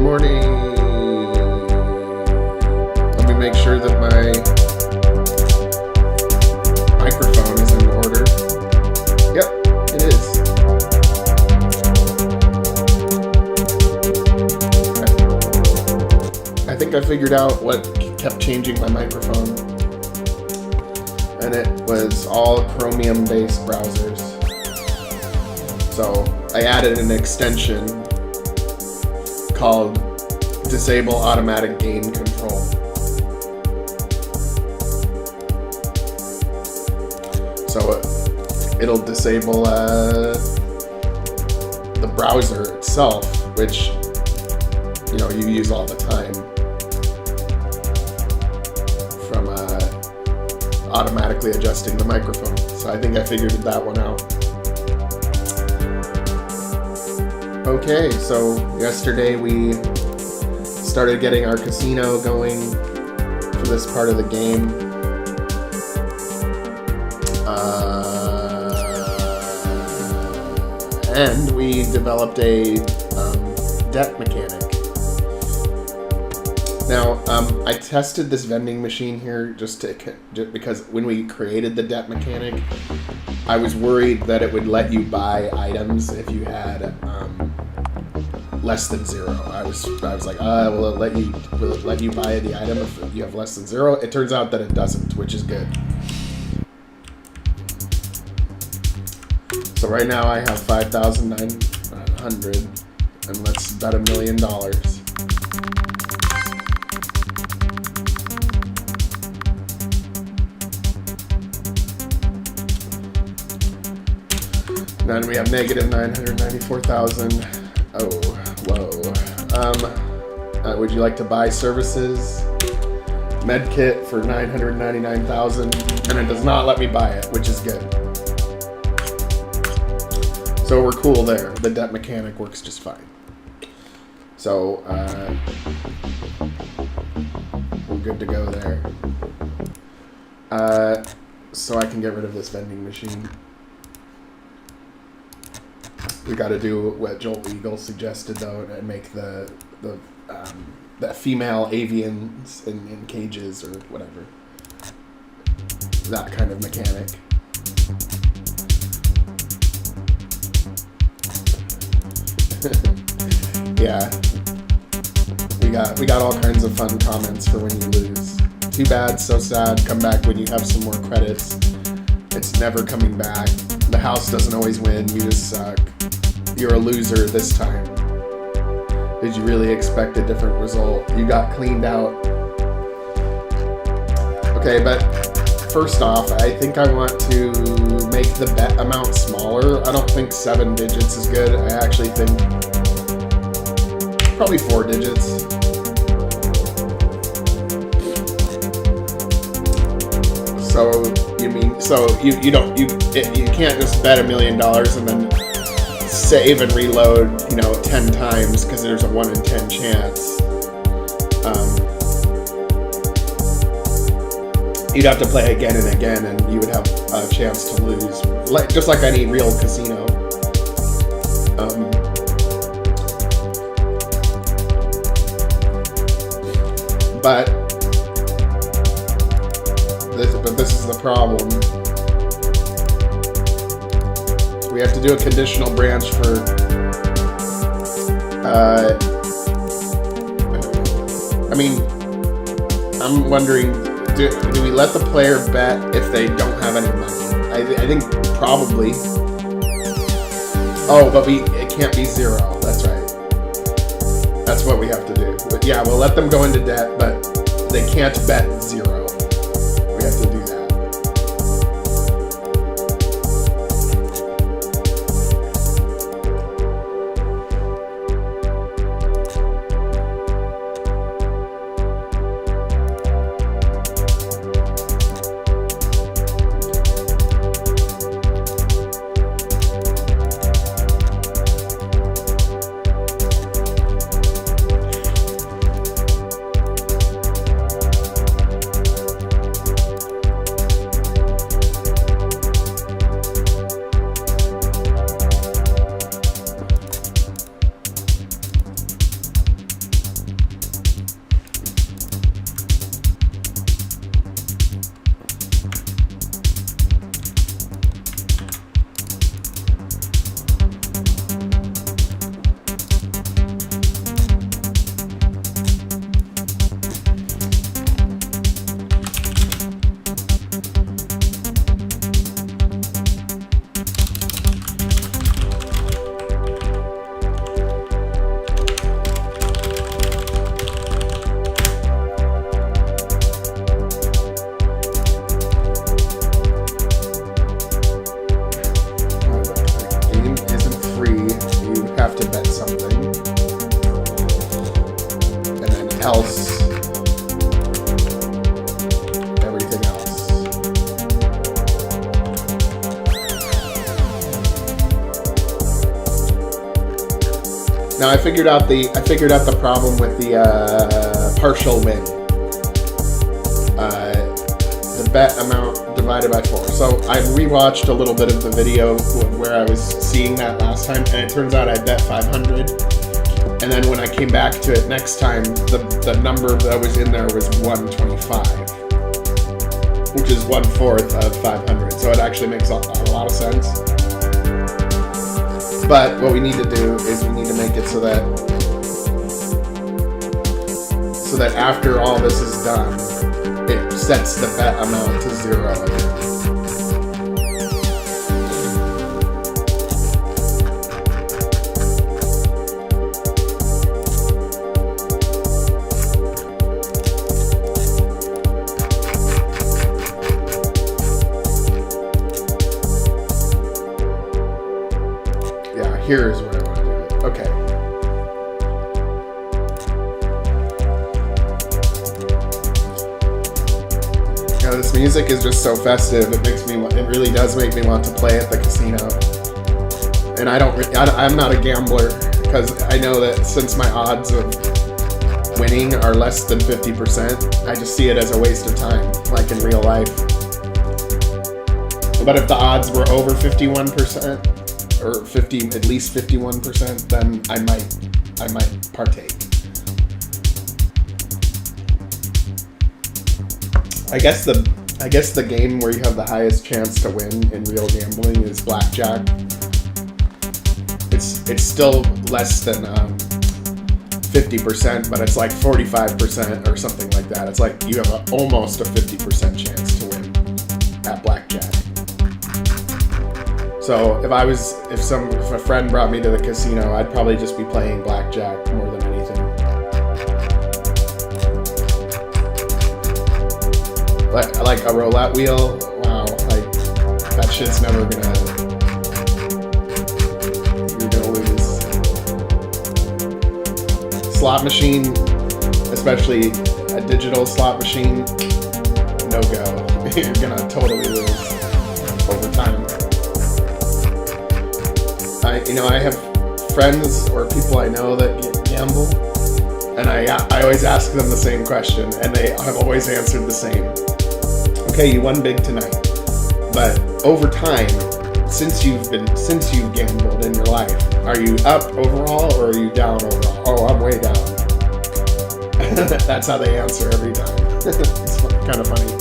Good morning. Let me make sure that my microphone is in order. Yep, it is. I think I figured out what kept changing my microphone. And it was all Chromium-based browsers. So I added an extension called Disable Automatic Gain Control. So it'll disable the browser itself, which you use all the time, from automatically adjusting the microphone. So I think I figured that one out. Okay, so yesterday we started getting our casino going for this part of the game. And we developed a debt mechanic. Now, I tested this vending machine here just because when we created the debt mechanic, I was worried that it would let you buy items if you had less than 0. I was like, will it let you buy the item if you have less than 0? It turns out that it doesn't, which is good. So right now I have 5,900, and let's bet $1 million. Then we have negative 994,000. Oh, whoa. Would you like to buy services? Medkit for 999,000, and it does not let me buy it, which is good. So we're cool there. The debt mechanic works just fine. So we're good to go there. So I can get rid of this vending machine. We got to do what Joel Eagle suggested, though, and make the female avians in cages or whatever. That kind of mechanic. Yeah, we got all kinds of fun comments for when you lose. Too bad, so sad. Come back when you have some more credits. It's never coming back. The house doesn't always win. You just suck. You're a loser this time. Did you really expect a different result? You got cleaned out. Okay, but first off, I think I want to make the bet amount smaller. I don't think 7 digits is good. I actually think probably 4 digits. So you can't just bet $1 million and then save and reload 10 times because there's a 1 in 10 chance. You'd have to play again and again, and you would have a chance to lose, just like any real casino. But this is the problem. We have to do a conditional branch for I'm wondering, do we let the player bet if they don't have any money? I think probably. Oh, but it can't be 0. That's right. That's what we have to do. But yeah, we'll let them go into debt, but they can't bet 0. We have to do that. Now I figured out the problem with the partial win. The bet amount divided by 4. So I rewatched a little bit of the video where I was seeing that last time, and it turns out I bet 500. And then when I came back to it next time, the number that was in there was 125, which is 1/4 of 500. So it actually makes a lot of sense. But what we need to do is we need to make it so that after all this is done, it sets the bet amount to 0 again. Here is where I want to do it. Okay. Now this music is just so festive. It really does make me want to play at the casino. And I'm not a gambler because I know that since my odds of winning are less than 50%, I just see it as a waste of time, like in real life. But if the odds were over 51%, or at least 51%, then I might partake. I guess the game where you have the highest chance to win in real gambling is blackjack. It's still less than 50%, but it's like 45% or something like that. It's like you have almost a 50% chance to win at blackjack. So if a friend brought me to the casino, I'd probably just be playing blackjack more than anything. Like a roulette wheel, wow, like that shit's never you're gonna lose. Slot machine, especially a digital slot machine, no go. You're gonna totally lose over time. I have friends or people I know that gamble, and I always ask them the same question, and they have always answered the same. Okay, you won big tonight, but over time, since you've gambled in your life, are you up overall or are you down overall? Oh, I'm way down. That's how they answer every time. It's kind of funny.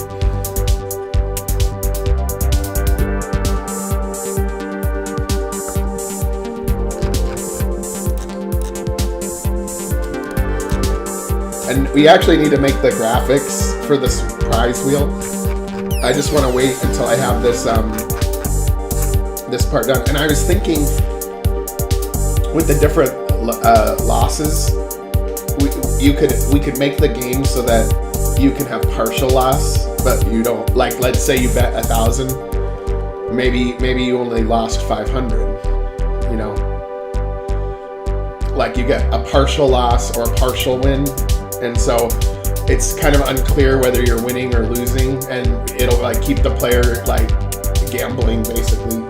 And we actually need to make the graphics for this prize wheel. I just want to wait until I have this this part done. And I was thinking, with the different losses, we could make the game so that you can have partial loss, but you don't. Like, let's say you bet 1,000, maybe you only lost 500. You know, like you get a partial loss or a partial win. And so it's kind of unclear whether you're winning or losing, and it'll like keep the player like gambling basically.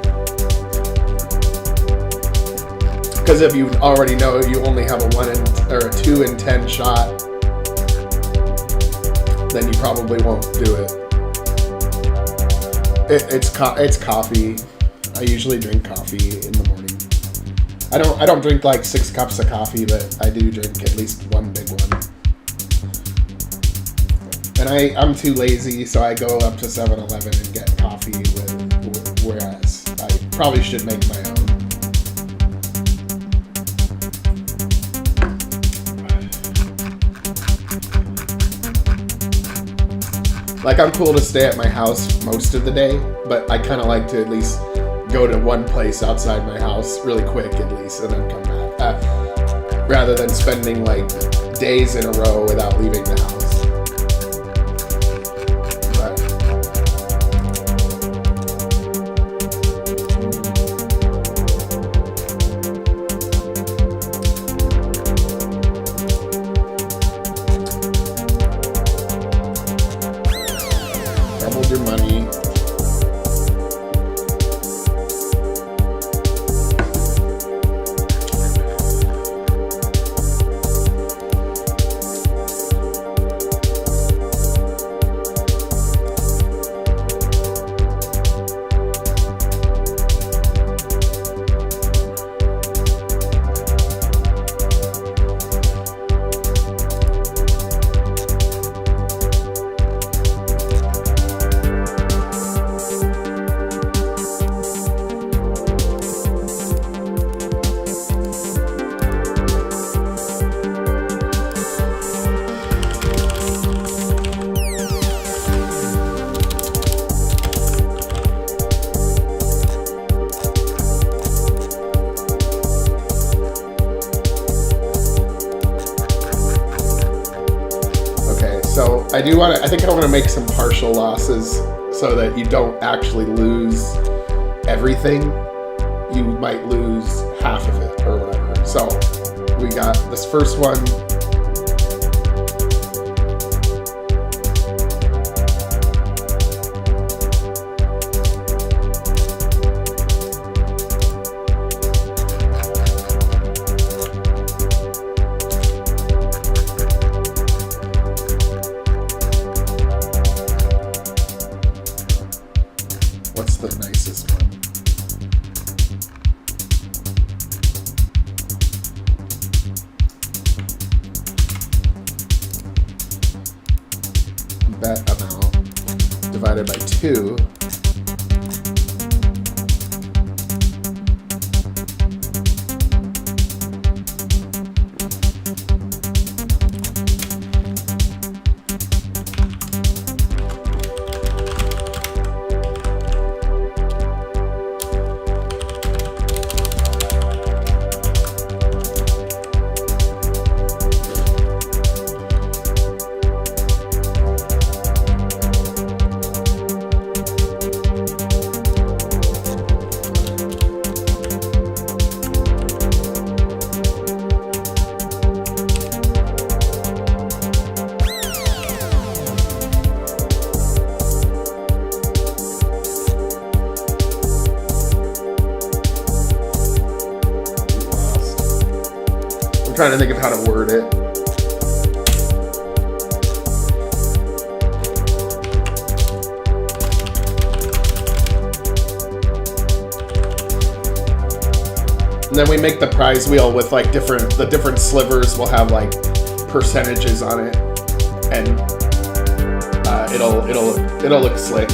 Because if you already know you only have a 2 in 10 shot, then you probably won't do it. It's coffee. I usually drink coffee in the morning. I don't drink like 6 cups of coffee, but I do drink at least one big one. And I'm too lazy, so I go up to 7-Eleven and get coffee whereas I probably should make my own. Like, I'm cool to stay at my house most of the day, but I kind of like to at least go to one place outside my house really quick at least, and then come back. Rather than spending like days in a row without leaving the house. Your money. I do want to. I think I want to make some partial losses so that you don't actually lose everything. You might lose half of it or whatever. So we got this first one. What's the nicest one? Bet amount divided by 2. Trying to think of how to word it. And then we make the prize wheel with like the different slivers will have like percentages on it, and it'll look slick.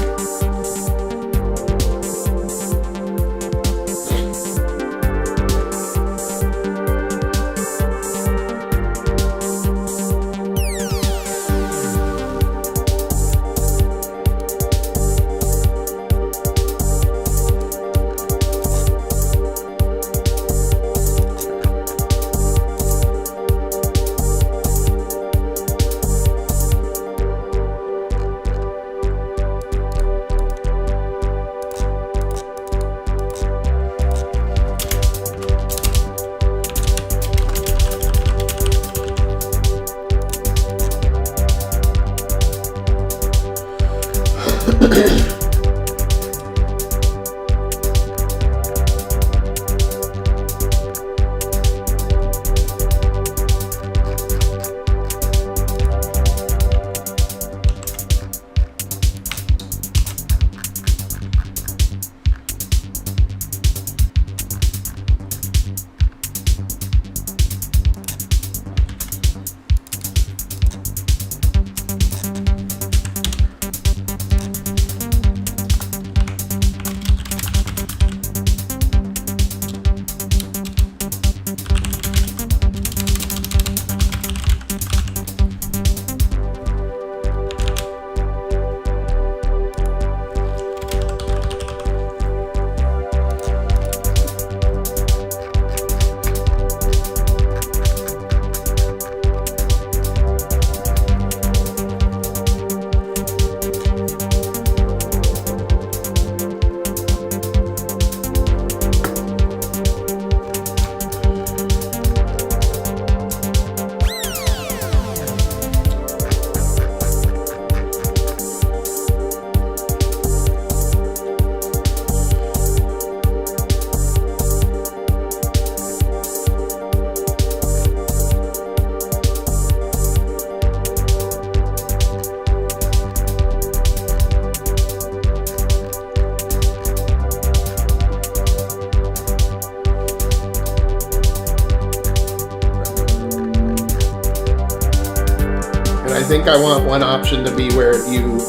think I want one option to be where you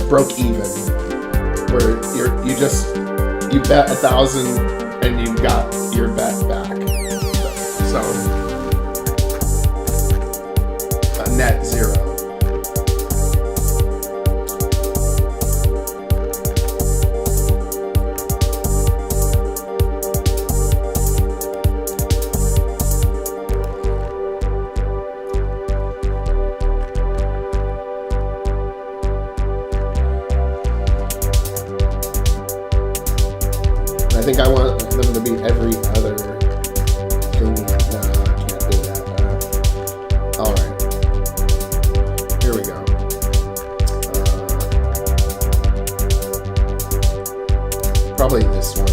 broke even, where you bet 1,000 and you got your bet back. So a net zero. every other thing. No, I can't do that. All right. Here we go. Probably this one.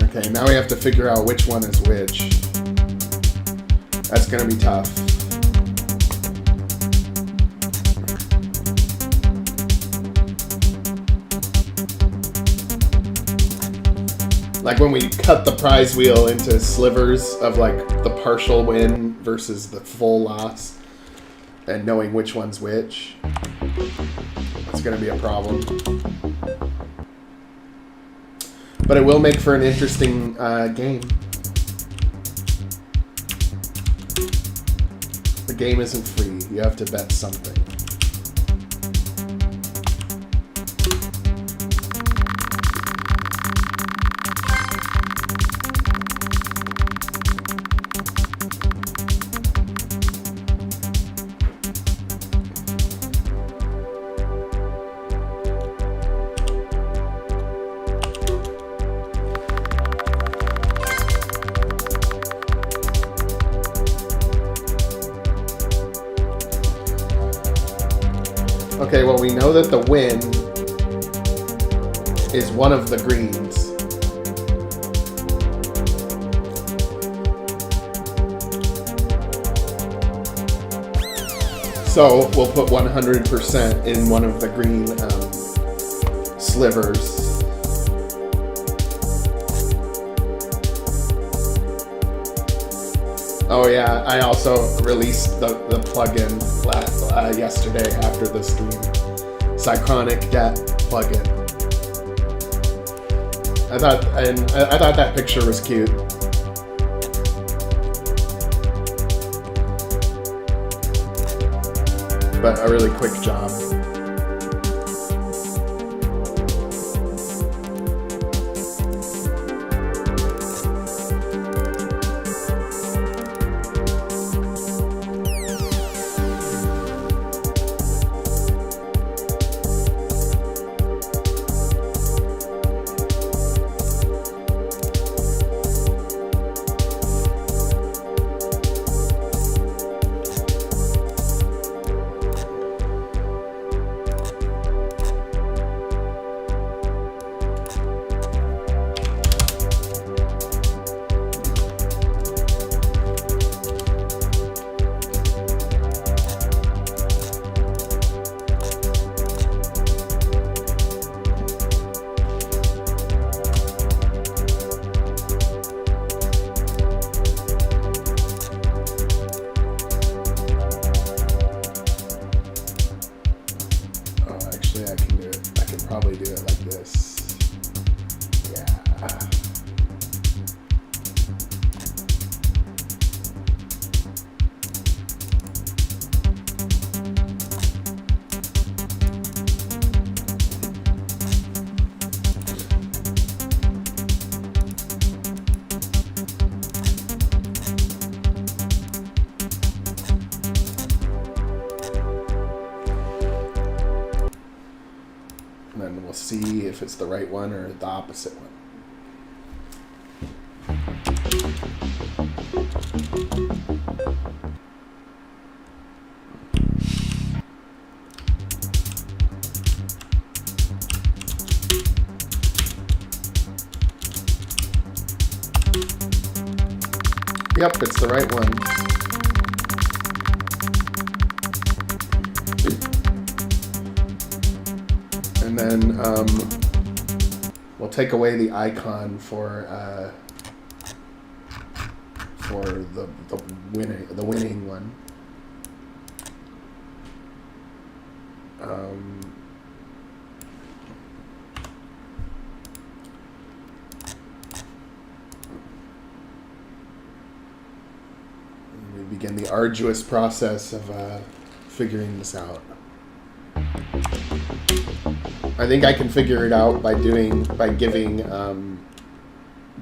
Okay, now we have to figure out which one is which. That's gonna be tough. Like when we cut the prize wheel into slivers of like the partial win versus the full loss, and knowing which one's which, it's gonna be a problem. But it will make for an interesting game. The game isn't free. You have to bet something. Okay, well, we know that the win is one of the greens. So we'll put 100% in one of the green slivers. Oh yeah, I also released the plugin yesterday after the stream. Psychronic Get plugin. I thought that picture was cute. But a really quick job. if it's the right one or the opposite one. Yep, it's the right one. And then we'll take away the icon for the winning one. We begin the arduous process of figuring this out. I think I can figure it out by giving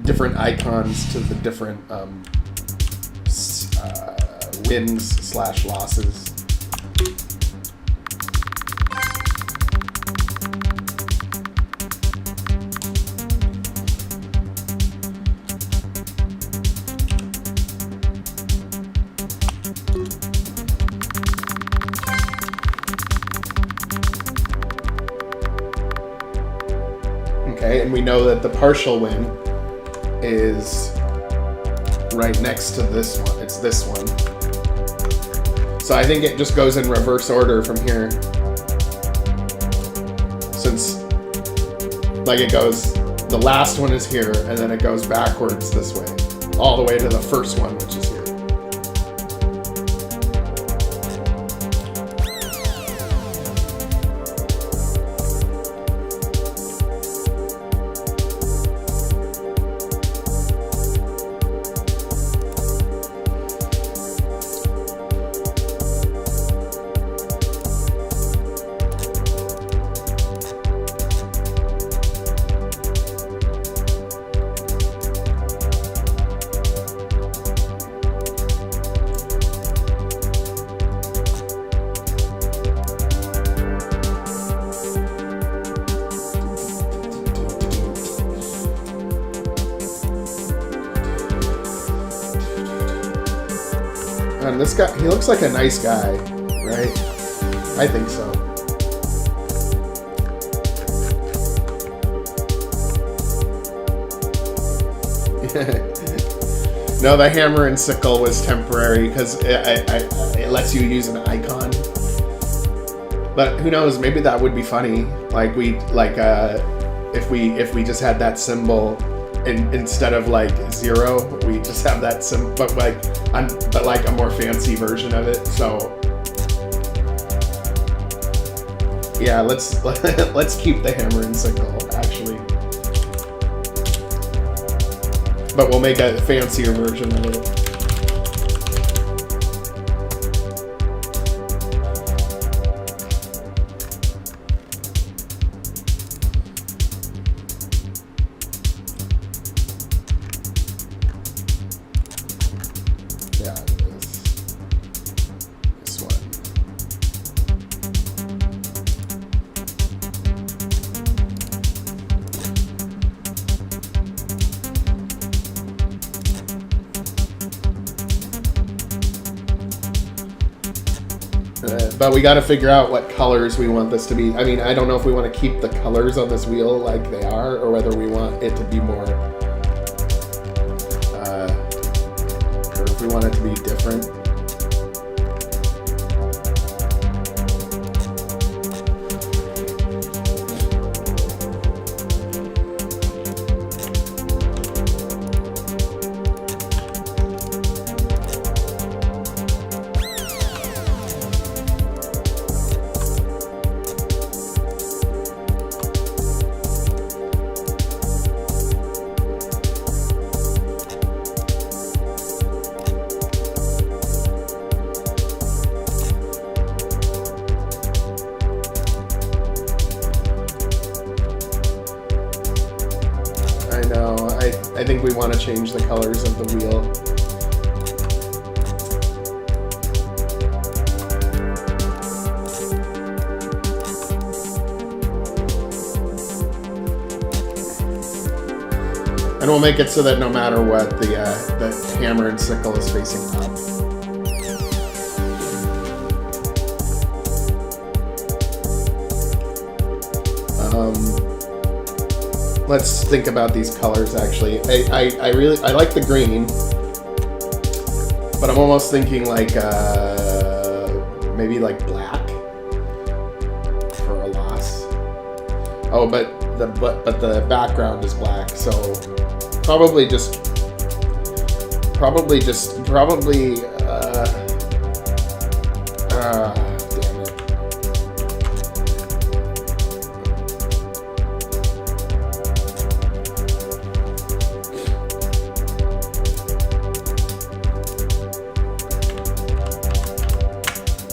different icons to the different wins/losses. Okay, and we know that the partial win is right next to this one. It's this one. So I think it just goes in reverse order from here. Since, like, it goes, the last one is here, and then it goes backwards this way, all the way to the first one, which is here. And this guy, he looks like a nice guy, right? I think so. No, the hammer and sickle was temporary because it lets you use an icon. But who knows? Maybe that would be funny. Like if we just had that symbol, instead of like 0, we just have that symbol, but like a more fancy version of it. So yeah, let's keep the hammer and sickle actually, but we'll make a fancier version of it. But we got to figure out what colors we want this to be. I mean, I don't know if we want to keep the colors on this wheel like they are, or whether we want it to be more, or if we want it to be different. I think we want to change the colors of the wheel. And we'll make it so that no matter what, the hammer and sickle is facing up. Let's think about these colors. Actually, I like the green, but I'm almost thinking like maybe like black for a loss. Oh, but the background is black, so probably damn it.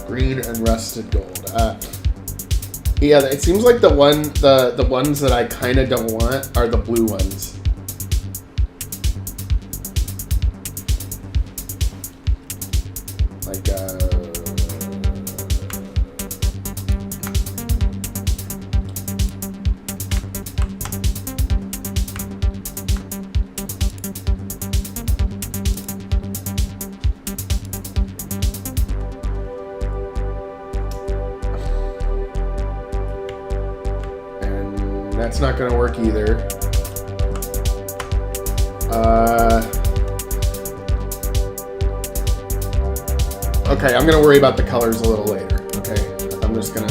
Green and rusted gold. Yeah, it seems like the ones that I kind of don't want are the blue ones. Like, and that's not going to work either. Okay, I'm gonna worry about the colors a little later. Okay, I'm just gonna.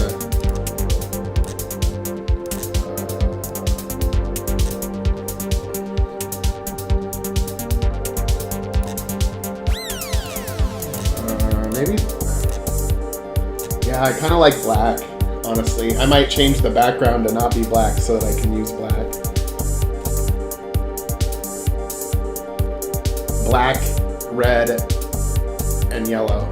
Maybe. Yeah, I kind of like black. Honestly, I might change the background to not be black so that I can use black. Black, red, and yellow.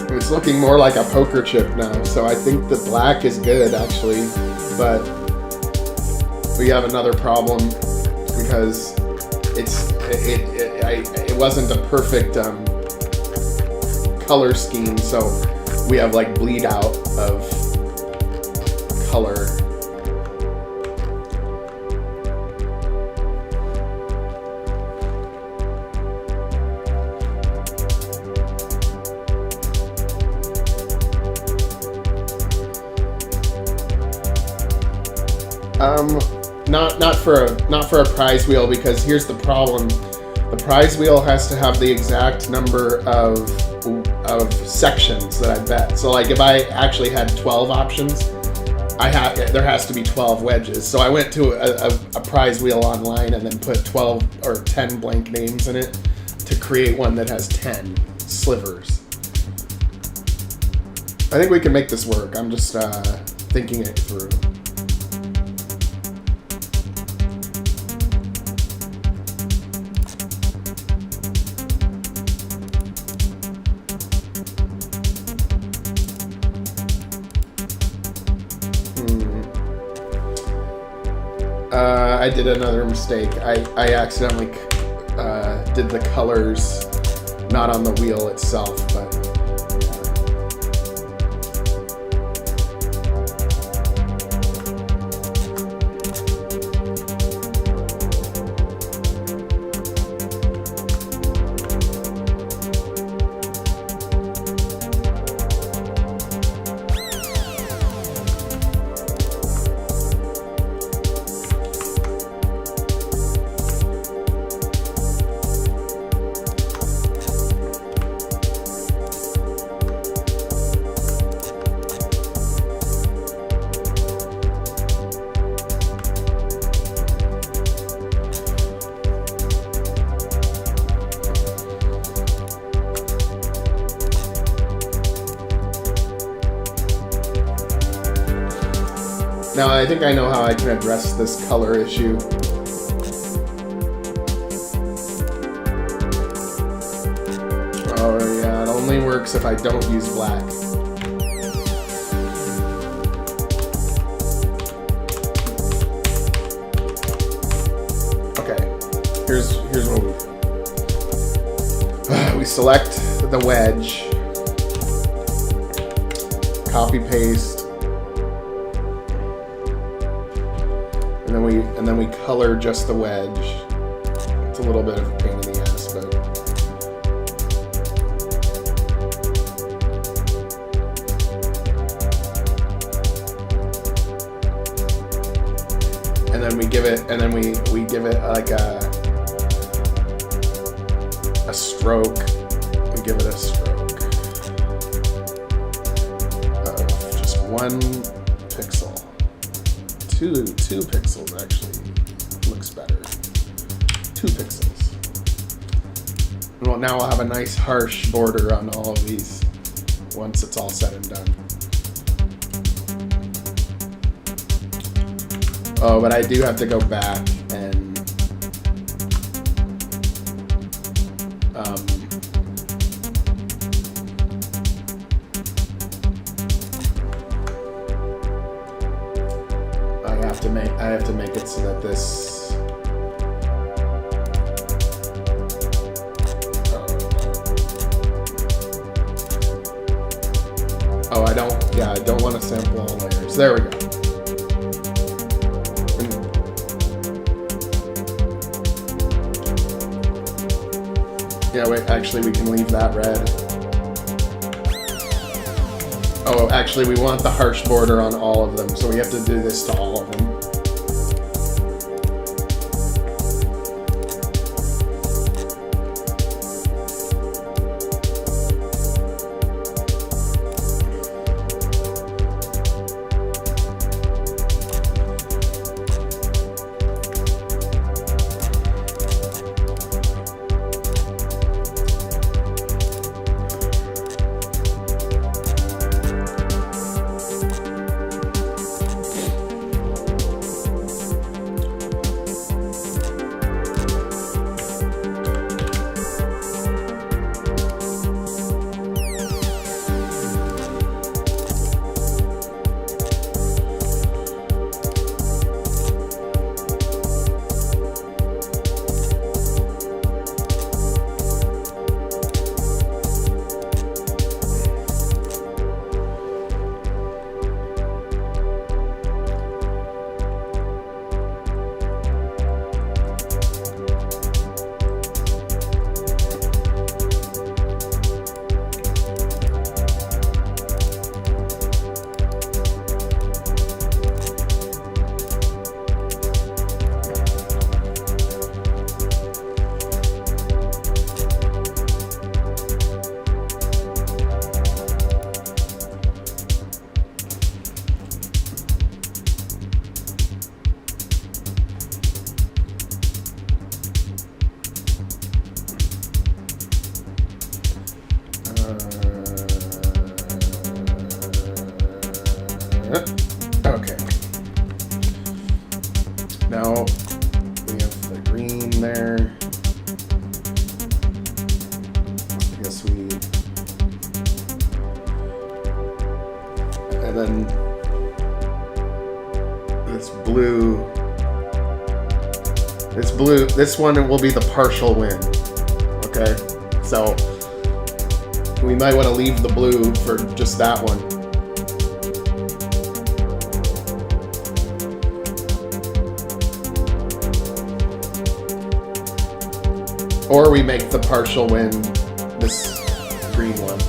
It's looking more like a poker chip now, so I think the black is good actually, but we have another problem because it wasn't a perfect color scheme, so we have like bleed out of color. Not for a prize wheel, because here's the problem. The prize wheel has to have the exact number of sections that I bet. So like if I actually had 12 options, there has to be 12 wedges. So I went to a prize wheel online and then put 12 or 10 blank names in it to create one that has 10 slivers. I think we can make this work. I'm just thinking it through. I did another mistake. I accidentally did the colors not on the wheel itself, but now I think I know how I can address this color issue. Oh yeah, it only works if I don't use black. here's what we select the wedge, copy paste, and then we color just the wedge. It's a little bit of a pain in the ass, but and then we give it like a stroke. We give it a stroke of just 1 pixel. Two pixels actually looks better. 2 pixels. Well, now we'll have a nice harsh border on all of these once it's all said and done. Oh, but I do have to go back and I have to make it so that this I don't want to sample all layers. There we go. Yeah, wait, actually we can leave that red. Oh, actually we want the harsh border on all of them, so we have to do this to all of them. Okay. Now we have the green there. I guess and then this blue. This one will be the partial wind. Okay, so we might want to leave the blue for just that one. Or we make the partial wind this green one.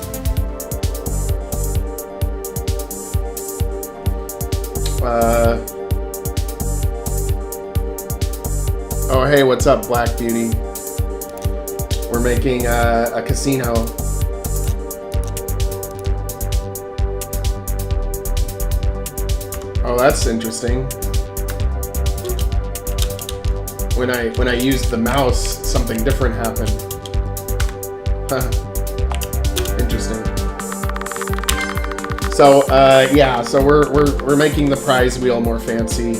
Oh, hey, what's up, Black Beauty? We're making a casino. Oh, that's interesting. When I used the mouse, something different happened. Huh. Interesting. So yeah, so we're making the prize wheel more fancy.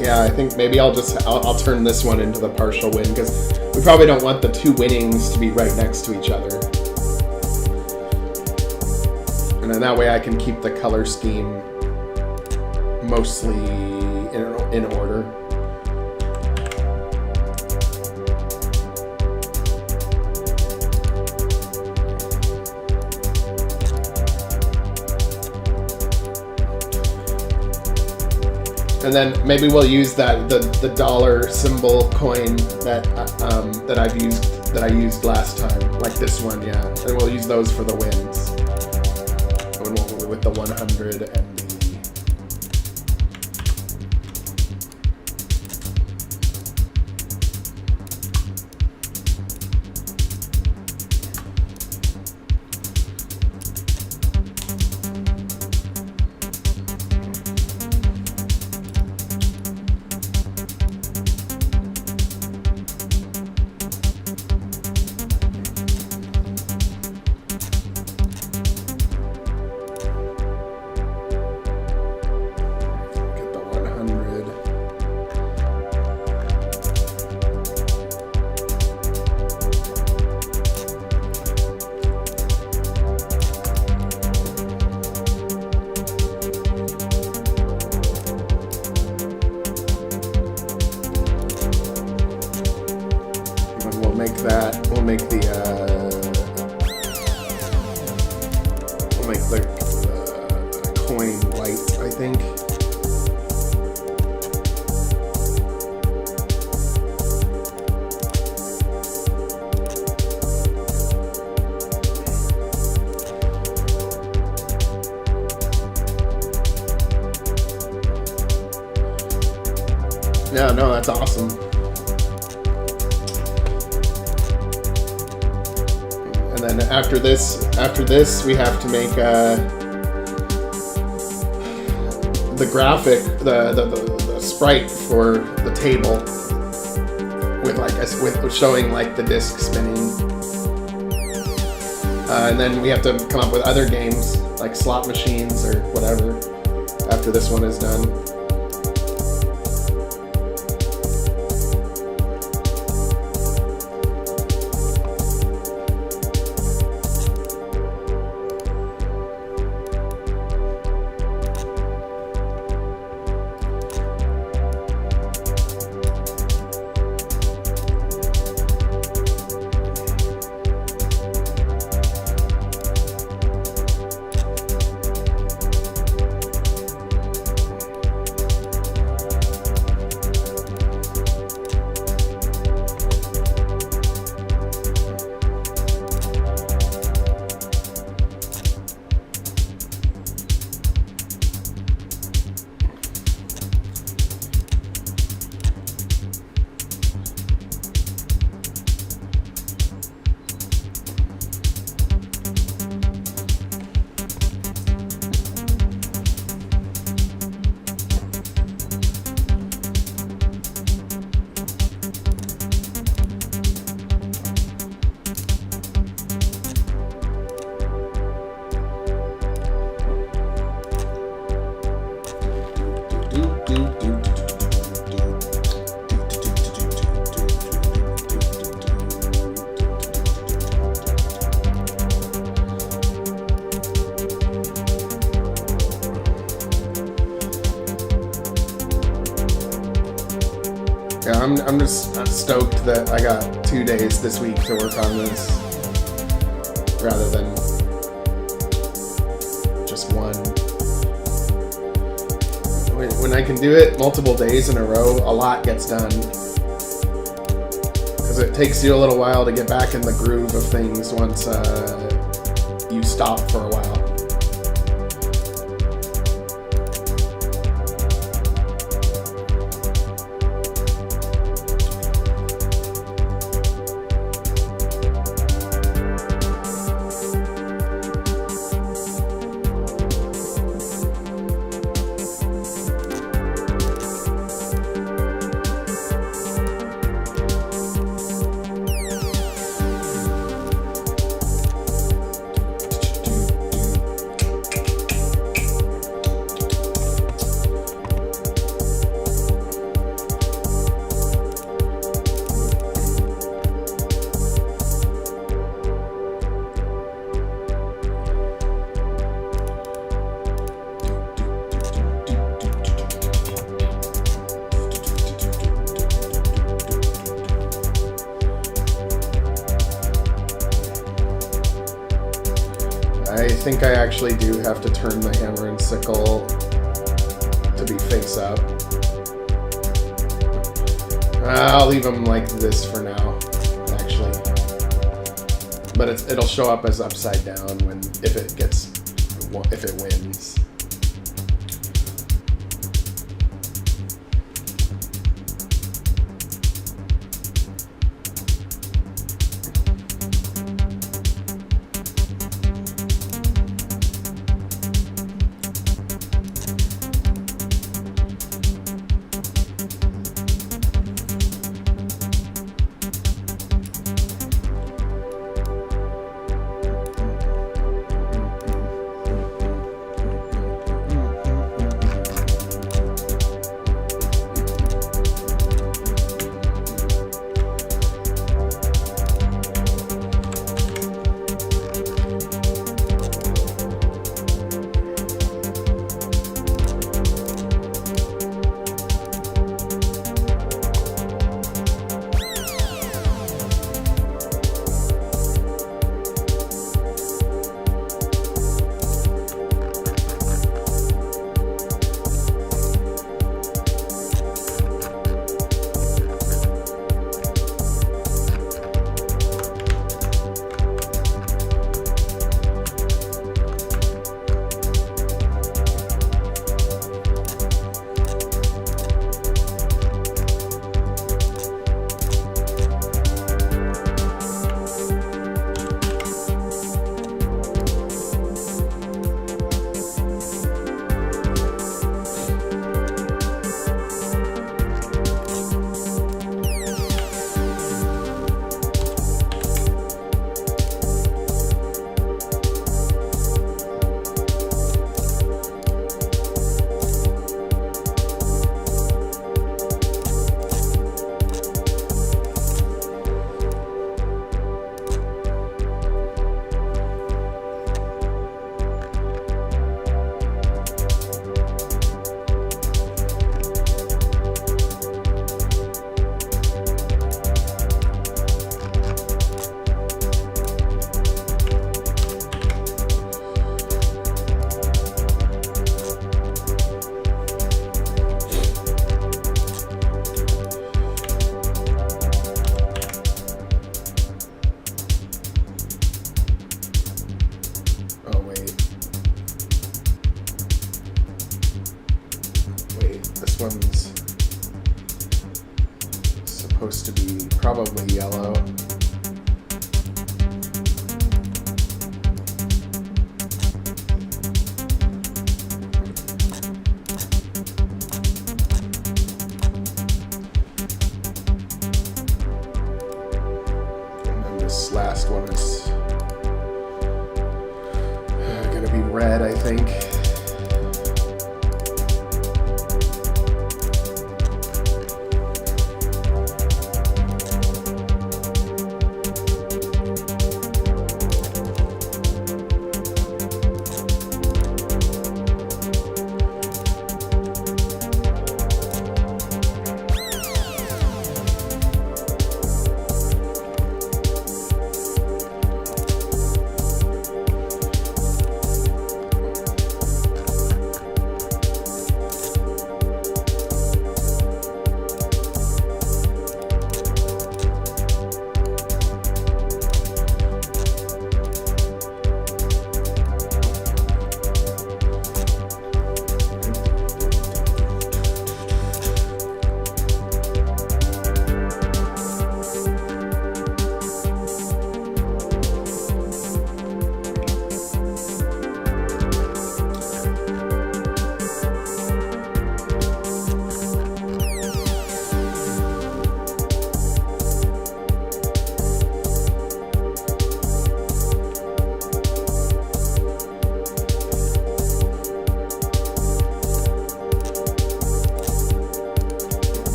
Yeah, I think maybe I'll turn this one into the partial win, because we probably don't want the two winnings to be right next to each other. And then that way I can keep the color scheme mostly in order. And then maybe we'll use the dollar symbol coin that I used last time, like this one, yeah. And we'll use those for the wins. With the 100 and coin white, I think. Yeah, no, that's awesome. And then after this, we have to make the graphic, the sprite for the table with showing like the disc spinning. And then we have to come up with other games like slot machines or whatever after this one is done. Yeah, I'm just stoked that I got 2 days this week to work on this rather than just one. When I can do it multiple days in a row, a lot gets done. Because it takes you a little while to get back in the groove of things once you stop for a while. think I actually do have to turn the hammer and sickle to be face up. I'll leave them like this for now, actually. But it'll show up as upside down if it wins. one's supposed to be probably yellow. And then this last one is gonna be red, I think.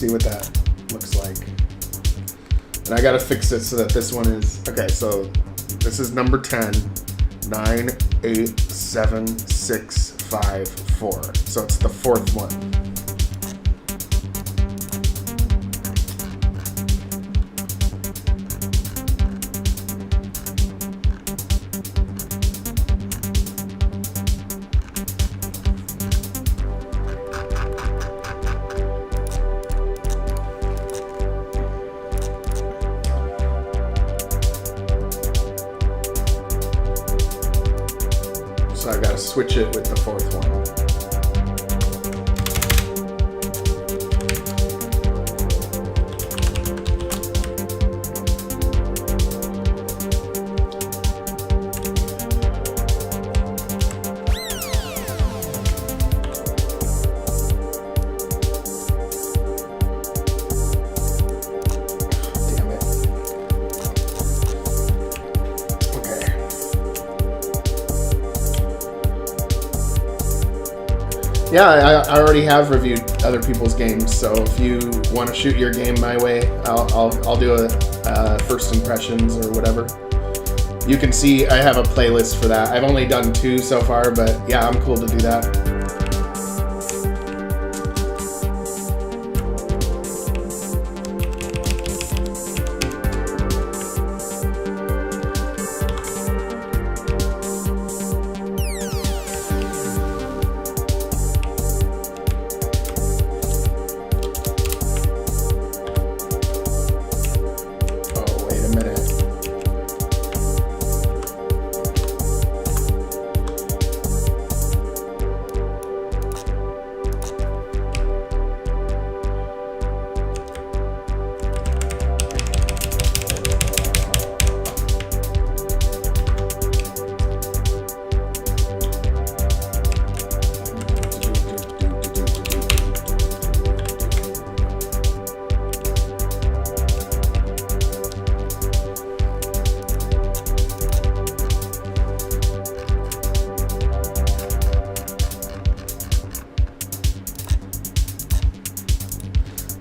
see what that looks like. And I gotta fix it so that this one is, okay, so this is number 10, 9, 8, 7, 6, 5, 4. So it's the fourth one. So I gotta switch it with the fourth one. Yeah, I already have reviewed other people's games, so if you want to shoot your game my way, I'll do a first impressions or whatever. You can see I have a playlist for that. I've only done 2 so far, but yeah, I'm cool to do that.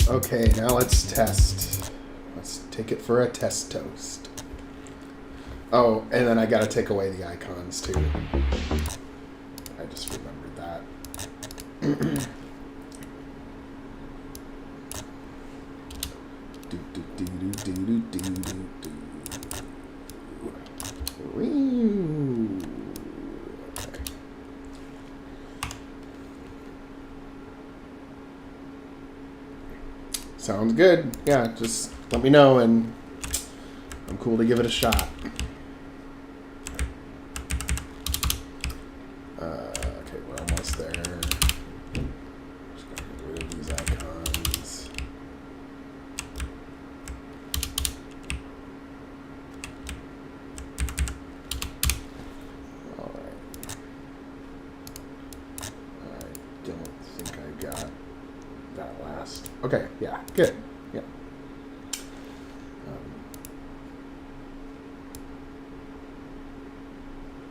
Okay, now let's test. Let's take it for a test toast. Oh, and then I gotta take away the icons too. I just remembered that. Sounds good. Yeah, just let me know and I'm cool to give it a shot. Okay, we're almost there. Just gonna get rid of these icons. Alright. I don't think I got that last. Okay, yeah, good. Yeah.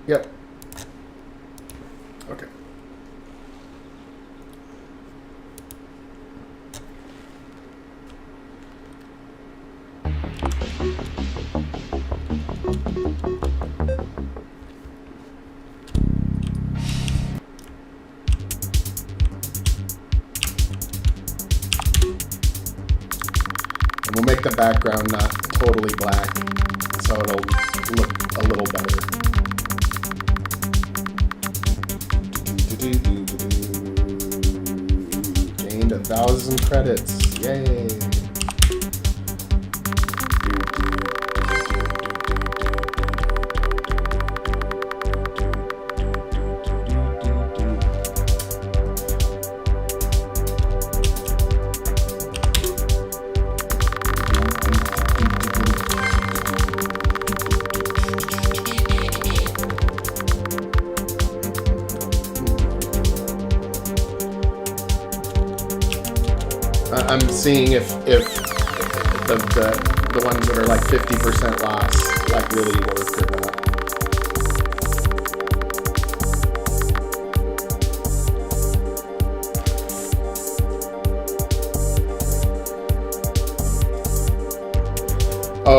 Yep. Okay. And we'll make the background not totally black, so it'll look a little better. Gained 1,000 credits. Yay! I'm seeing if the ones that are like 50% loss like really work or not.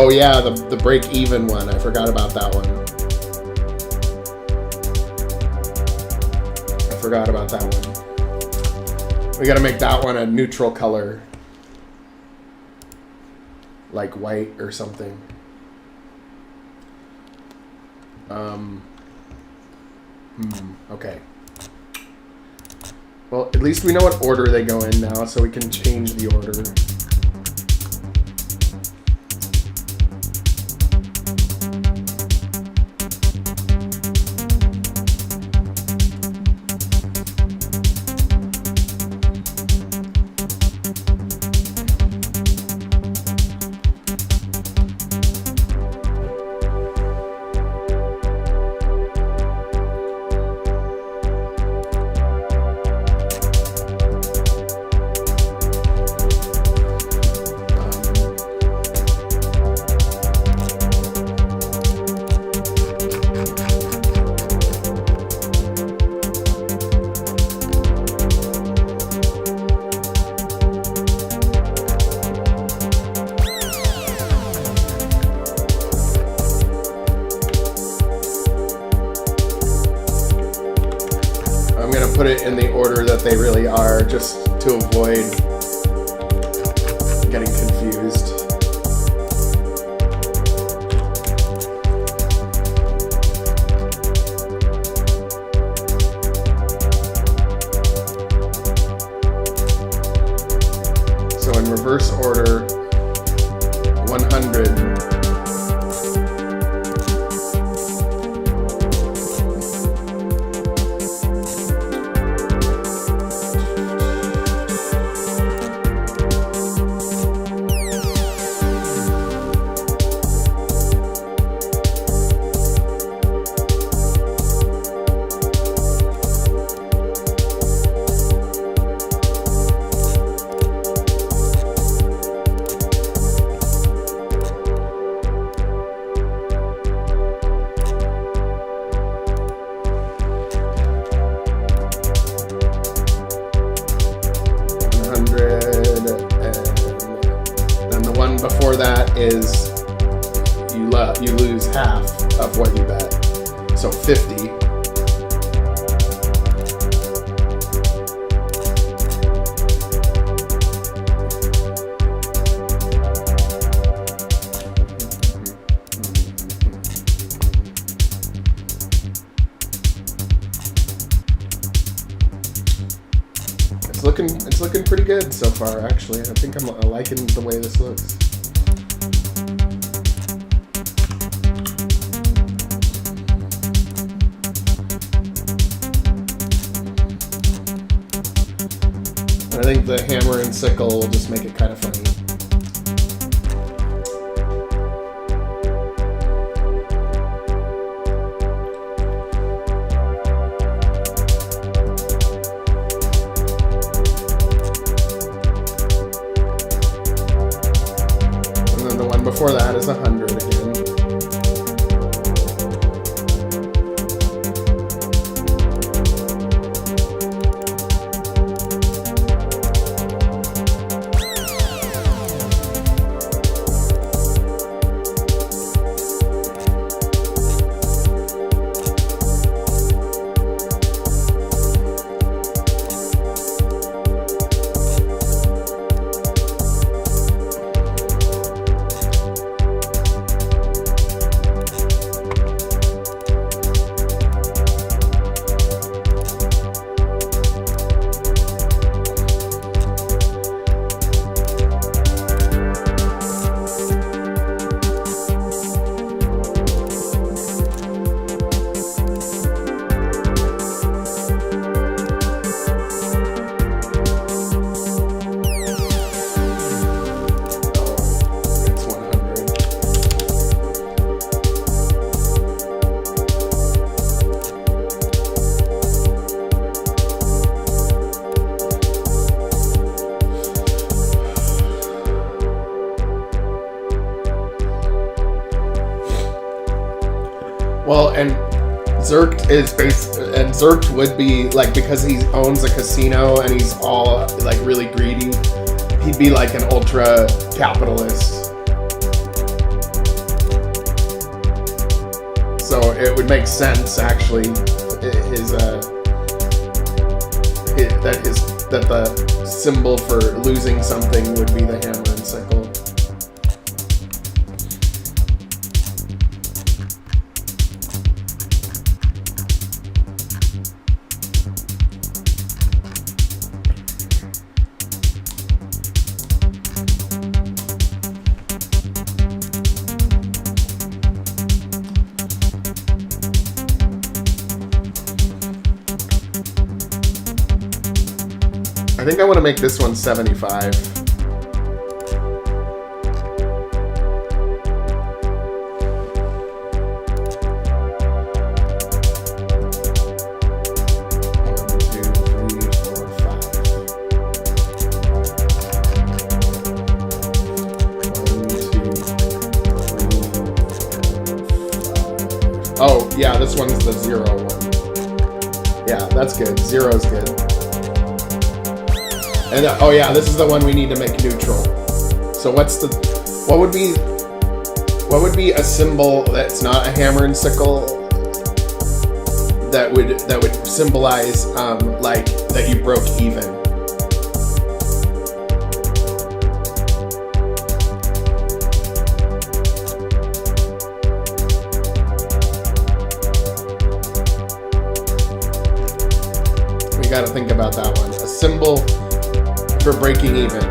Oh yeah, the break even one. I forgot about that one. Forgot about that one. We gotta make that one a neutral color. Like white or something. Okay. Well, at least we know what order they go in now, so we can change the order. Put it in the order that they really are, just to avoid getting confused. So in reverse order, 100. Before that is you lose half of what you bet, so 50. It's looking pretty good so far, actually. I think I'm liking the way this looks. I think the hammer and sickle will just make it kind of funny. And then the one before that is 100 again. Well, and Zerkt is based, and Zerkt would be like, because he owns a casino and he's all like really greedy, he'd be like an ultra capitalist. So it would make sense, actually, that the symbol for losing something would be the hammer and sickle. I think I want to make this one 75. Oh, yeah, this one's the 0 one. Yeah, that's good. 0's good. And oh yeah, this is the one we need to make neutral. So what would be a symbol that's not a hammer and sickle that would symbolize like that you broke even? We got to think about that one. A symbol for breaking even.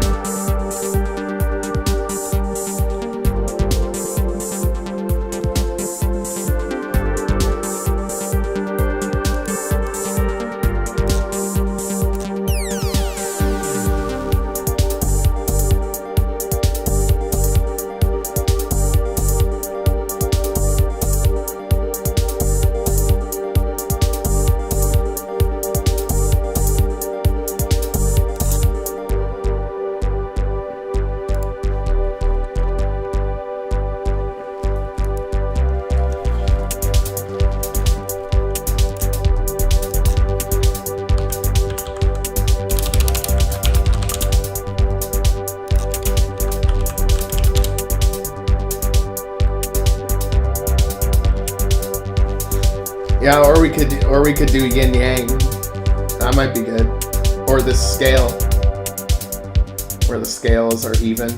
Yeah, or we could do yin yang. That might be good. Or the scale, where the scales are even.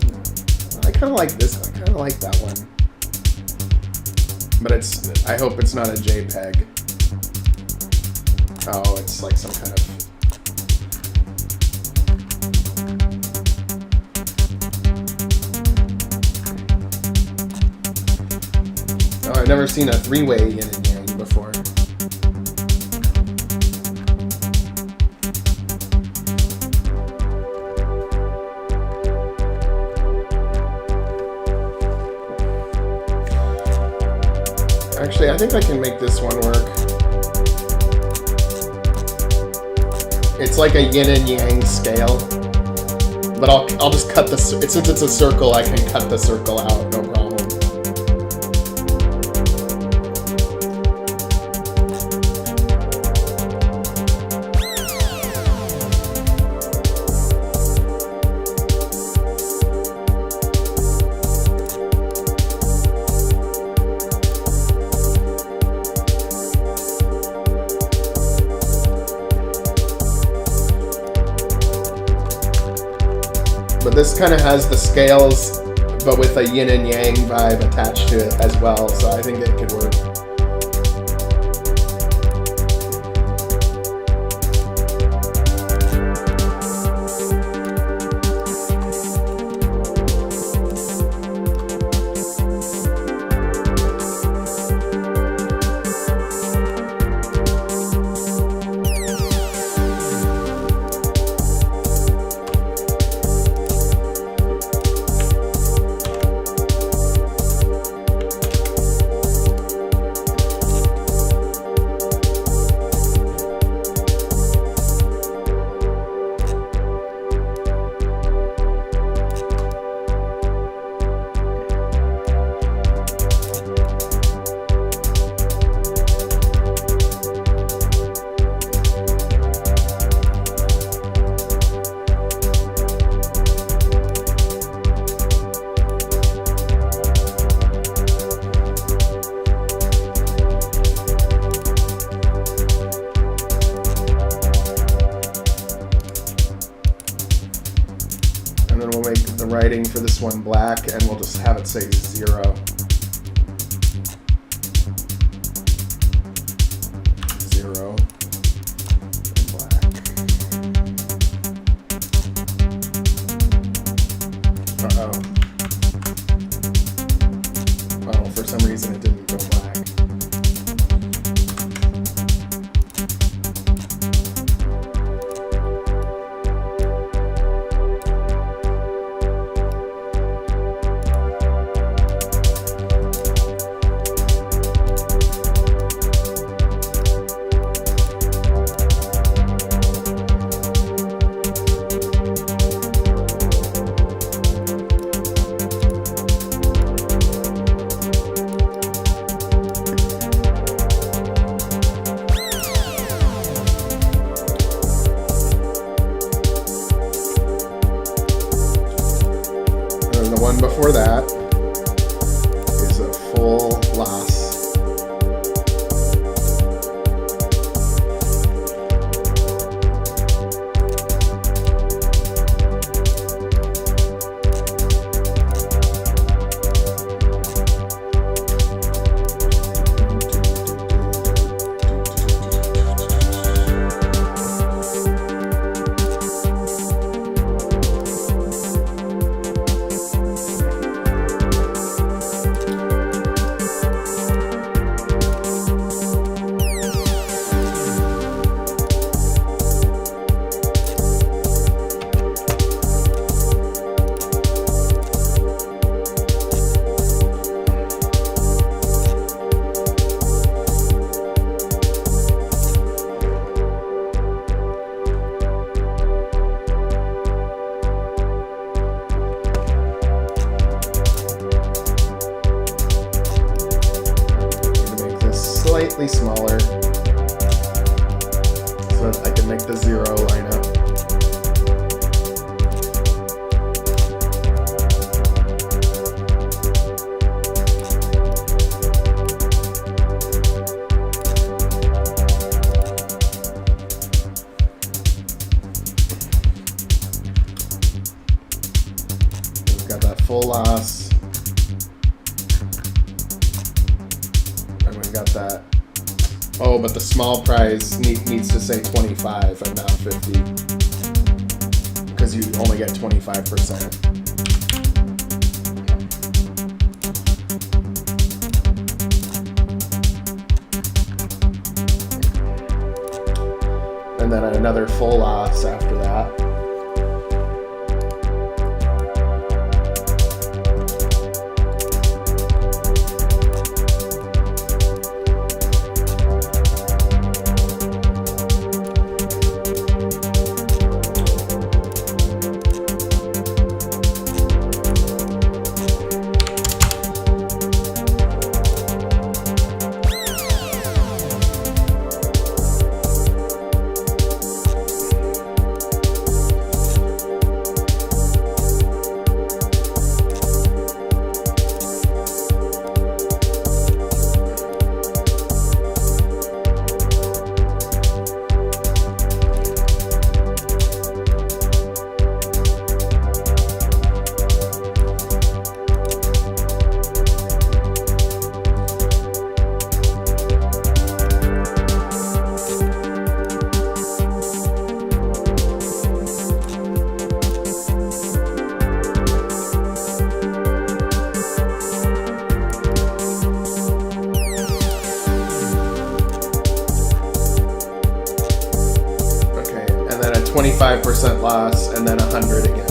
I kind of like this. I kind of like that one. But I hope it's not a JPEG. Oh, it's like some kind of. Oh, I've never seen a three-way yin and yang before. Actually, I think I can make this one work. It's like a yin and yang scale, but I'll just cut the, since it's a circle, I can cut the circle out, no problem. But this kind of has the scales, but with a yin and yang vibe attached to it as well, so I think it could work. writing for this one black, and we'll just have it say 0. 0. Black. Uh-oh. Oh, for some reason it didn't go black. Before that is a full loss. Slightly smaller so that I can make the 0 line up. We've got that full loss. And we've got that. Oh, but the small prize needs to say 25 and not 50. Because you only get 25%. And then another full loss after that. Okay, and then a 25% loss, and then 100 again.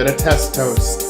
gonna test toast.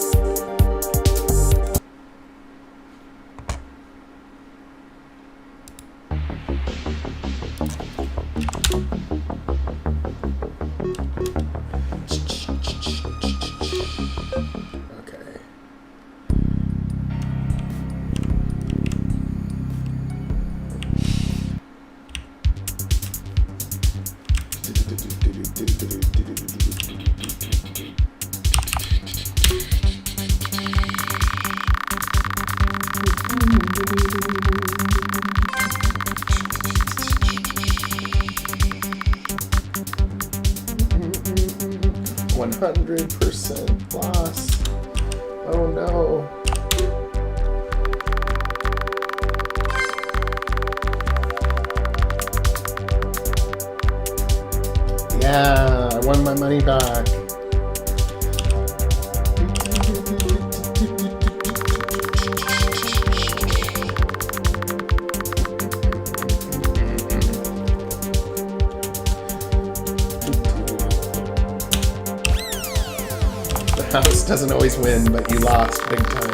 Doesn't always win, but you lost big time.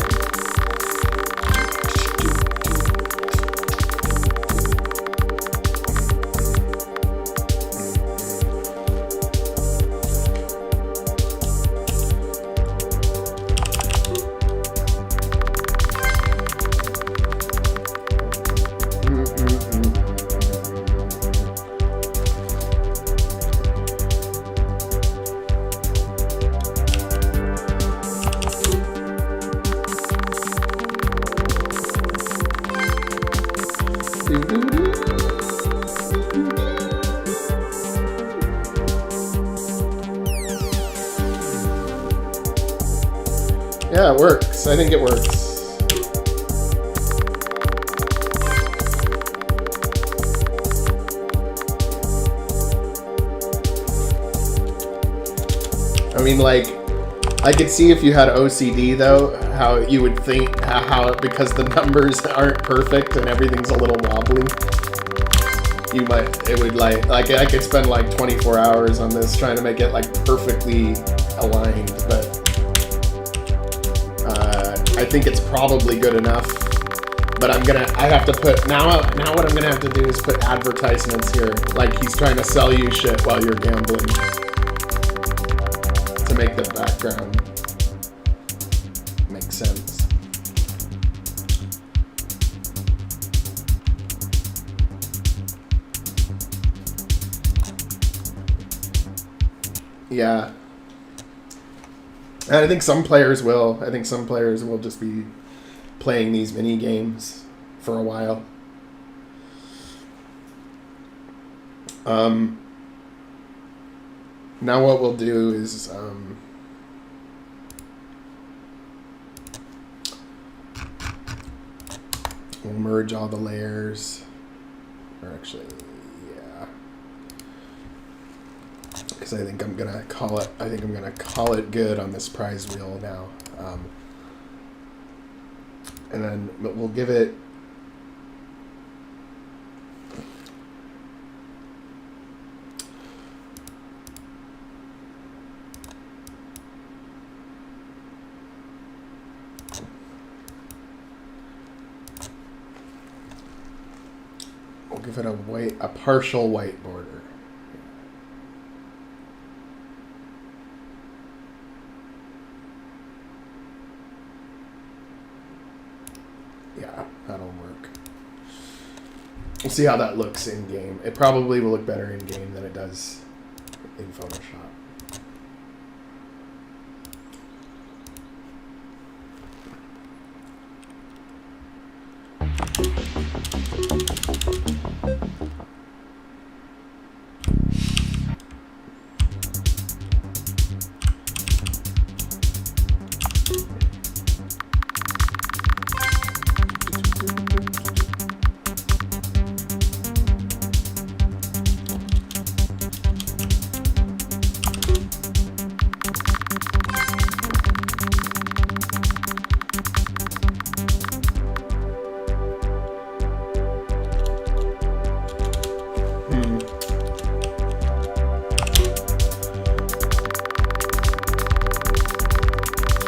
Yeah, it works. I think it works. I mean, like, I could see if you had OCD, though, how you would think, how because the numbers aren't perfect and everything's a little wobbly, it would, like I could spend, like, 24 hours on this trying to make it, like, perfectly aligned, but I think it's probably good enough. But I have to put, now what I'm gonna have to do is put advertisements here, like he's trying to sell you shit while you're gambling, to make the background make sense. Yeah. And I think some players will. I think some players will just be playing these mini games for a while. Now what we'll do is we'll merge all the layers. Or actually, yeah. Because I think I'm gonna call it good on this prize wheel now. And then we'll give it a partial white border. Yeah, that'll work. We'll see how that looks in game. It probably will look better in game than it does in Photoshop.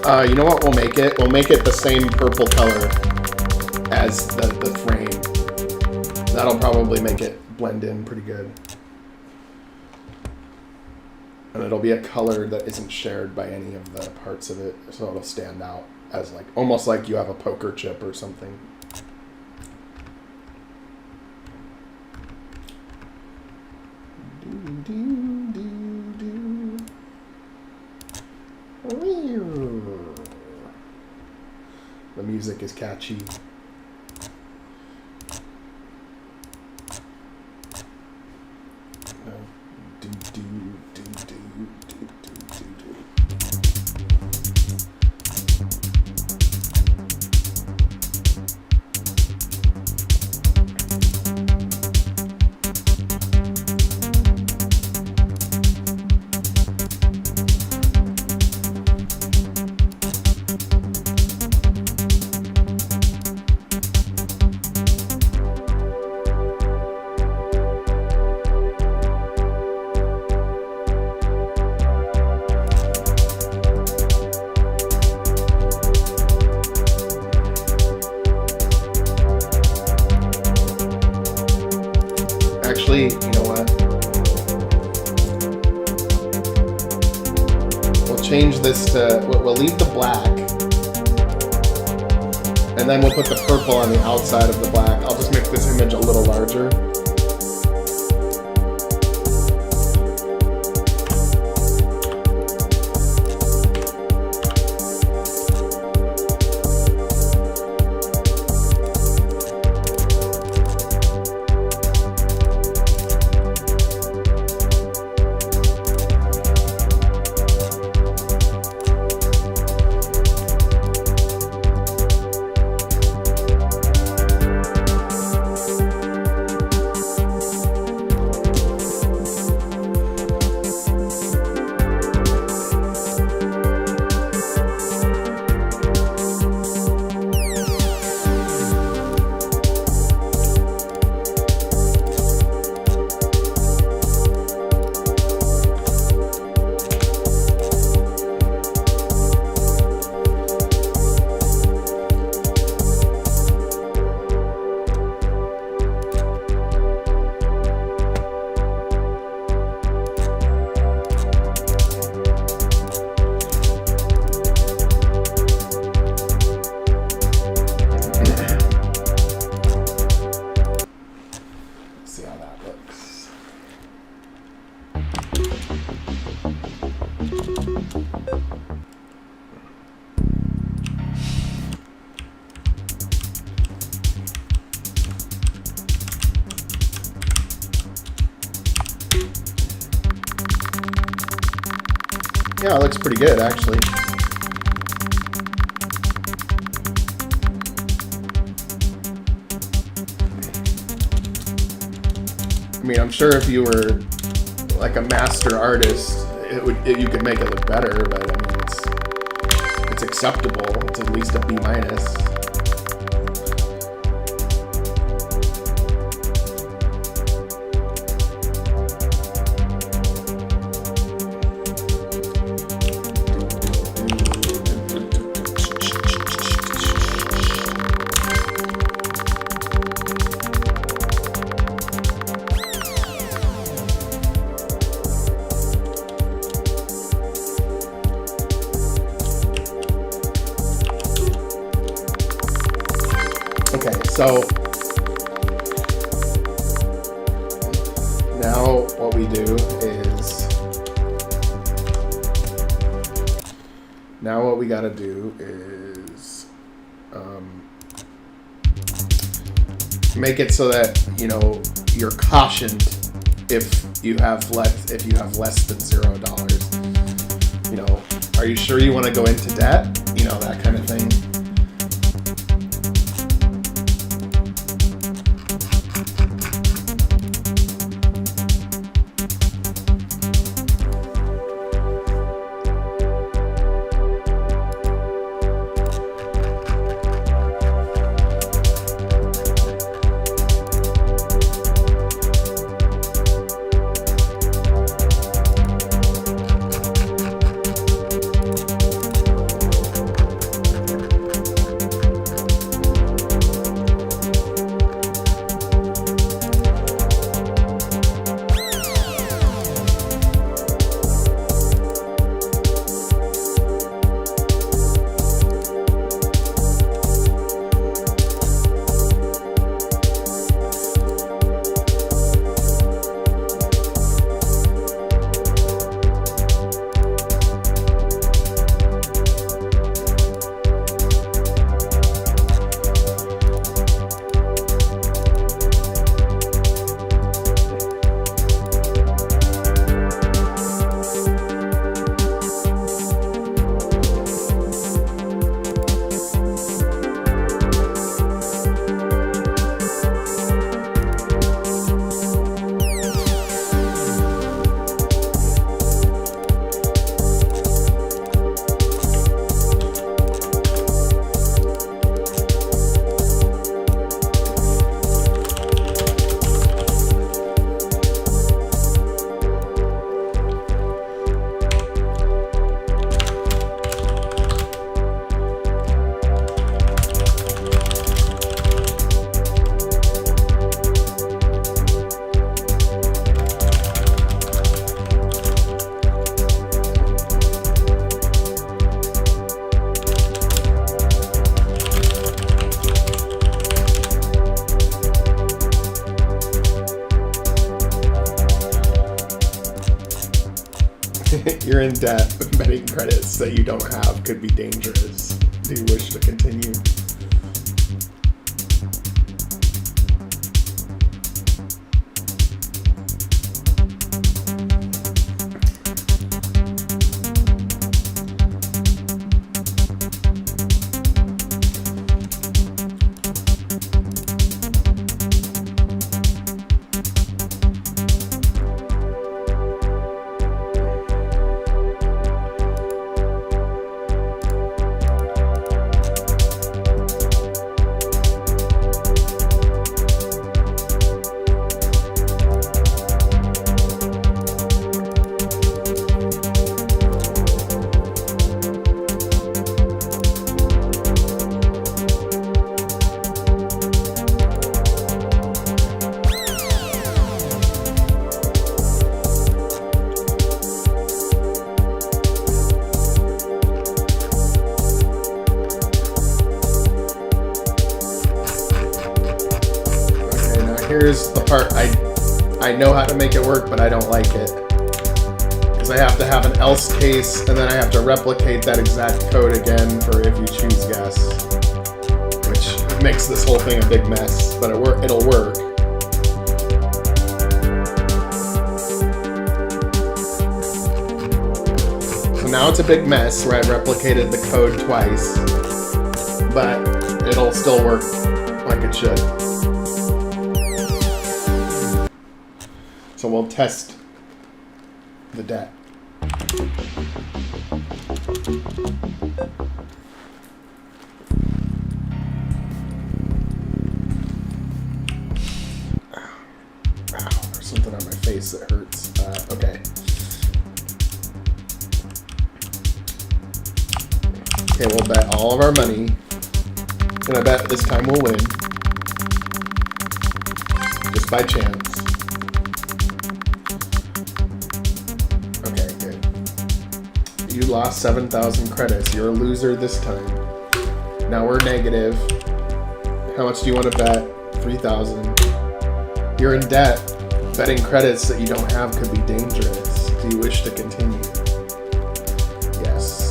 You know what we'll make it? We'll make it the same purple color as the frame. That'll probably make it blend in pretty good. And it'll be a color that isn't shared by any of the parts of it, so it'll stand out as like almost like you have a poker chip or something. The music is catchy. You know what? We'll change this to, we'll leave the black, and then we'll put the purple on the outside of the black. I'll just make this image a little larger. Yeah, it looks pretty good, actually. I mean, I'm sure if you were like a master artist, you could make it look better, but I mean, it's acceptable. It's at least a B-. So now what we do is, now what we gotta do is make it so that, you know, you're cautioned if you have less than $0. You know, are you sure you want to go into debt? You know, that kind of thing. You're in debt. Betting credits that you don't have could be dangerous. Do you wish to continue? Here's the part I know how to make it work, but I don't like it. Because I have to have an else case, and then I have to replicate that exact code again for if you choose guess. Which makes this whole thing a big mess, but it'll work. So now it's a big mess where I replicated the code twice, but it'll still work like it should. So we'll test the debt. Ow, there's something on my face that hurts. Okay. Okay, we'll bet all of our money. And I bet this time we'll win. Just by chance. You lost 7,000 credits. You're a loser this time. Now we're negative. How much do you want to bet? 3,000. You're in debt. Betting credits that you don't have could be dangerous. Do you wish to continue? Yes.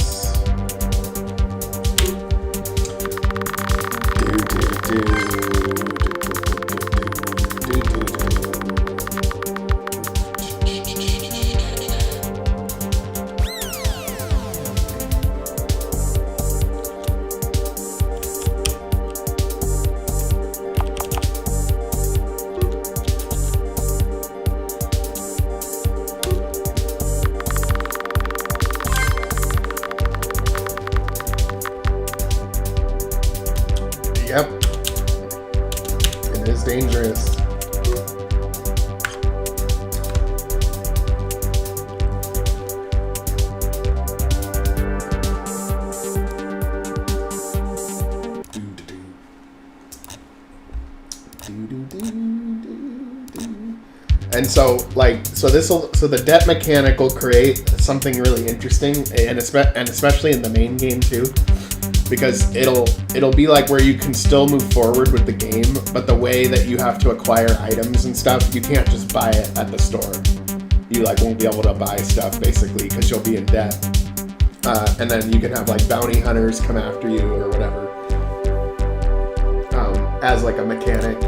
Yep. It is dangerous. And so, so the debt mechanic will create something really interesting, and especially in the main game too. Because it'll be like where you can still move forward with the game, but the way that you have to acquire items and stuff, you can't just buy it at the store. You won't be able to buy stuff basically because you'll be in debt. And then you can have bounty hunters come after you or whatever as a mechanic.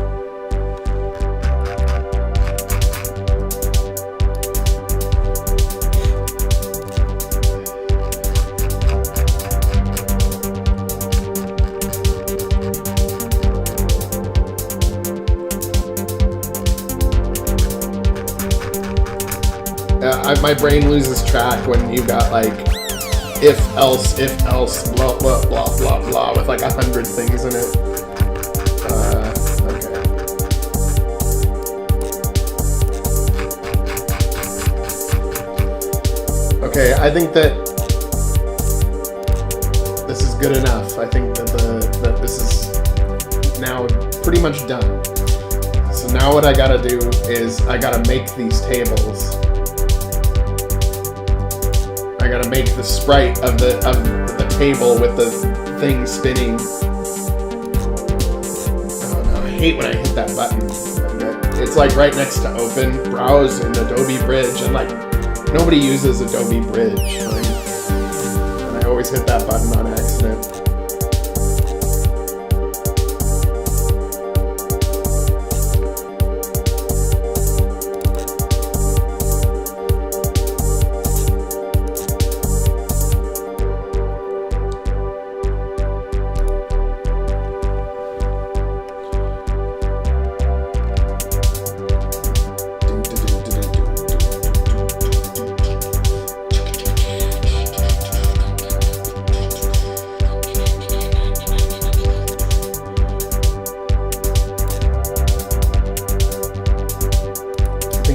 My brain loses track when you got if else, blah blah blah blah blah with 100 things in it. Okay, I think that this is good enough. I think that this is now pretty much done. So now what I gotta do is I gotta make these tables. I gotta make the sprite of the table with the thing spinning. Oh no, I hate when I hit that button. It's right next to open, browse in Adobe Bridge, and Nobody uses Adobe Bridge for anything, and I always hit that button on accident.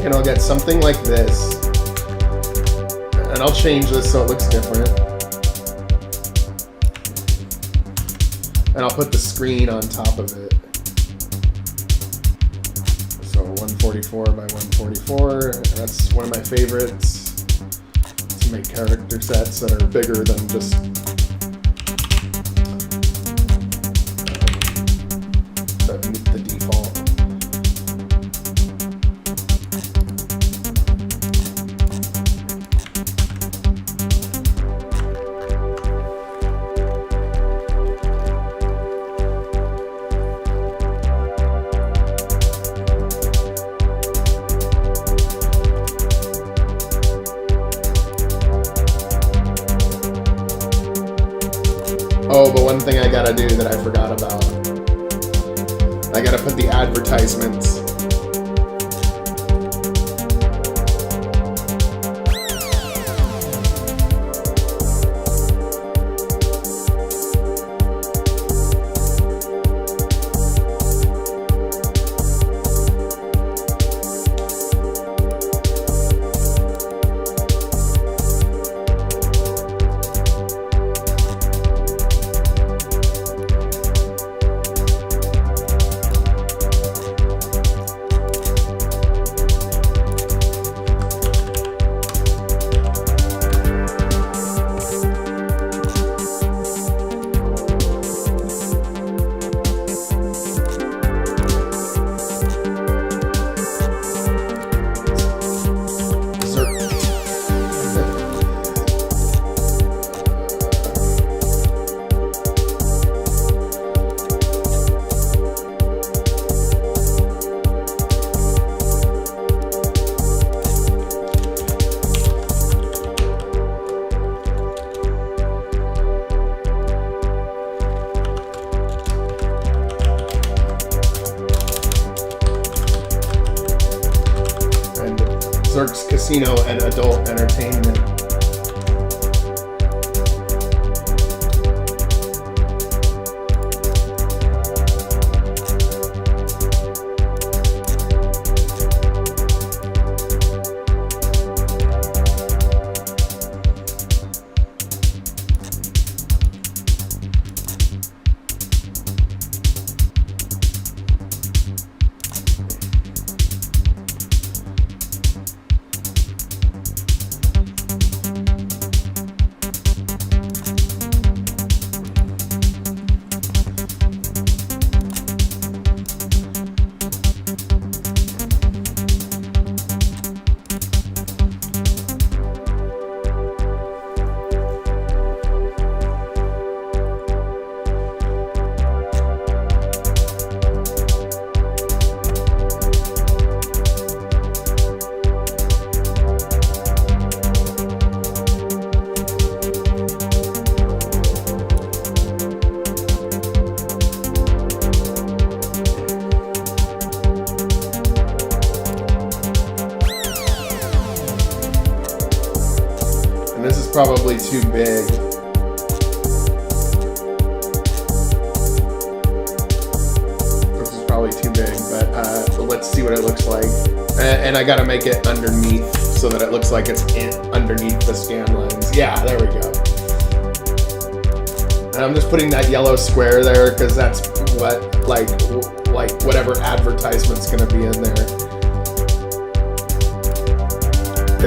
And I'll get something like this, and I'll change this so it looks different, and I'll put the screen on top of it. So 144 by 144, that's one of my favorites, to make character sets that are bigger than just the default. Oh, but one thing I gotta do that I forgot about. I gotta put the advertisements. Zerk's Casino and Adult Entertainment. Probably too big. This is probably too big, but let's see what it looks like. And I gotta make it underneath so that it looks like it's underneath the scan lines. Yeah, there we go. And I'm just putting that yellow square there because that's what like whatever advertisement's gonna be in there.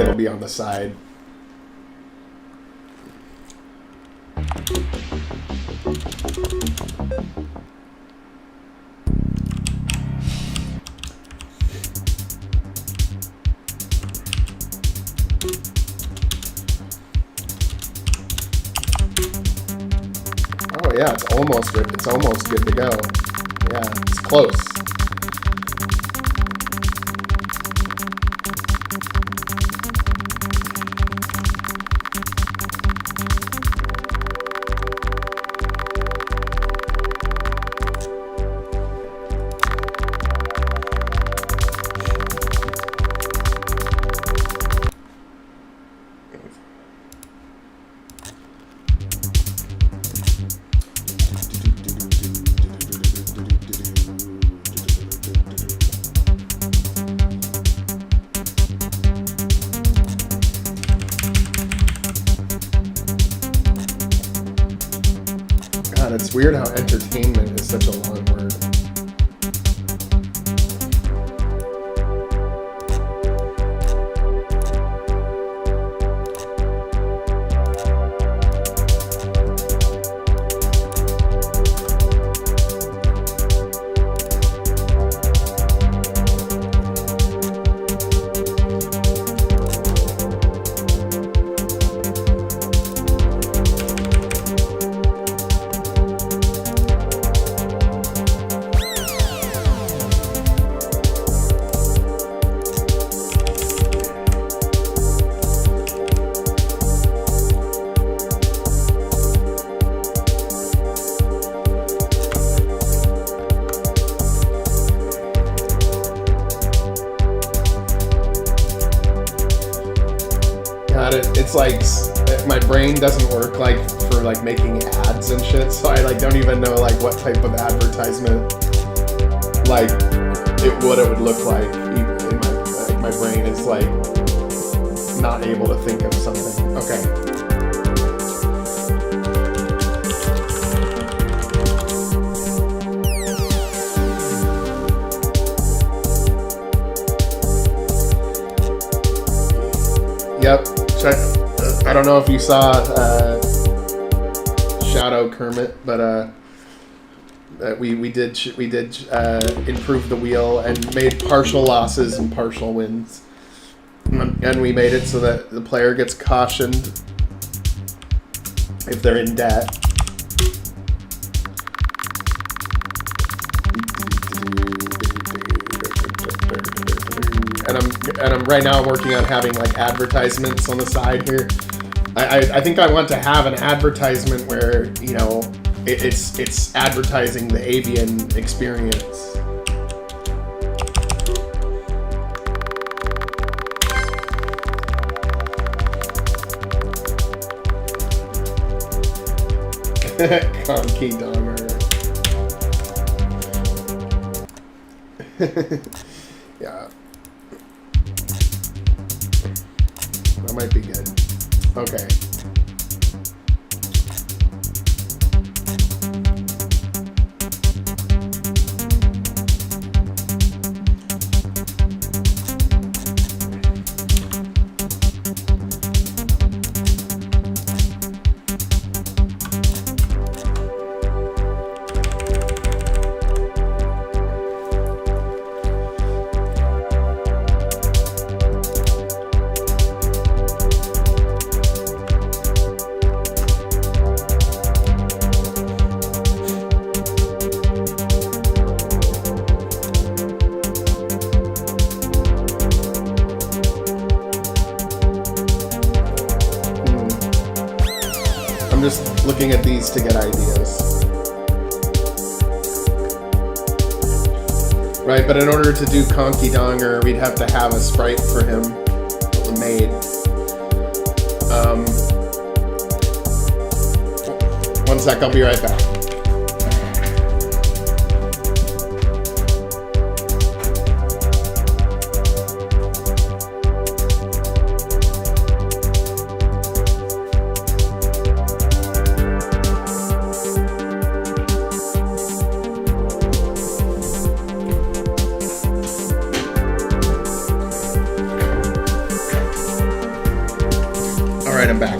It'll be on the side. yeah, it's almost good to go. Yeah, it's close. God, it's weird how entertainment is such a long word. It's like my brain doesn't work like for like making ads and shit, so I like don't even know like what type of advertisement like what it would look like. In my brain is like not able to think of something. Okay. Yep. I don't know if you saw Shadow Kermit, but we did improve the wheel and made partial losses and partial wins, and we made it so that the player gets cautioned if they're in debt. And I'm right now working on having like advertisements on the side here. I think I want to have an advertisement where, you know, it's advertising the avian experience. Conky Donger. Yeah. That might be good. Okay. I'm just looking at these to get ideas. Right, but in order to do Conky Donger, we'd have to have a sprite for him made. One sec, I'll be right back. Alright, I'm back.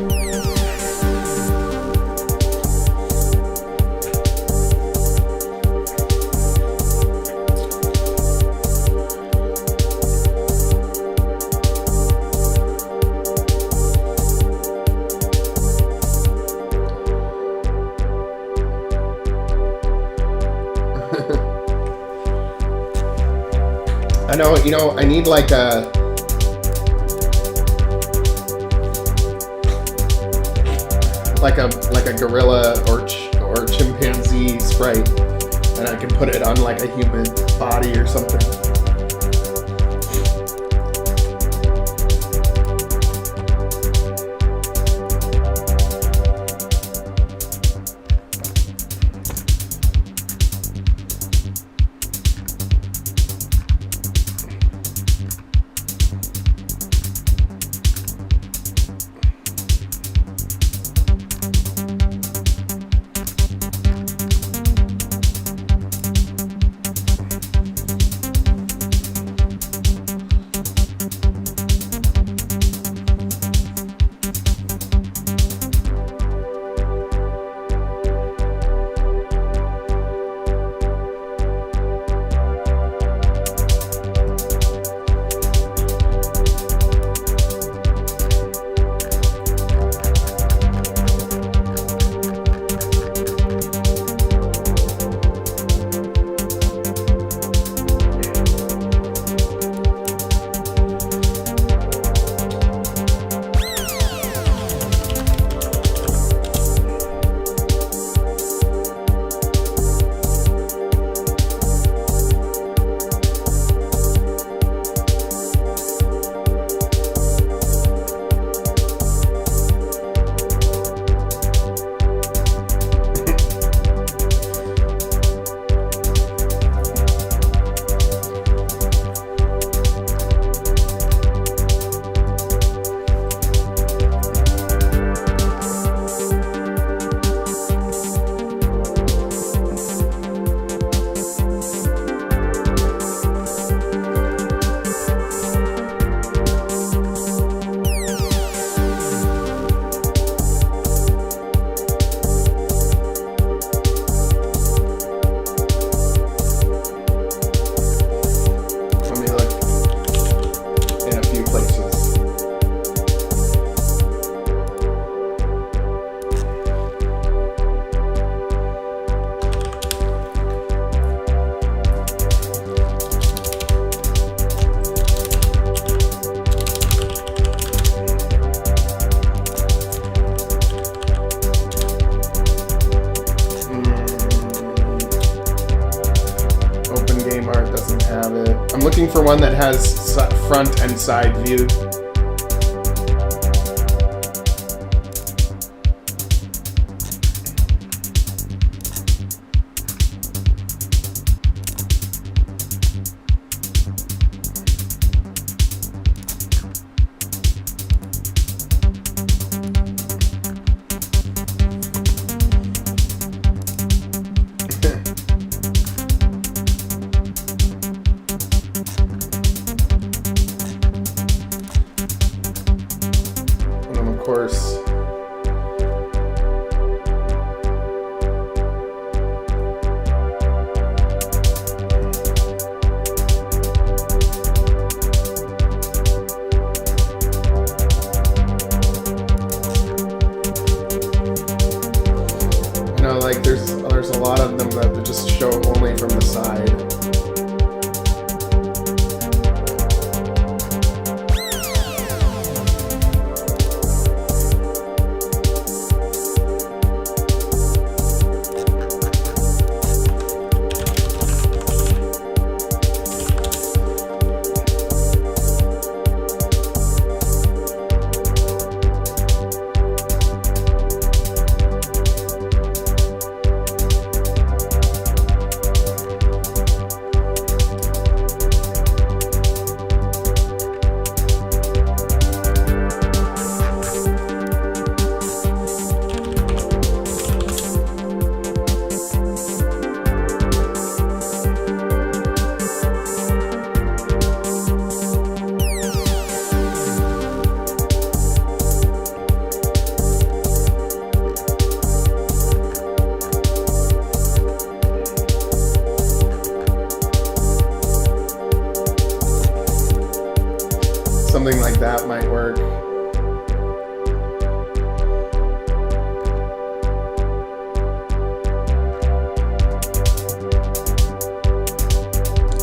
I know, you know, I need like a gorilla or chimpanzee sprite, and I can put it on like a human body or something. Looking for one that has front and side view. There's a lot of them that just show only from the side. Something like that might work.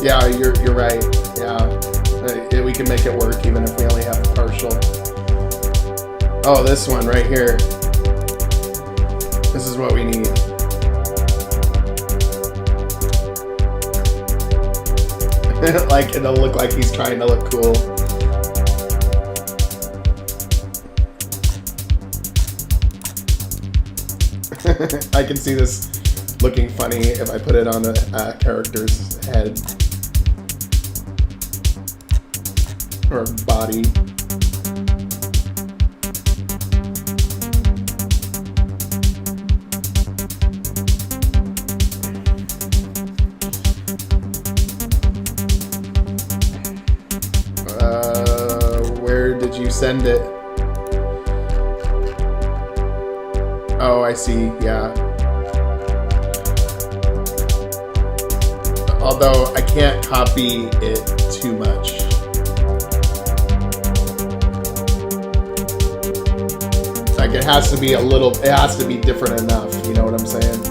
Yeah, you're right. Yeah, we can make it work even if we only have partial. Oh, this one right here. This is what we need. Like, it'll look like he's trying to look cool. I can see this looking funny if I put it on a character's head. Or body. Where did you send it? Oh, I see, yeah. Although I can't copy it too much. Like, it has to be a little, it has to be different enough, you know what I'm saying?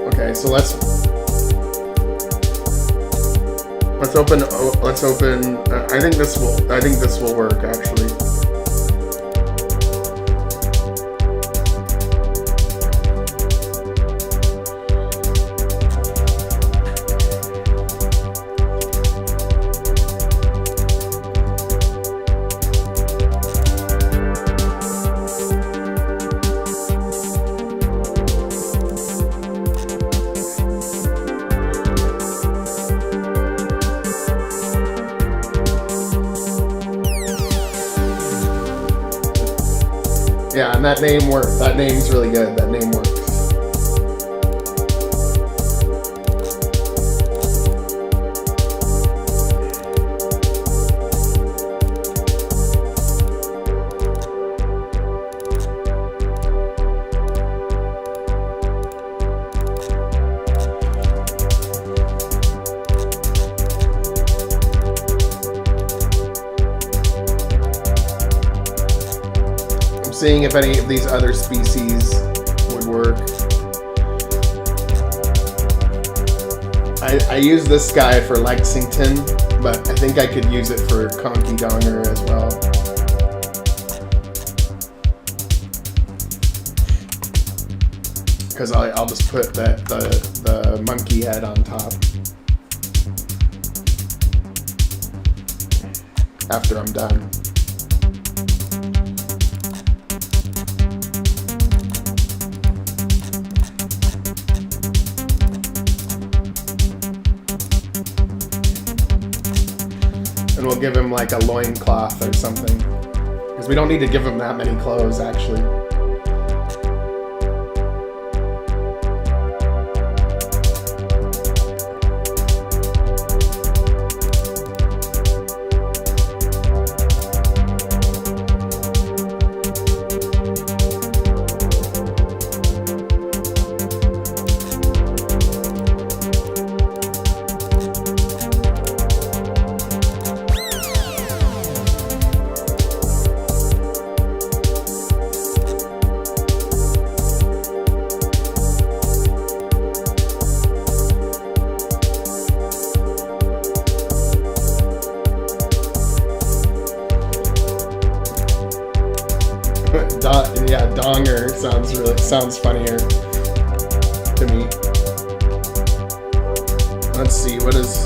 Okay, so let's open, I think this will work, actually. Yeah, and that name works. That name's really good. That name works. Seeing if any of these other species would work. I use this guy for Lexington, but I think I could use it for Conky Donger as well. Because I'll just put the monkey head on top after I'm done. And we'll give him like a loincloth or something. Because we don't need to give him that many clothes, actually. Yeah, Donger sounds funnier to me. Let's see, what is...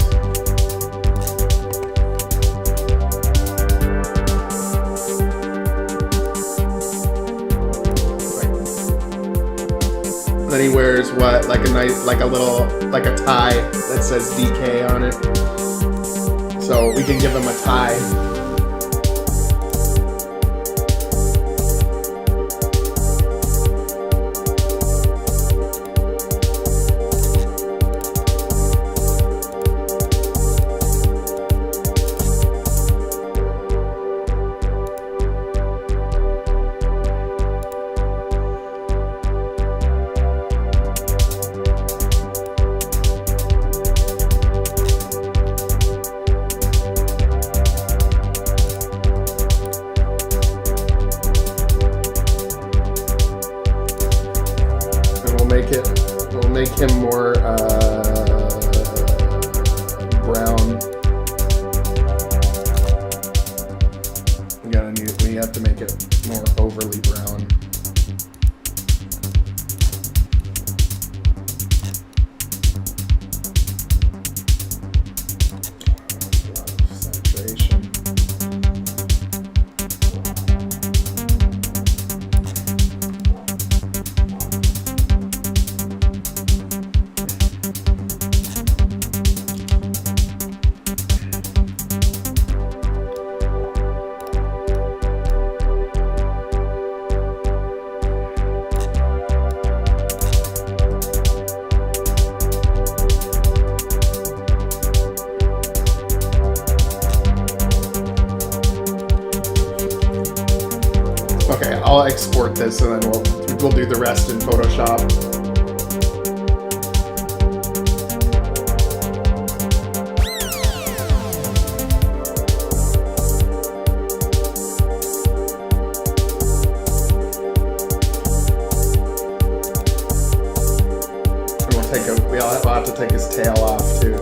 Then he wears what? Like a nice, like a tie that says DK on it. So we can give him a tie. we'll make him more brown. We have to make it more overly brown. Saturation. I'll export this and then we'll do the rest in Photoshop. And we'll have to take his tail off too.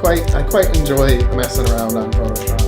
I quite enjoy messing around on Photoshop.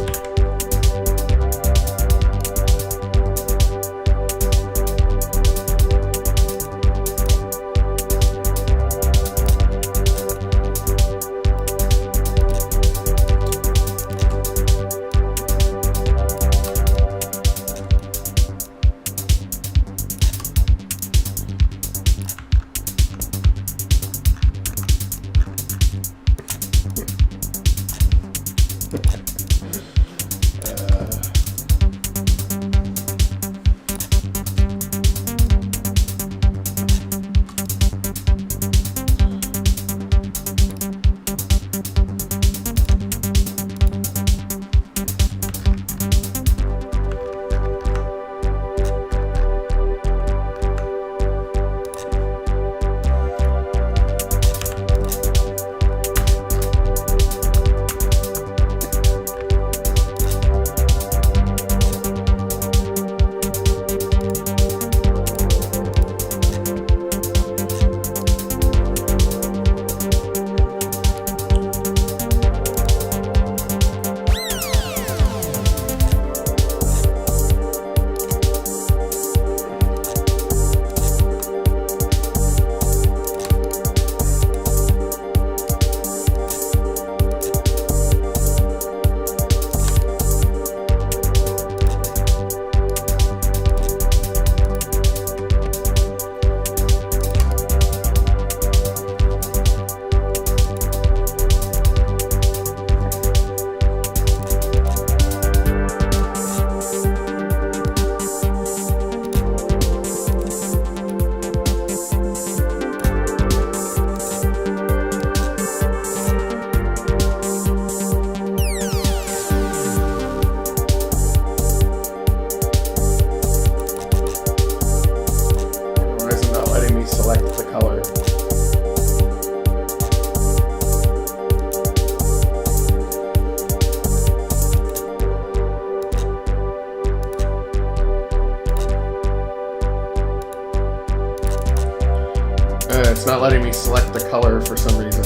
It's not letting me select the color for some reason.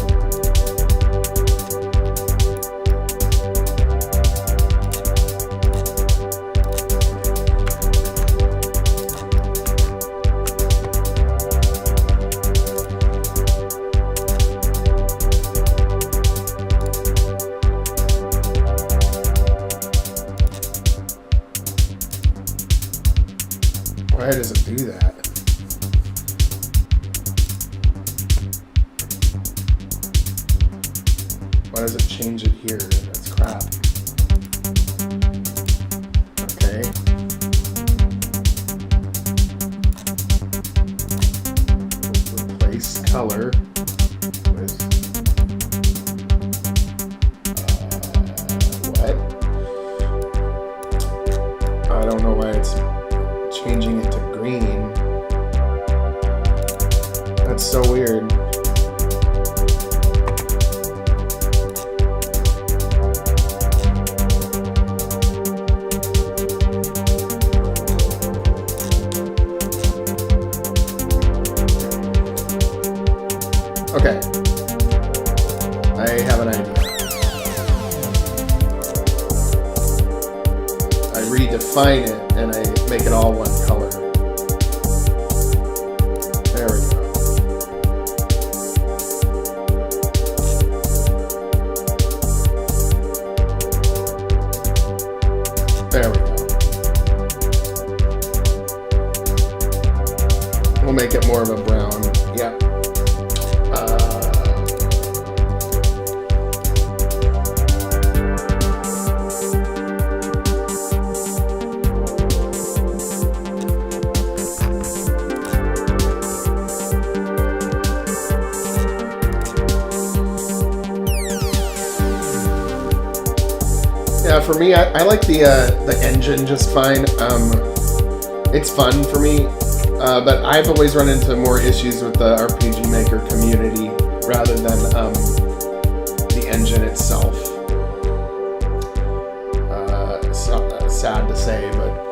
Why does it do that? Why does it change it here? That's crap. Okay. Replace color with what? I don't know why it's changing it to green. That's so weird. Okay, I have an idea. I redefine it and I make it all one color. There we go. There we go. We'll make it more of a brown. Yeah. Yeah, for me, I like the engine just fine. It's fun for me, but I've always run into more issues with the rpgmaker community rather than the engine itself. Sad to say, but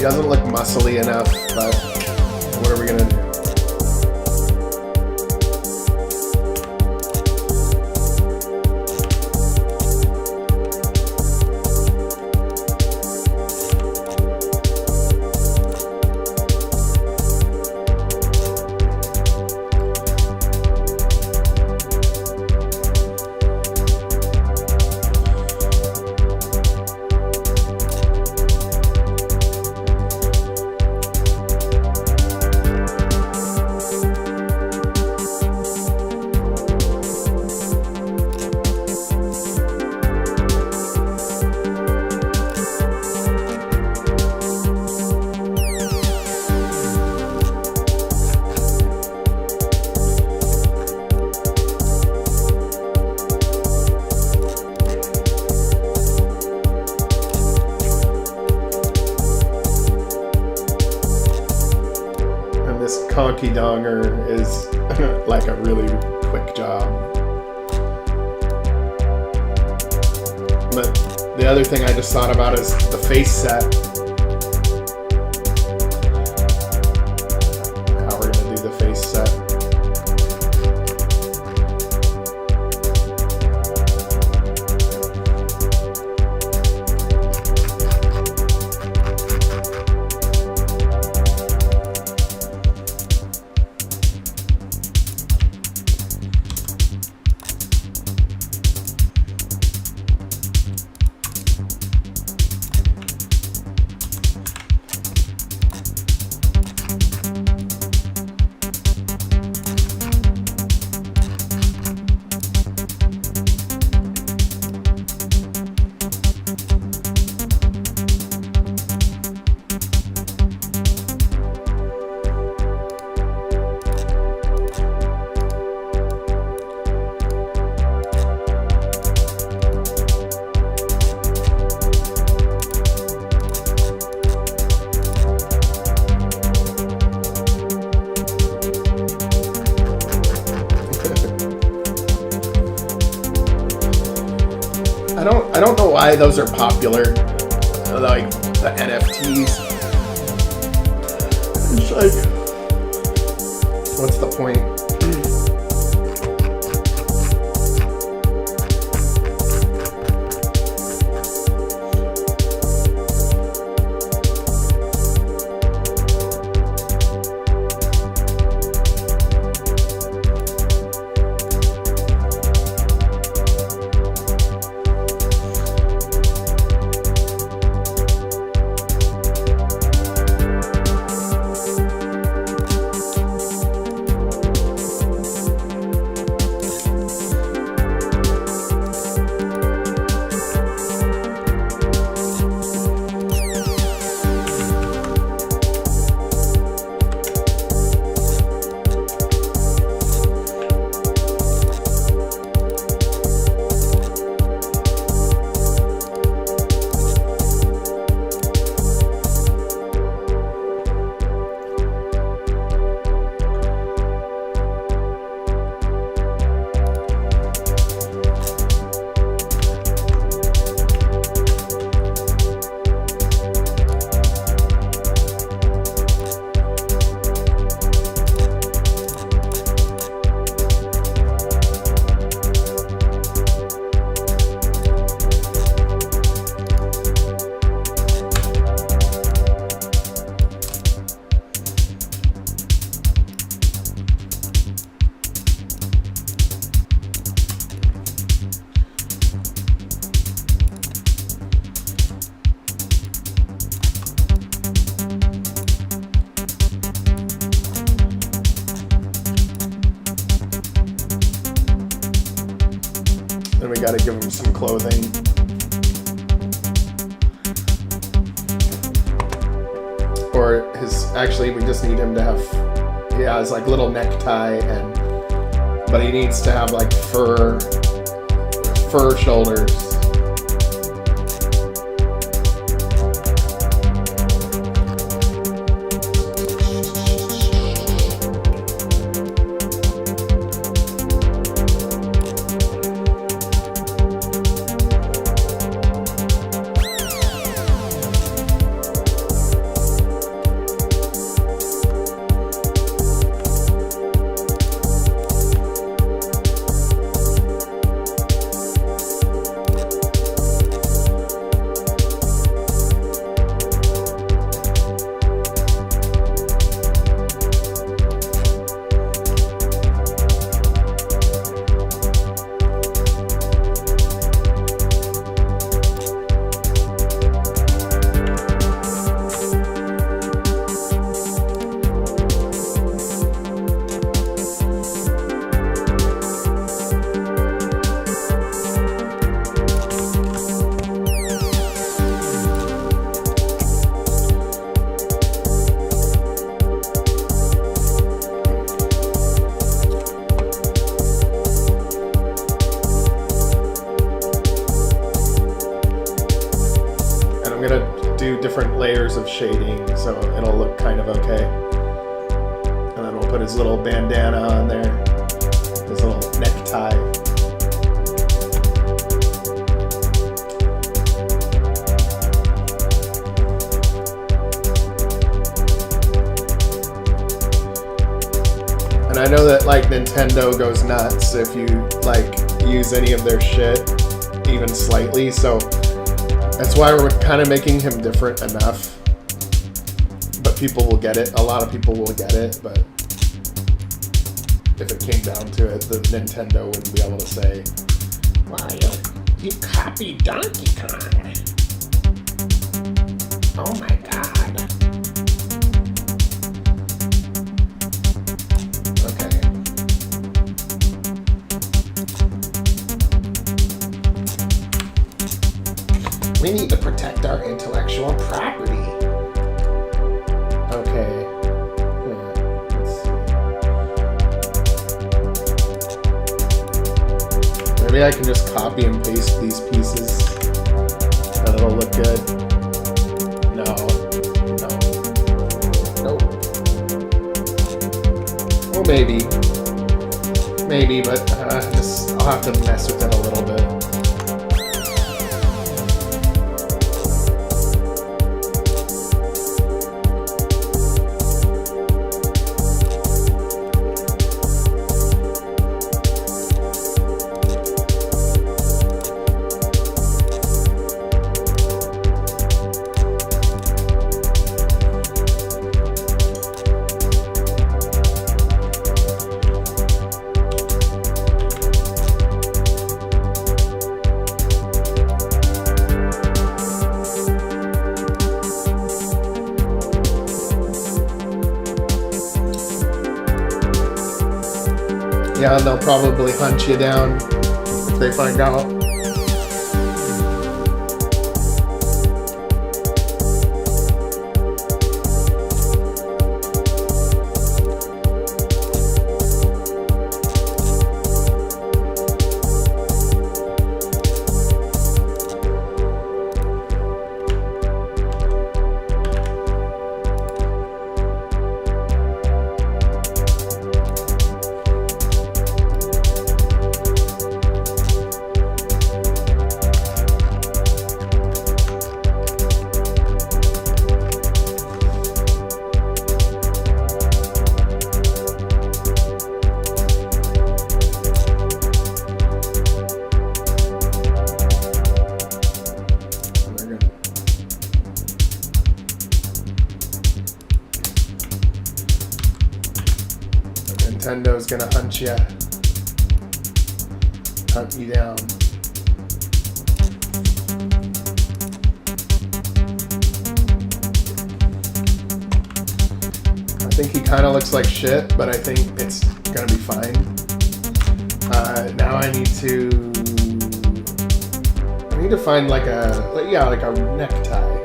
doesn't look muscly enough, but what are we gonna do? Conky Donger is like a really quick job. But the other thing I just thought about is the face set. How we're gonna do the face set. why those are popular, like the NFTs. It's like, what's the point? Then we gotta give him some clothing. Or actually we just need him to have, he has like little necktie but he needs to have like fur shoulders. Different layers of shading, so it'll look kind of okay. And then we'll put his little bandana on there, his little necktie. And I know that like Nintendo goes nuts if you like use any of their shit even slightly, so that's why we're kind of making him different enough. But people will get it. A lot of people will get it, but if it came down to it, the Nintendo wouldn't be able to say, "Wow, you copied Donkey Kong. Oh my god." Okay. We need to protect our intellectual property. Okay. Let's see. Maybe I can just copy and paste these pieces and it'll look good. No. Well, maybe, but I'll have to mess with it a little bit. Yeah, they'll probably hunt you down if they find out. Nintendo's gonna hunt you down. I think he kind of looks like shit, but I think it's gonna be fine. Now I need to find like a necktie.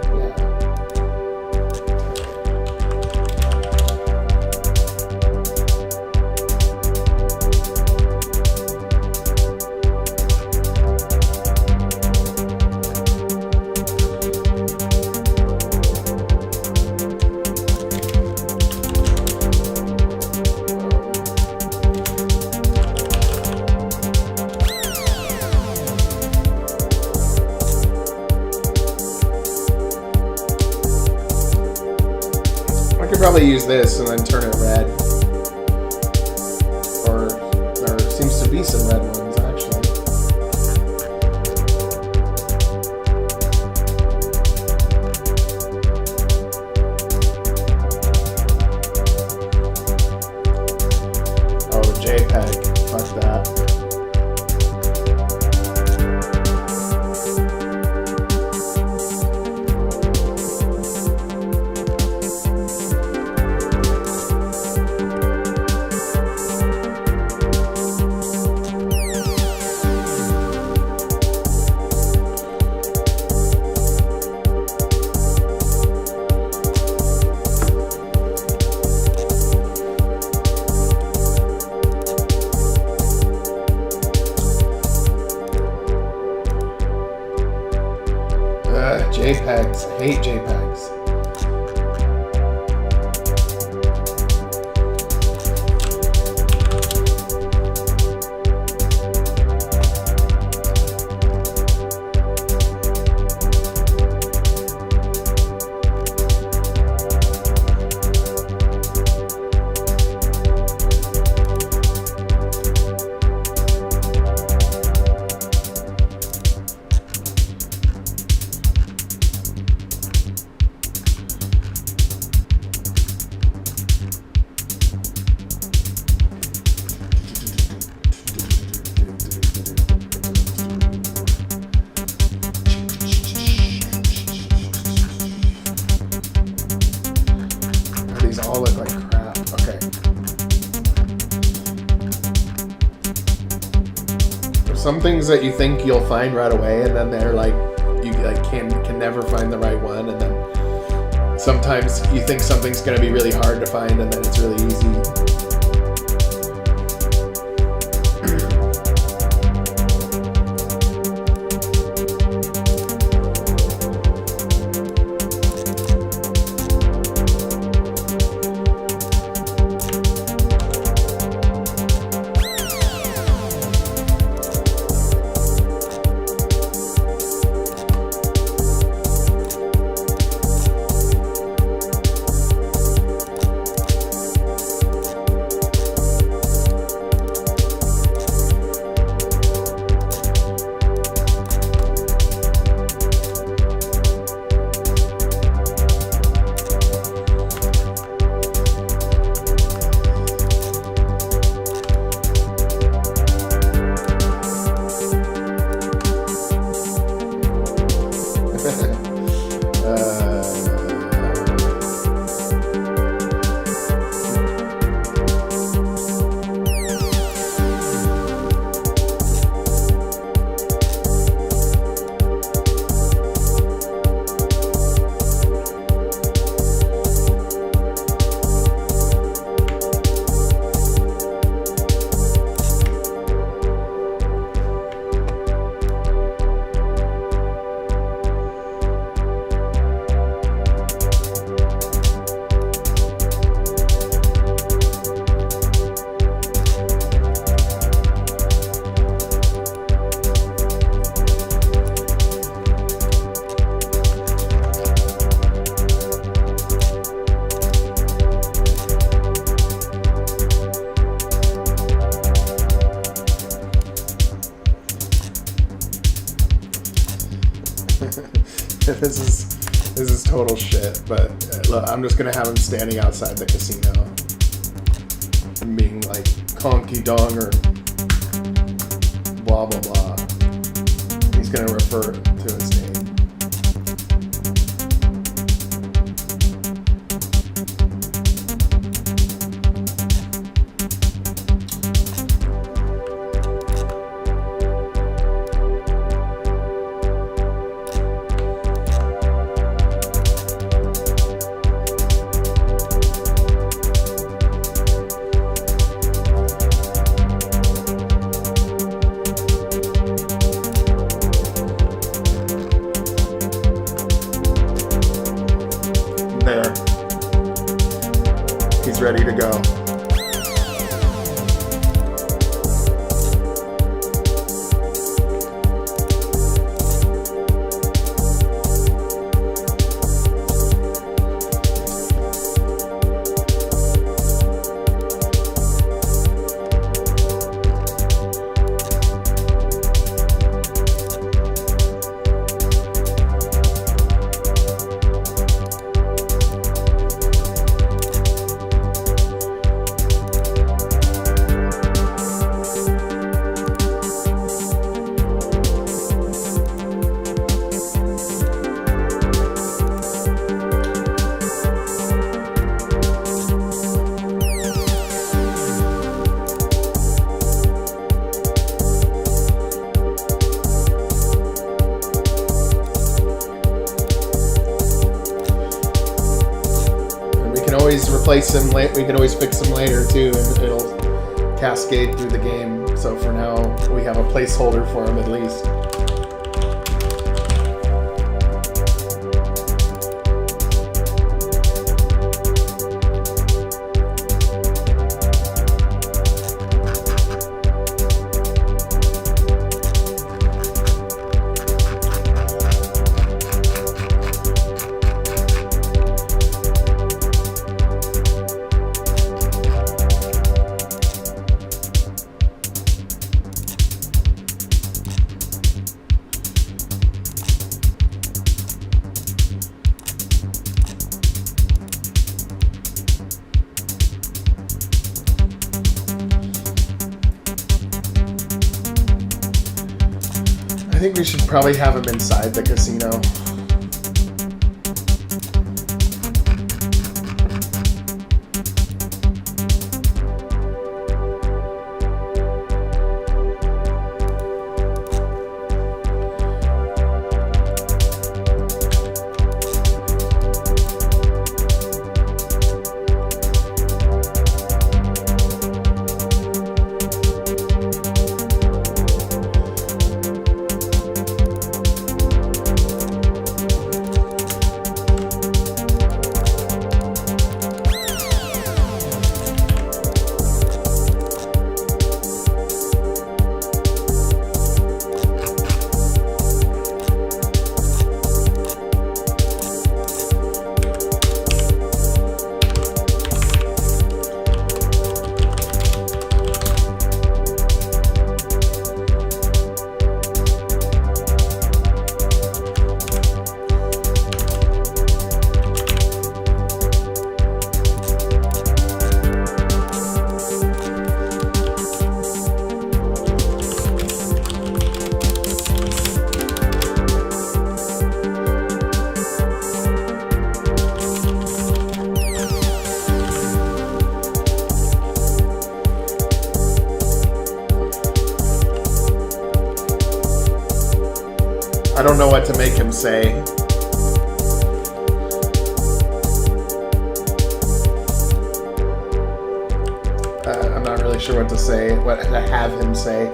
Probably use this and then turn it red. Or there seems to be some red ones actually. Oh, JPEG. Fuck that. JPEGs. I hate JPEGs. All look like crap. Okay. There's some things that you think you'll find right away, and then they're like you like can never find the right one, and then sometimes you think something's gonna be really hard to find, and then it's really easy. This is total shit. But look, I'm just gonna have him standing outside the casino and being like honky dong or blah blah blah. He's gonna refer to his name. Ready to go. Replace him late. We can always fix him later too, and it'll cascade through the game. So for now, we have a placeholder for him at least. I think we should probably have him inside the casino. I don't know what to make him say. I'm not really sure what to say, what to have him say.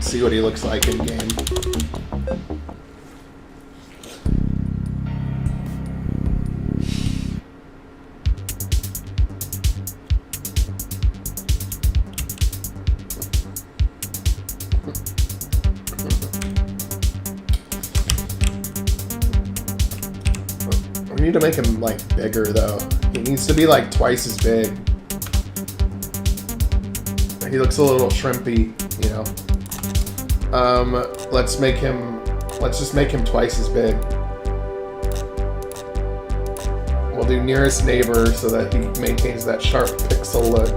See what he looks like in game. We need to make him, like, bigger, though. He needs to be, like, twice as big. He looks a little shrimpy, you know. Let's just make him twice as big. We'll do nearest neighbor so that he maintains that sharp pixel look.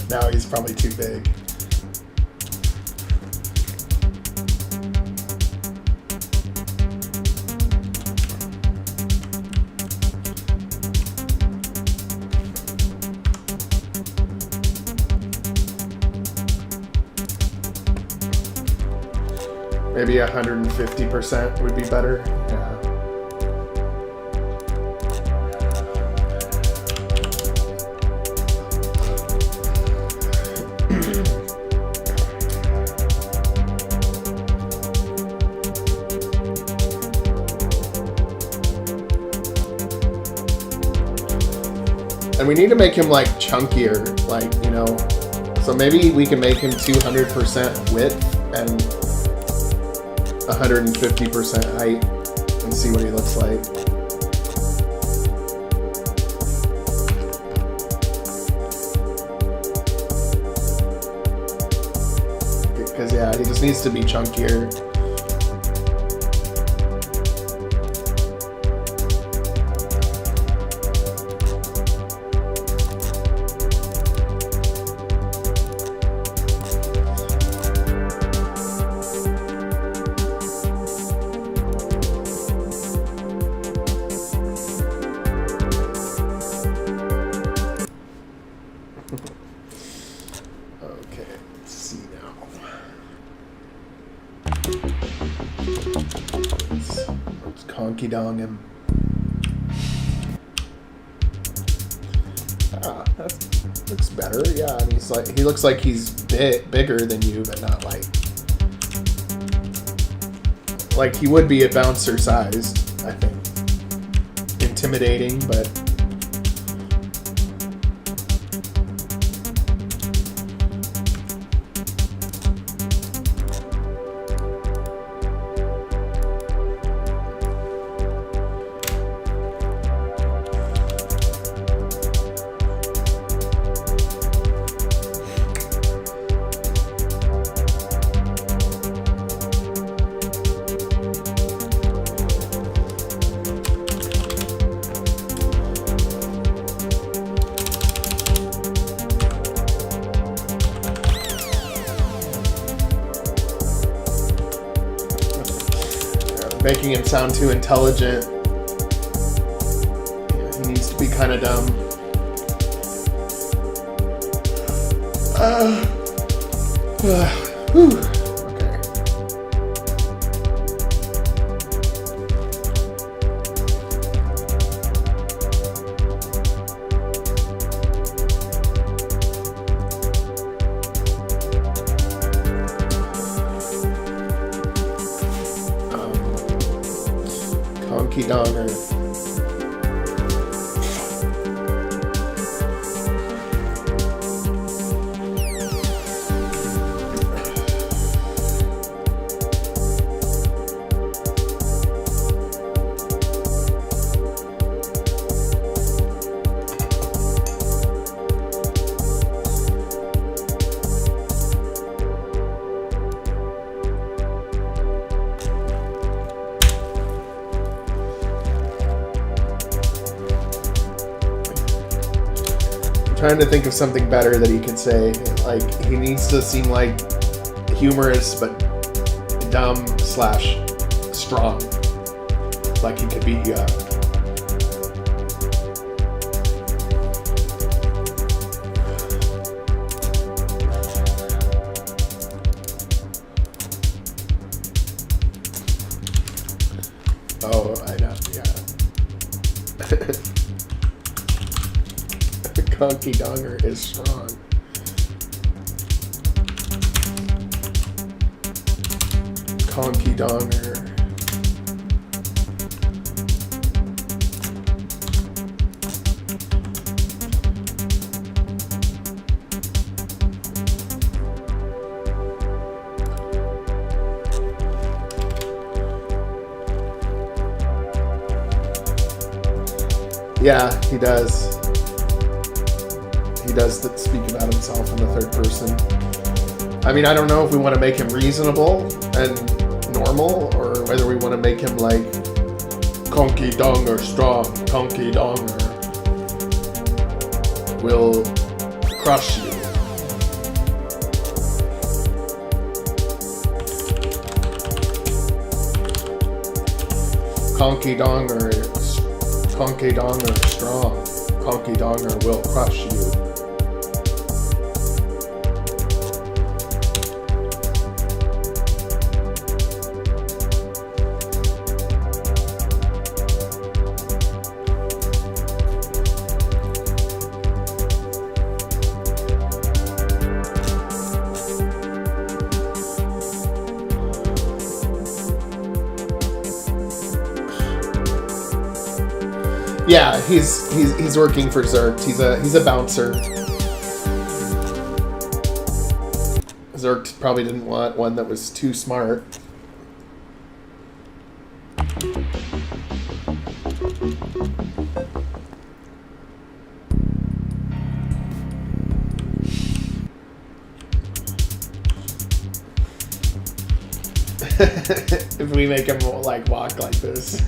Now he's probably too big. Maybe 150% would be better. Yeah. And we need to make him, like, chunkier, like, you know. So maybe we can make him 200% width and 150% height and see what he looks like. Because, yeah, he just needs to be chunkier. Okay, let's see now. Let's conky dong him. Ah, that looks better. Yeah, and he looks like he's bigger than you, but not like he would be a bouncer sized, I think. Intimidating, but making him sound too intelligent. He needs to be kind of dumb. Whew. Conky donger. Trying to think of something better that he could say. Like, he needs to seem like humorous but dumb / strong. Like he could be oh, I know, yeah. Conky Donger is strong. Conky Donger. Yeah, he does. He does speak about himself in the third person. I mean, I don't know if we want to make him reasonable and normal, or whether we want to make him like Conky Donger strong. Conky Donger will crush you. Conky Donger strong. Conky Donger will crush you. Yeah, he's working for Zergt. He's a bouncer. Zergt probably didn't want one that was too smart. If we make him like walk like this.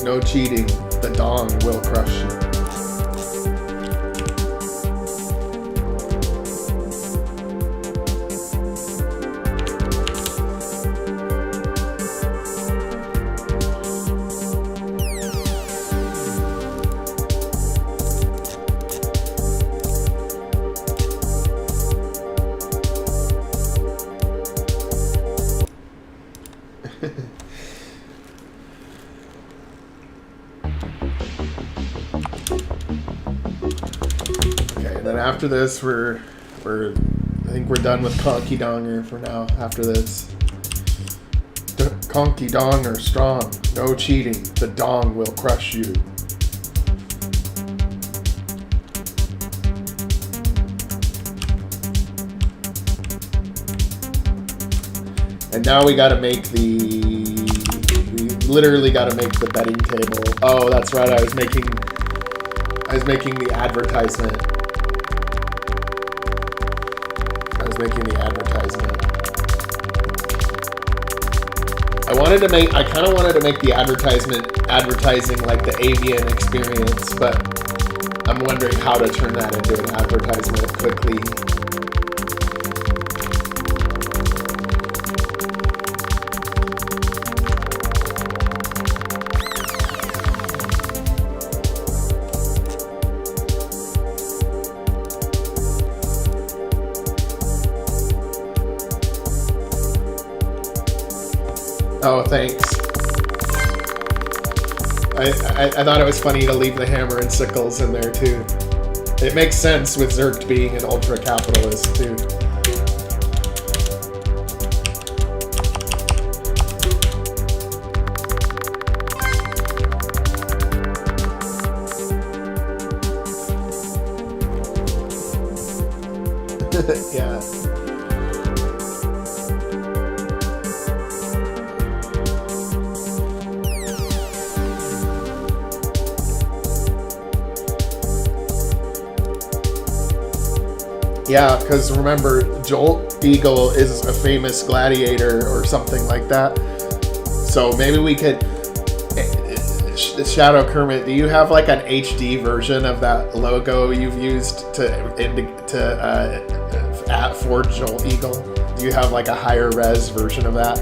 No cheating. The dong will crush you. After this, I think we're done with Conky Donger for now. After this, Conky Donger strong, no cheating. The dong will crush you. And now we gotta make we literally gotta make the betting table. Oh, that's right. I was making the advertisement. Making the advertisement. I kind of wanted to make the advertising like the avian experience, but I'm wondering how to turn that into an advertisement quickly. Oh, thanks. I thought it was funny to leave the hammer and sickles in there too. It makes sense with Zergt being an ultra-capitalist too. Yeah. Yeah, because remember, Jolt Eagle is a famous gladiator or something like that. So maybe we could... Shadow Kermit, do you have like an HD version of that logo you've used for Jolt Eagle? Do you have like a higher res version of that?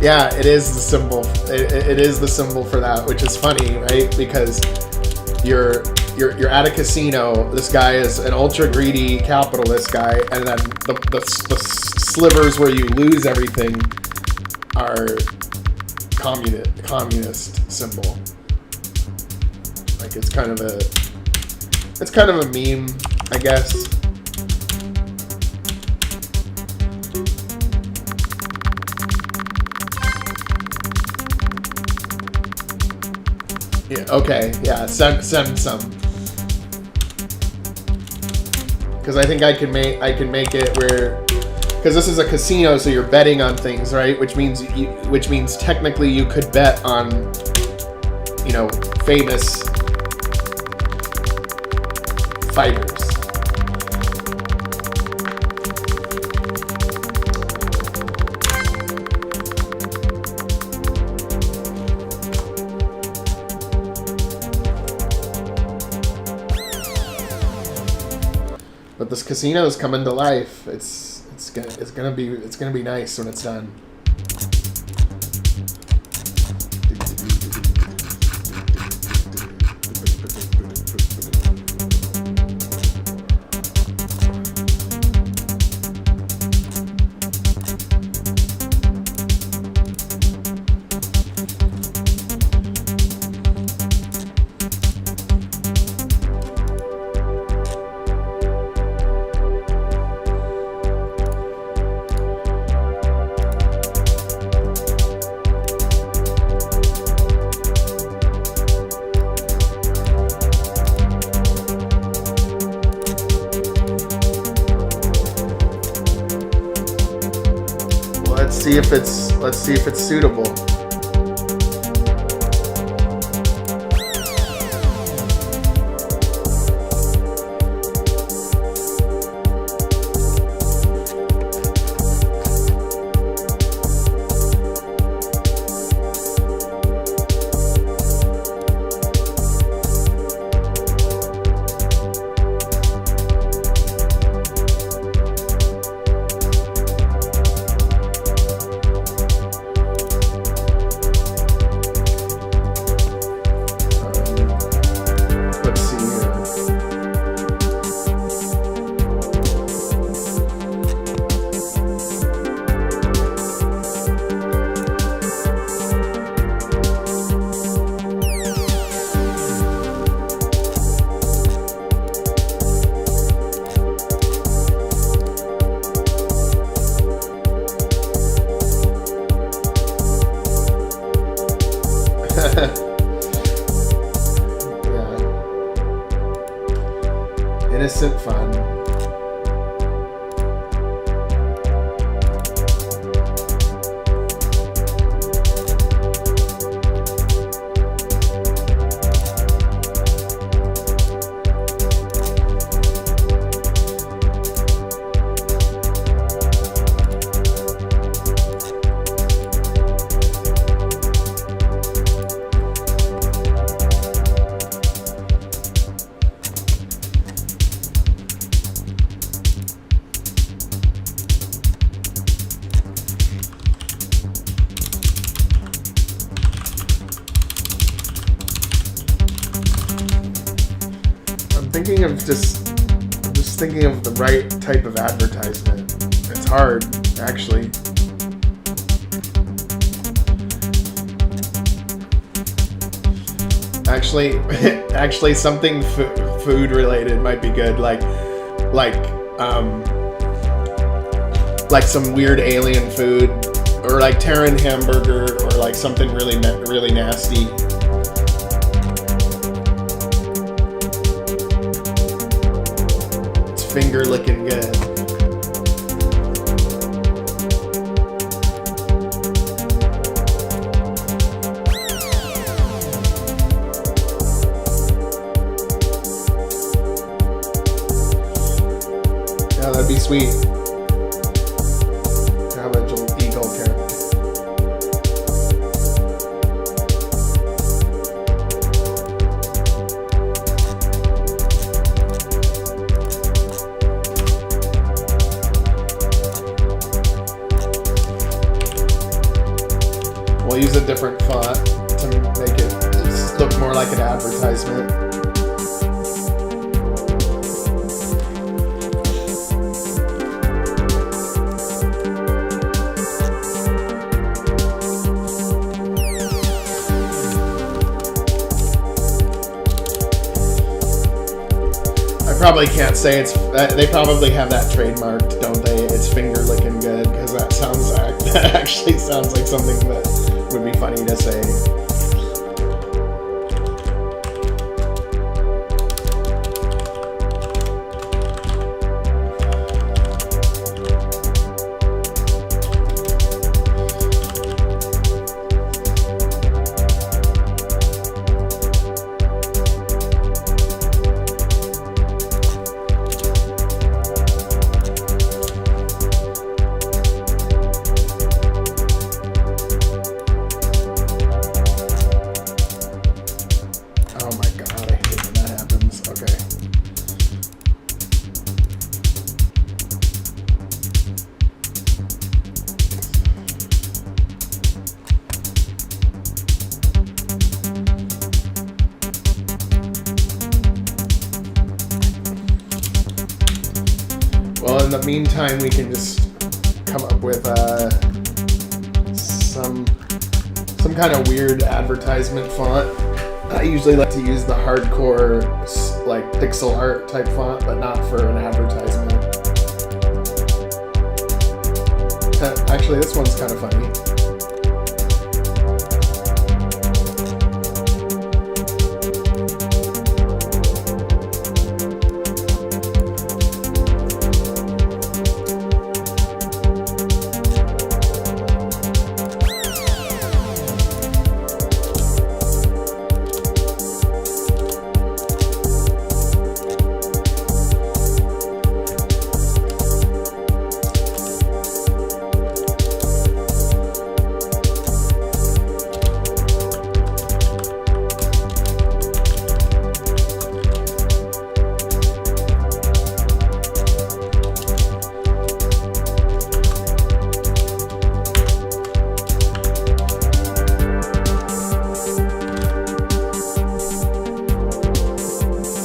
Yeah, it is the symbol. It is the symbol for that, which is funny, right? Because you're at a casino. This guy is an ultra greedy capitalist guy, and then the slivers where you lose everything are communist symbol. Like it's kind of a meme, I guess. Yeah, okay, yeah, send some. Because I think I can make it where, because this is a casino, so you're betting on things, right? Which means technically you could bet on, you know, famous fighters. But this casino is coming to life. It's gonna be nice when it's done. Let's see if it's suitable. Innocent fun. thinking of just thinking of the right type of advertisement. It's hard, actually. Actually, something food related might be good, like some weird alien food, or like Terran hamburger, or like something really nasty. It's finger licking good. Yeah, that'd be sweet. Have a little eagle character. We'll use a different font to make it look more like an advertisement. Probably can't say it's. They probably have that trademarked, don't they? It's finger licking good, because that actually sounds like something that would be funny to say. Well, in the meantime, we can just come up with some kind of weird advertisement font. I usually like to use the hardcore, like pixel art type font, but not for an advertisement. Actually, this one's kind of funny.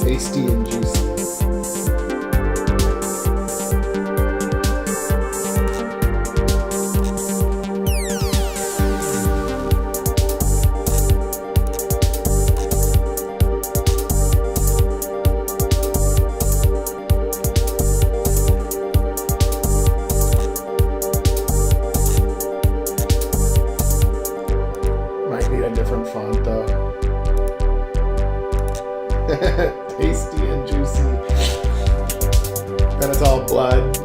Tasty and juicy. Might need a different font though. Tasty and juicy. And it's all blood.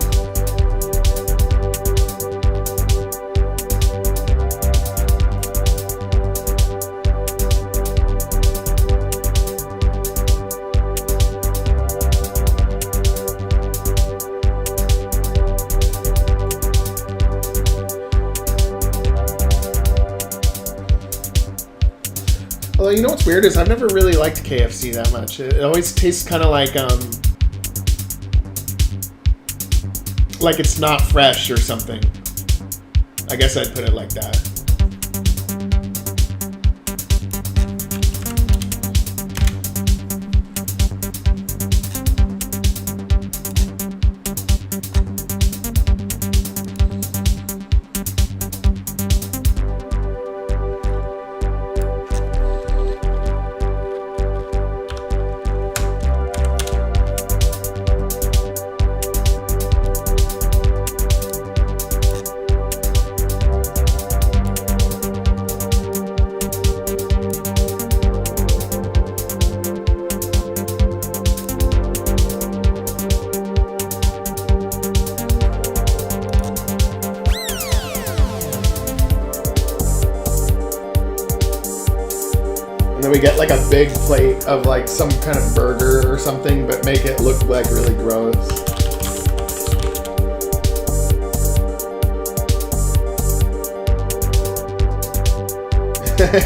Although, you know what's weird is I've never really liked KFC that much. It always tastes kind of like it's not fresh or something. I guess I'd put it like that. then we get like a big plate of like some kind of burger or something, but make it look like really gross.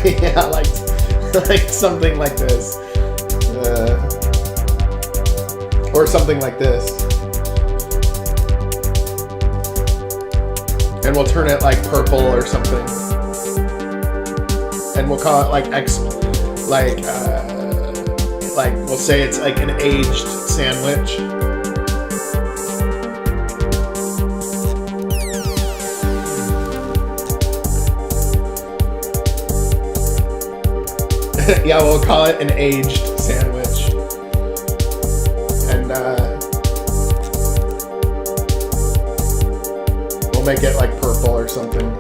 Yeah, like something like this. Or something like this. And we'll turn it like purple or something. And we'll call it like we'll say it's like an aged sandwich. Yeah, we'll call it an aged sandwich. And we'll make it like purple or something.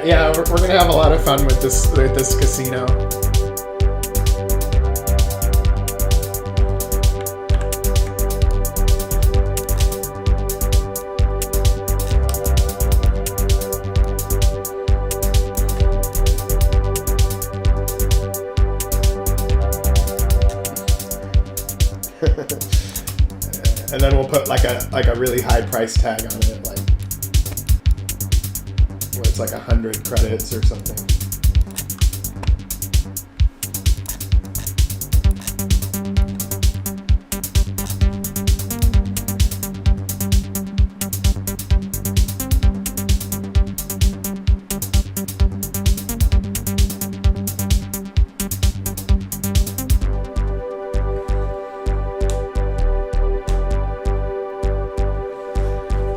Yeah, we're gonna have a lot of fun with this casino. And then we'll put like a really high price tag on it, like where it's like 100 credits or something.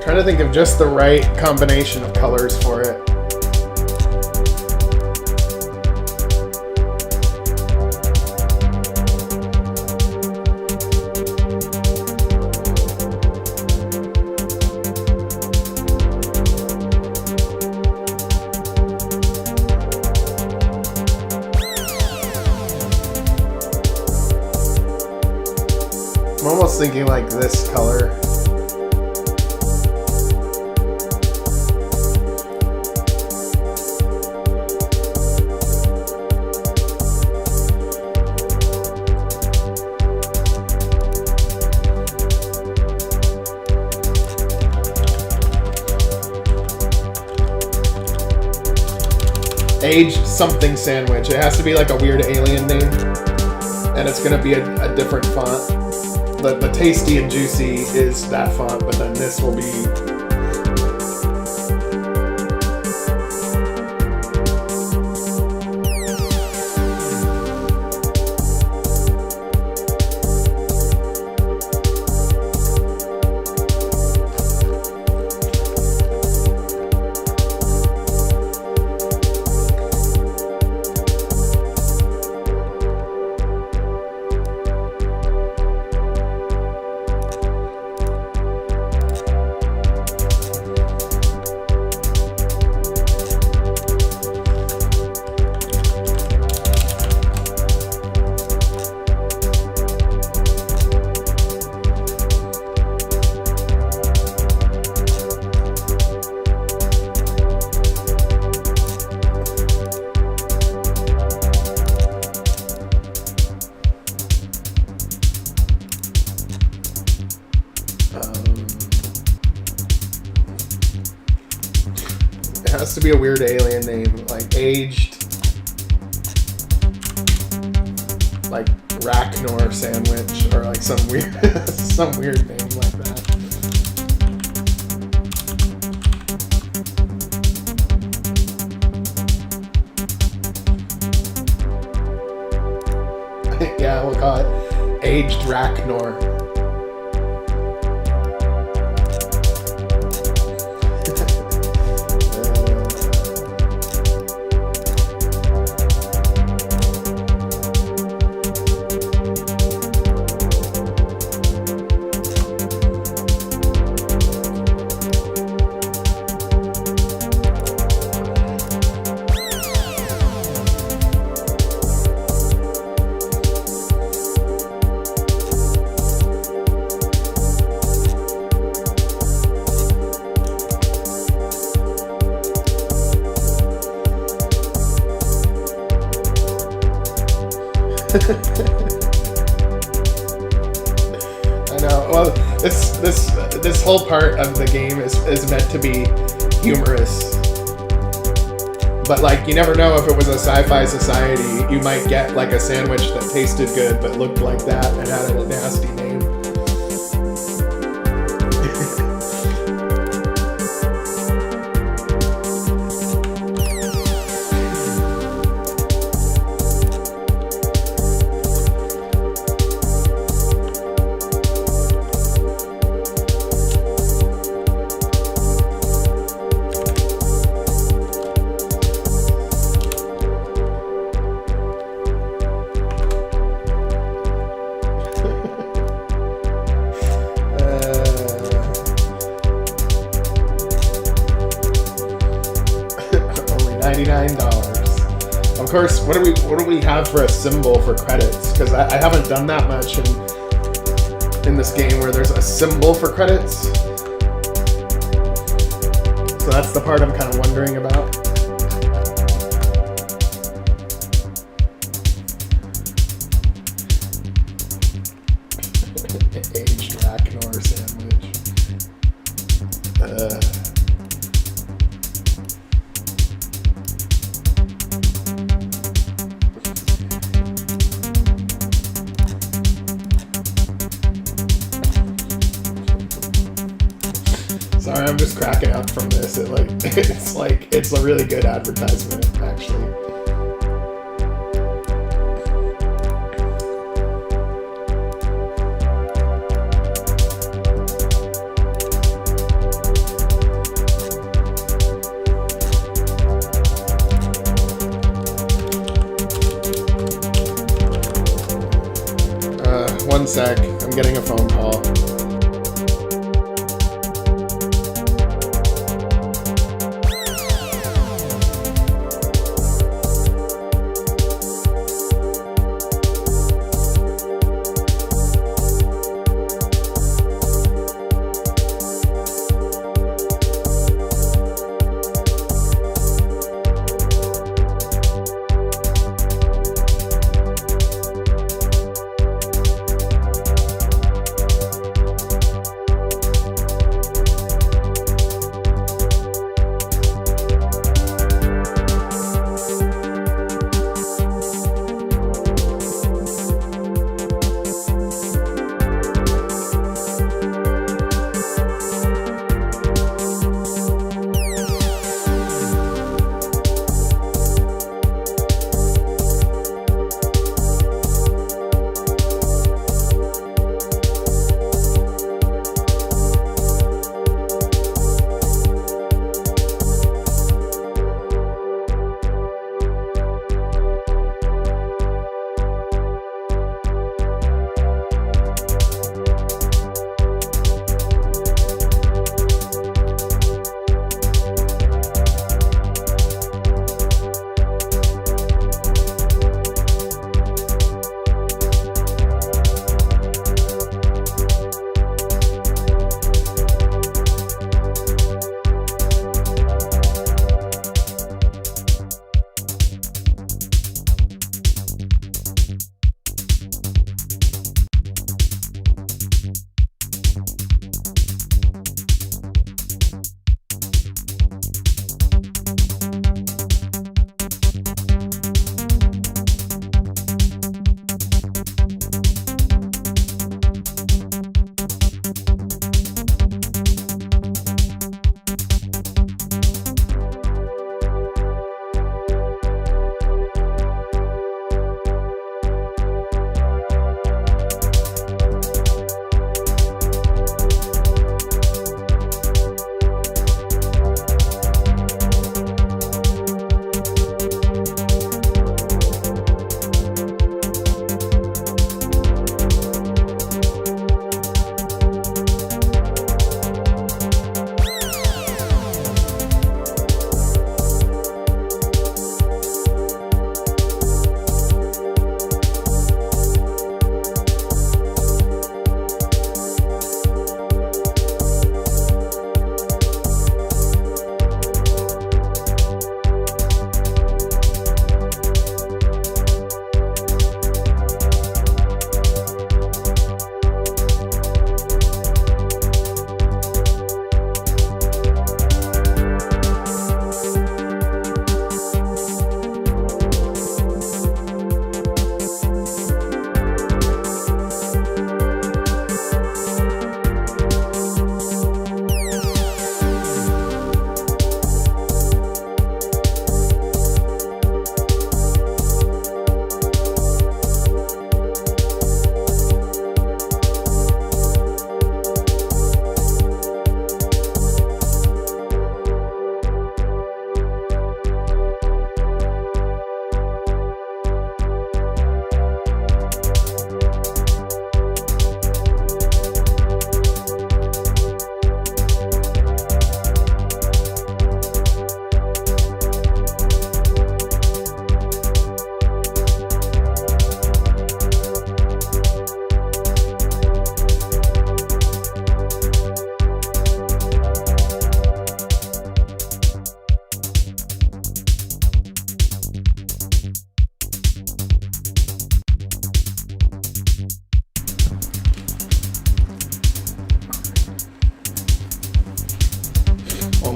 Trying to think of just the right combination of colors for it. I'm almost thinking like this color. Aged something sandwich. It has to be like a weird alien name, and it's gonna be a different font. The tasty and juicy is that font, but then this will be it has to be a weird alien name, like aged, like Rachnor sandwich, or like some weird name like that. Yeah, we'll call it aged Rachnor. I know. Well, this whole part of the game is meant to be humorous. But like, you never know if it was a sci-fi society, you might get like a sandwich that tasted good but looked like that and had a nasty name. $99. Of course, what do we have for a symbol for credits? Because I haven't done that much in this game where there's a symbol for credits. So that's the part I'm kind of wondering about. Aged Racknor sandwich. Sorry, I'm just cracking up from this. It's a really good advertisement, actually. One sec, I'm getting a phone call.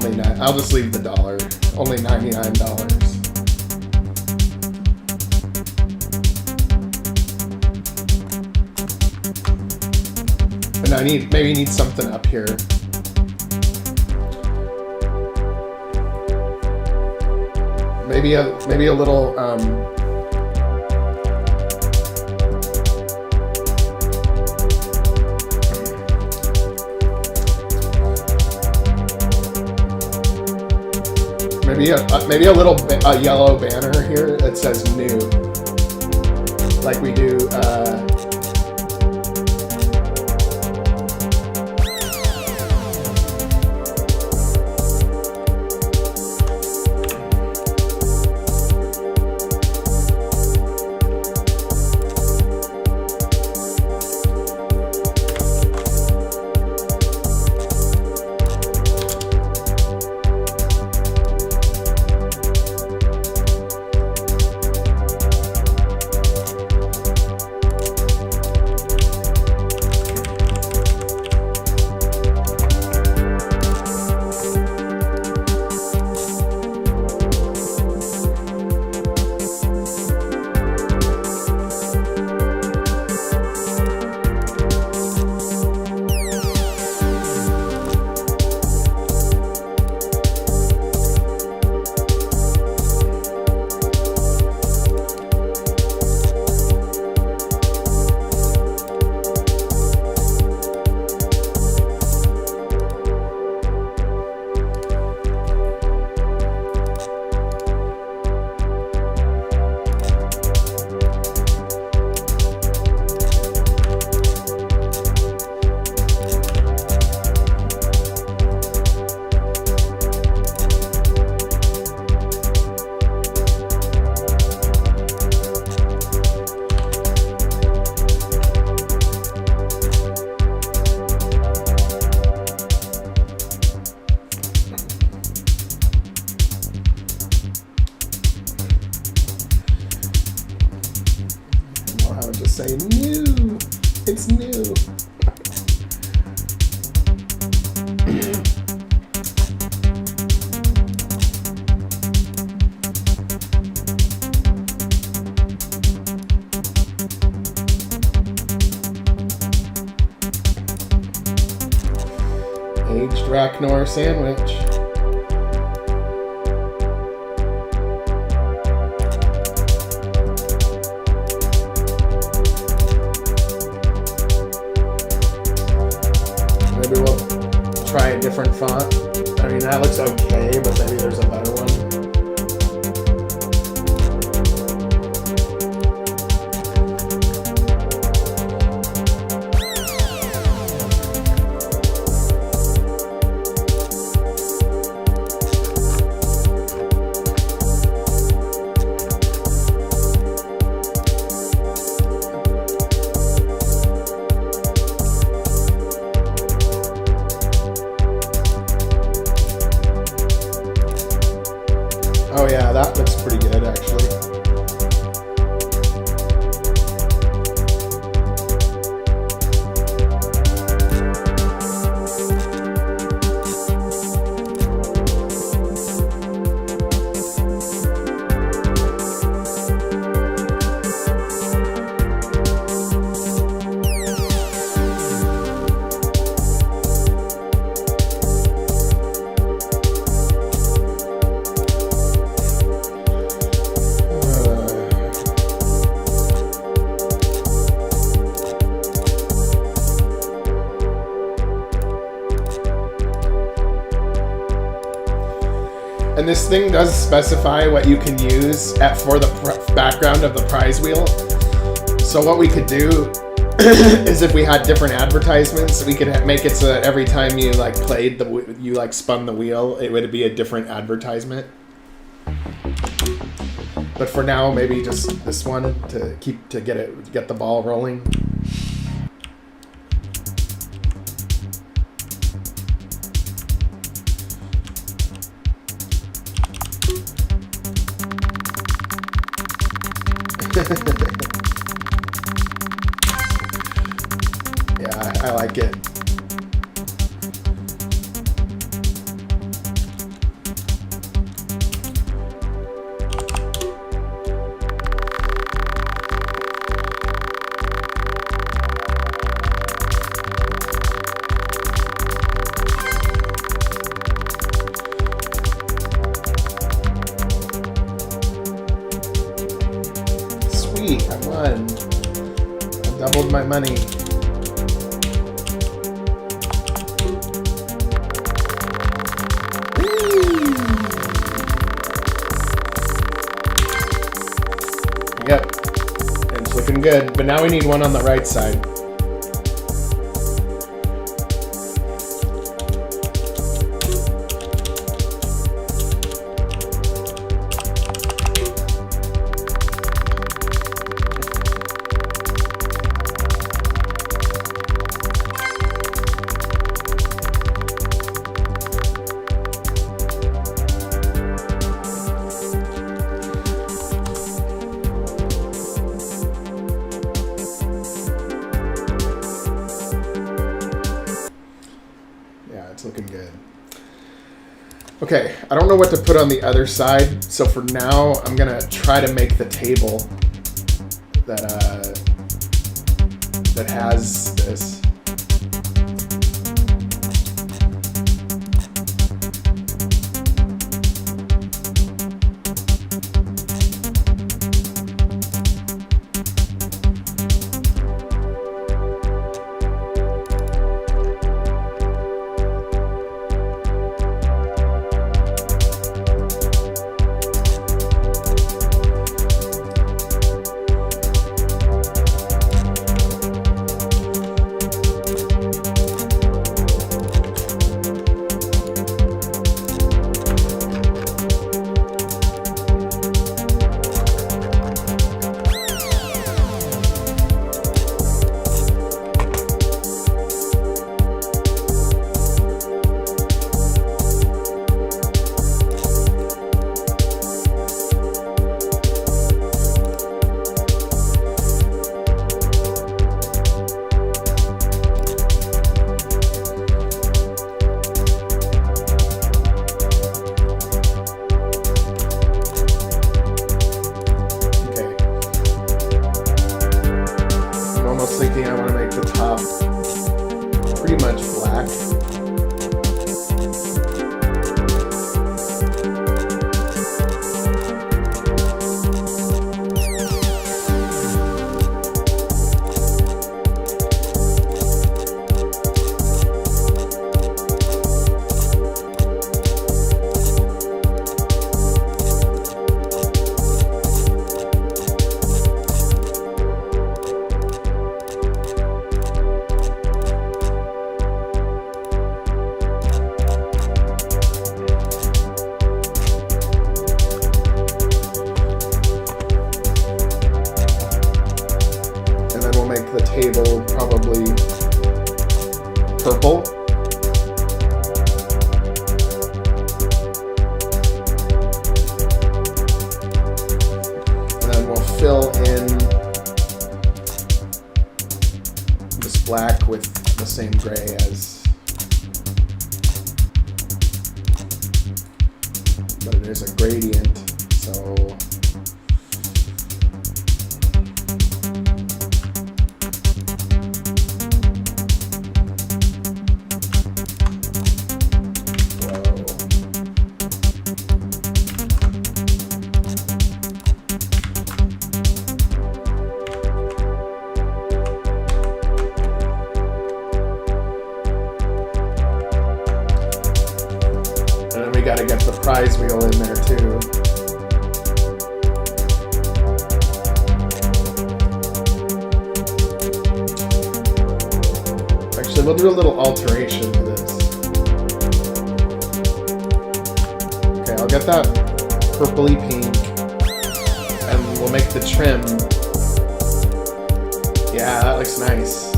Only nine. I'll just leave the dollar. Only $99. And I maybe need something up here. Maybe a little maybe a little yellow banner here that says new, like we do. Say new. It's new. Aged Racknor sandwich. Try a different font. I mean, that looks okay, but maybe there's a better one. Oh yeah, that looks pretty good actually. And this thing does specify what you can use for the background of the prize wheel. So what we could do is if we had different advertisements, we could make it so that every time you like played you like spun the wheel, it would be a different advertisement. But for now, maybe just this one to get the ball rolling. Yeah, I like it. my money. Yep, it's looking good, but now we need one on the right side. Looking good. Okay, I don't know what to put on the other side, so for now I'm gonna try to make the table that has this. Table probably purple. And then we'll fill in this black with the same gray as, but it is a gradient, so gotta get the prize wheel in there too. Actually, we'll do a little alteration to this. Okay, I'll get that purpley pink, and we'll make the trim. Yeah, that looks nice.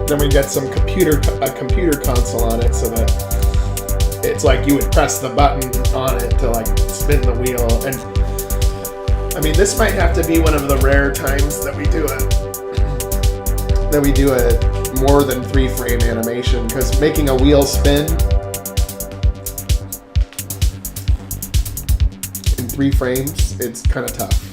then we get some computer console on it, so that it's like you would press the button on it to like spin the wheel. And I mean, this might have to be one of the rare times that we do a more than 3-frame animation, because making a wheel spin in 3 frames, it's kind of tough.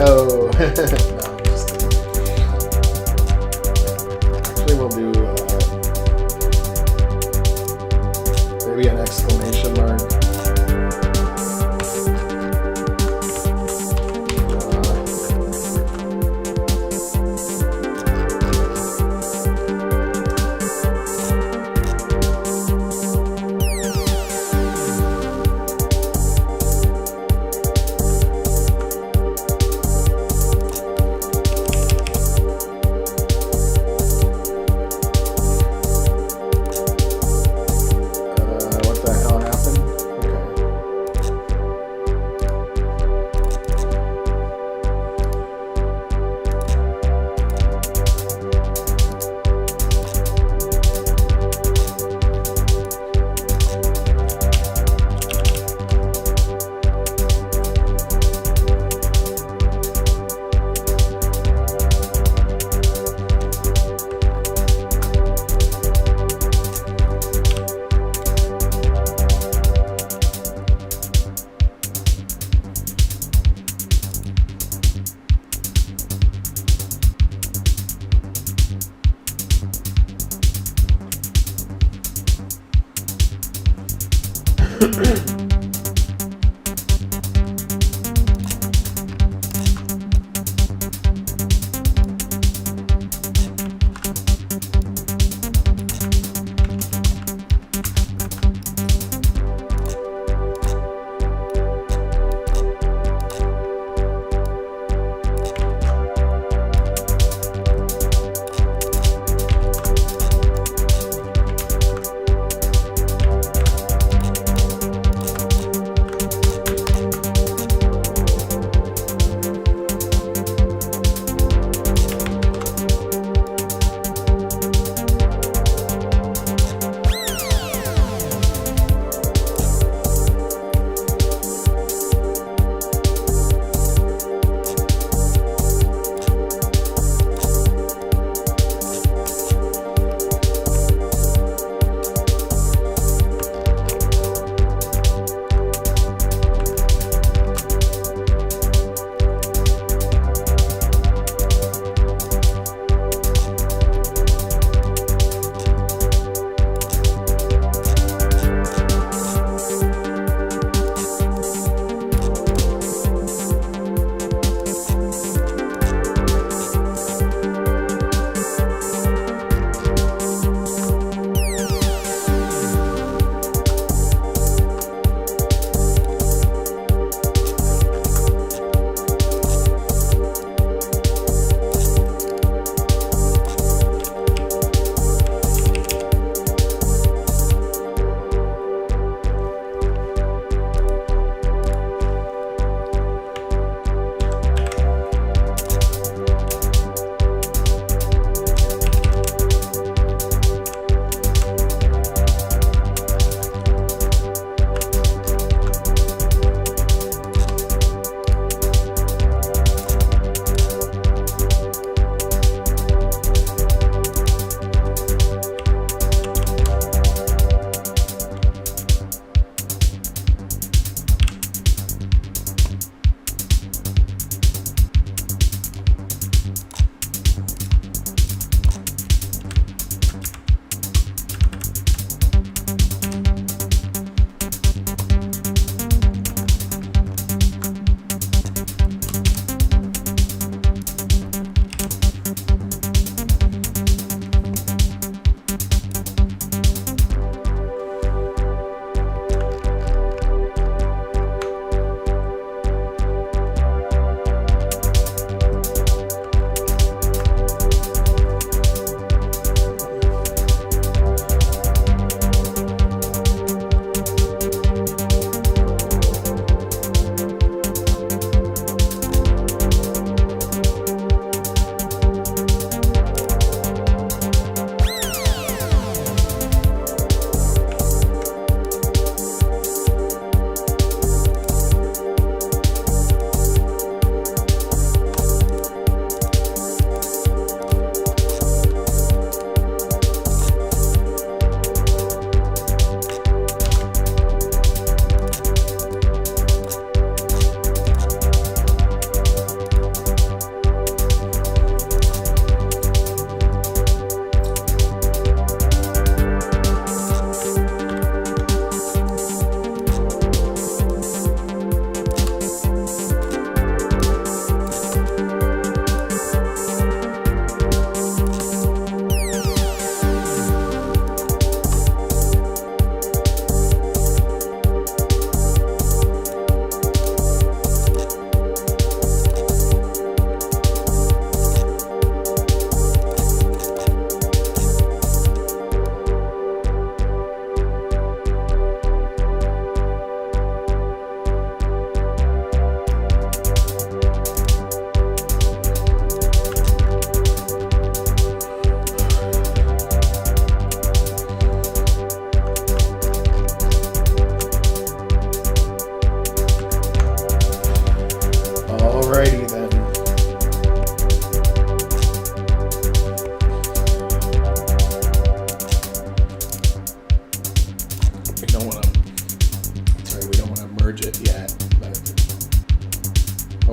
go. No, I'm just kidding. Actually, we'll do maybe an exclamation mark.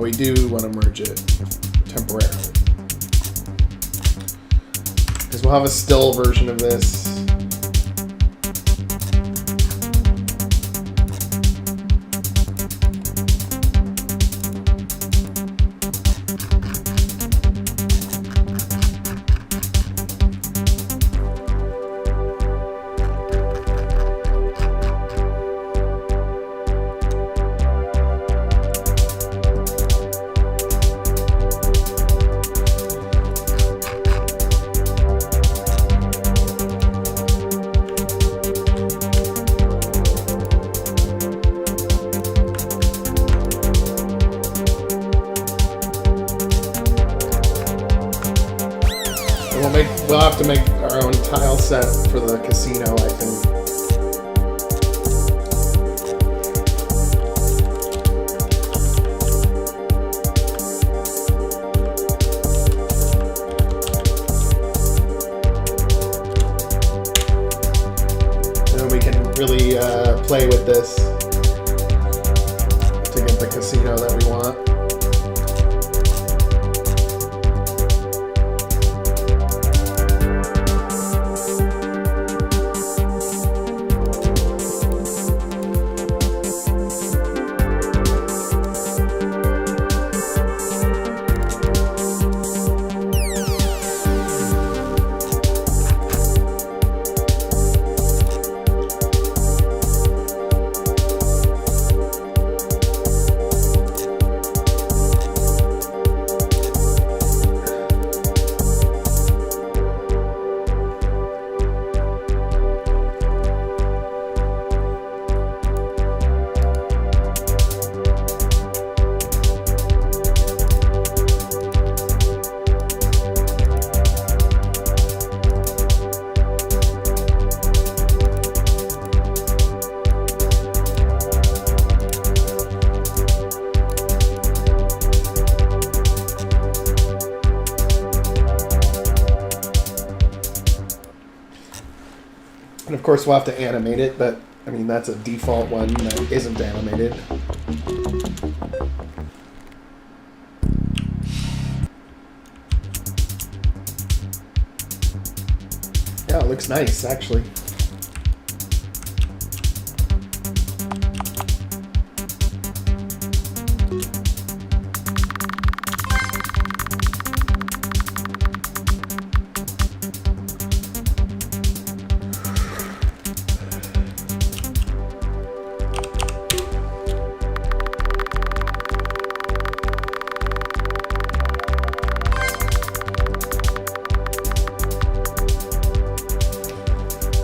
But we do want to merge it temporarily. Because we'll have a still version of this. We'll have to make our own tile set for the casino, I think. Really play with this to get the casino that we want. And of course we'll have to animate it, but I mean that's a default one that isn't animated. Yeah, it looks nice actually.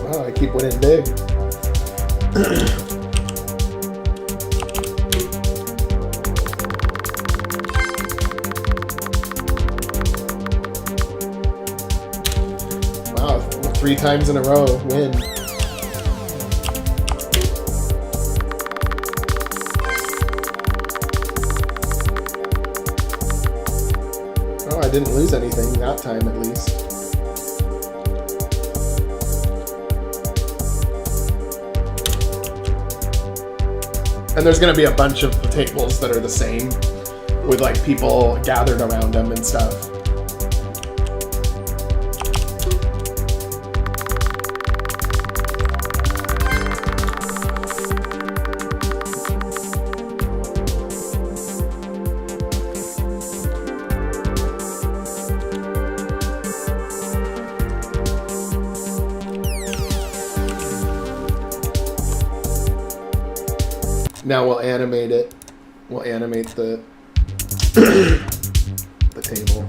I keep winning big. Wow, 3 times in a row, win. Oh, I didn't lose anything that time at least. And there's going to be a bunch of tables that are the same, with like people gathered around them and stuff. Now we'll animate it. We'll animate the the table.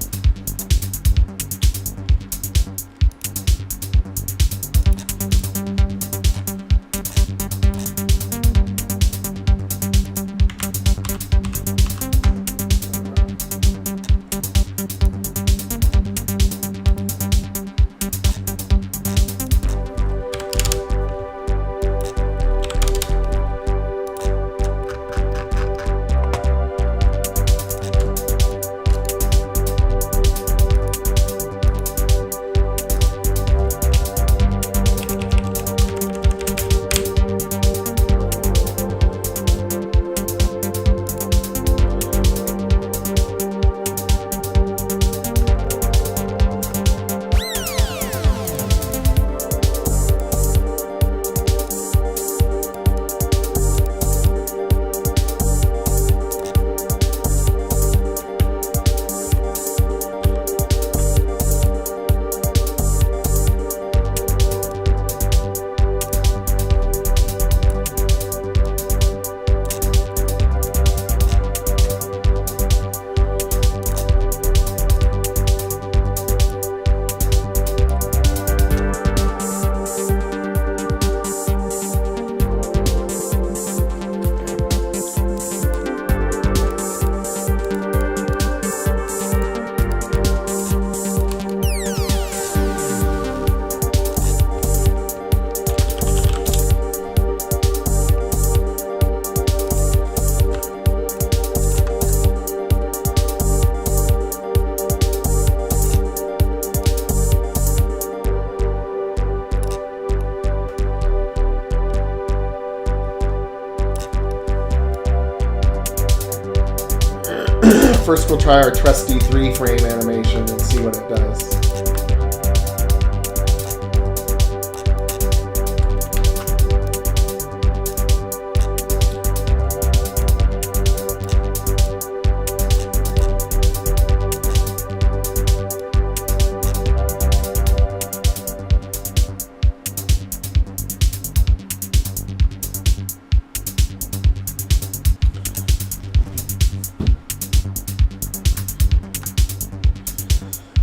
first we'll try our trusty 3-frame animation and see what it does.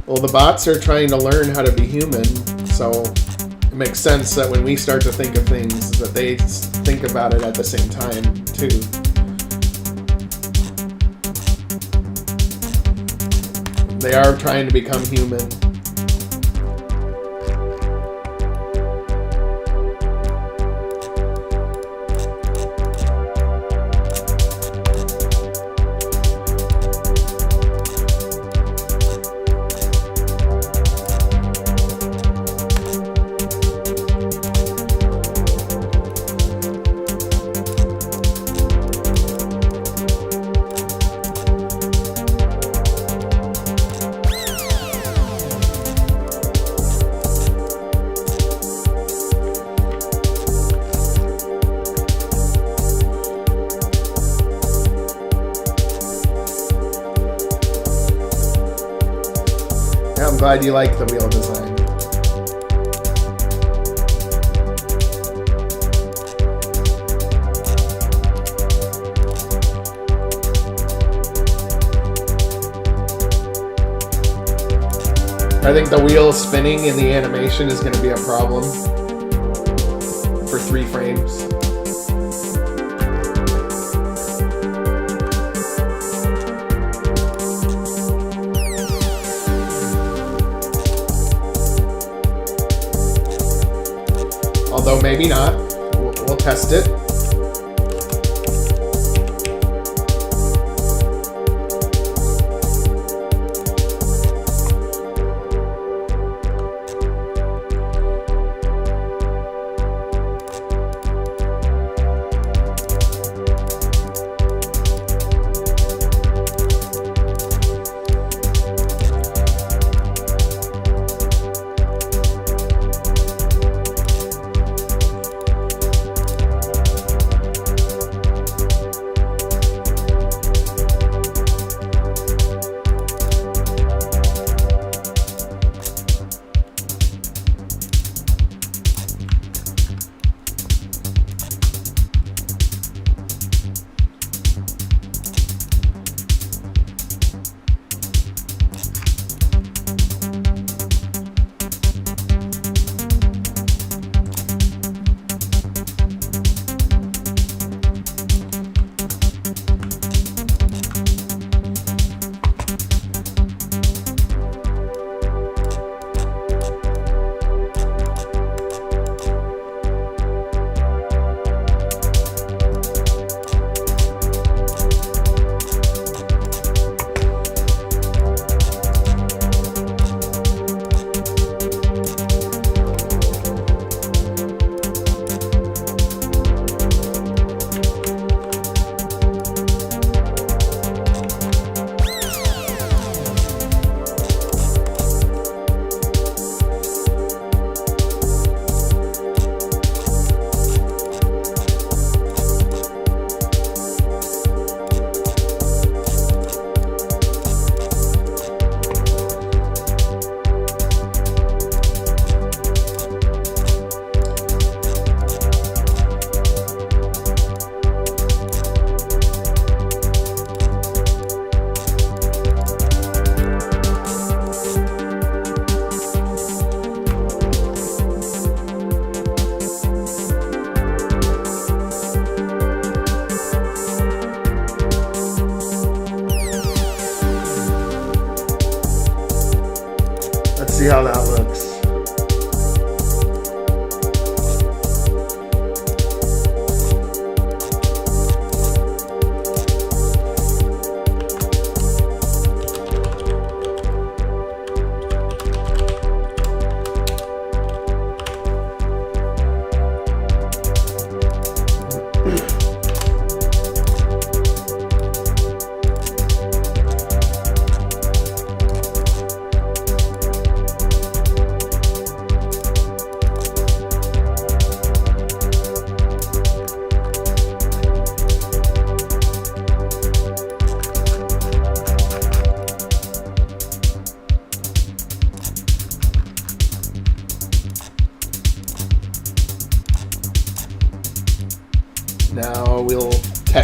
Well, the bots are trying to learn how to be human, so it makes sense that when we start to think of things, that they think about it at the same time, too. They are trying to become human. I'm glad you like the wheel design. I think the wheel spinning in the animation is going to be a problem for 3 frames. Although maybe not. We'll test it. See how that looks.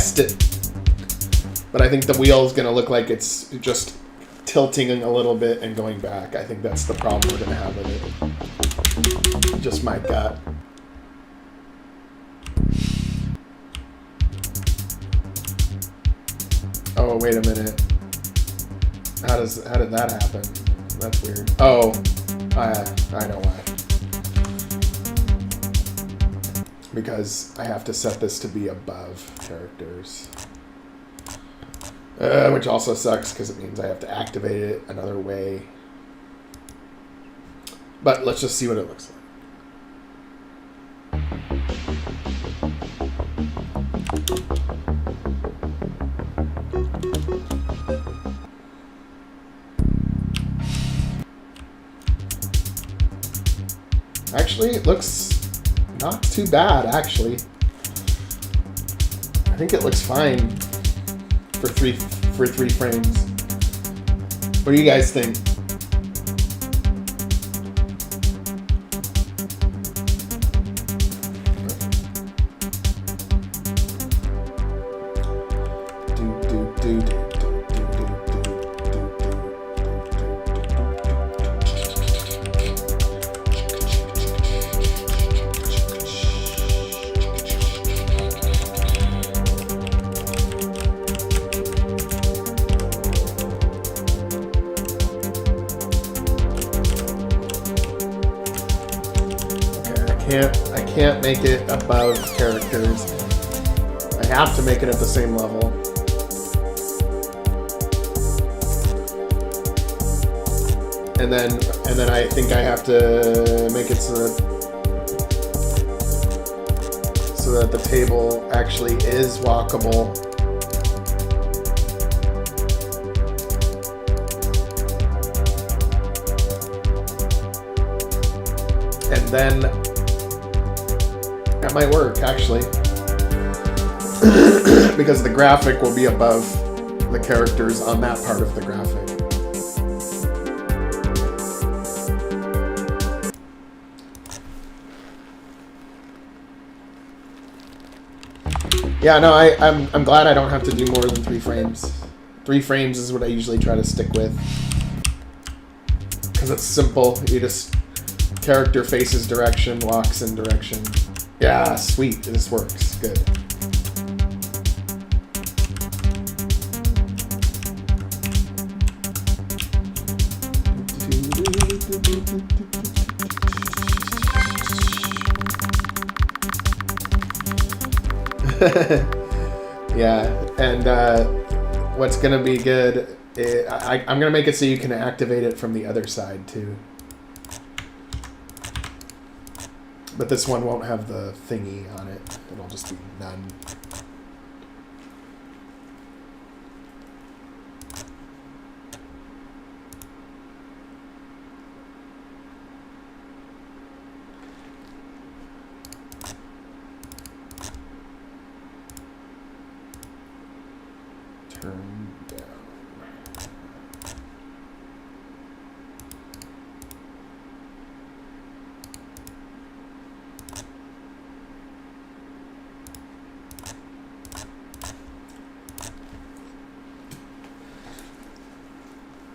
test it. But I think the wheel is going to look like it's just tilting a little bit and going back. I think that's the problem we're going to have with it. Just my gut. Oh, wait a minute. How did that happen? That's weird. Oh, I know why. Because I have to set this to be above characters. Which also sucks because it means I have to activate it another way. But let's just see what it looks like. Actually, it looks not too bad, actually. I think it looks fine for three frames. What do you guys think? I can't make it above characters. I have to make it at the same level. And then I think I have to make it so that the table actually is walkable. And then that might work, actually. Because the graphic will be above the characters on that part of the graphic. Yeah, no, I'm glad I don't have to do more than 3 frames. 3 frames is what I usually try to stick with. Because it's simple. You just... character faces direction, walks in direction. Yeah, sweet. This works. Good. Yeah, and what's going to be good, I'm going to make it so you can activate it from the other side, too. But this one won't have the thingy on it. It'll just be none. Turn down.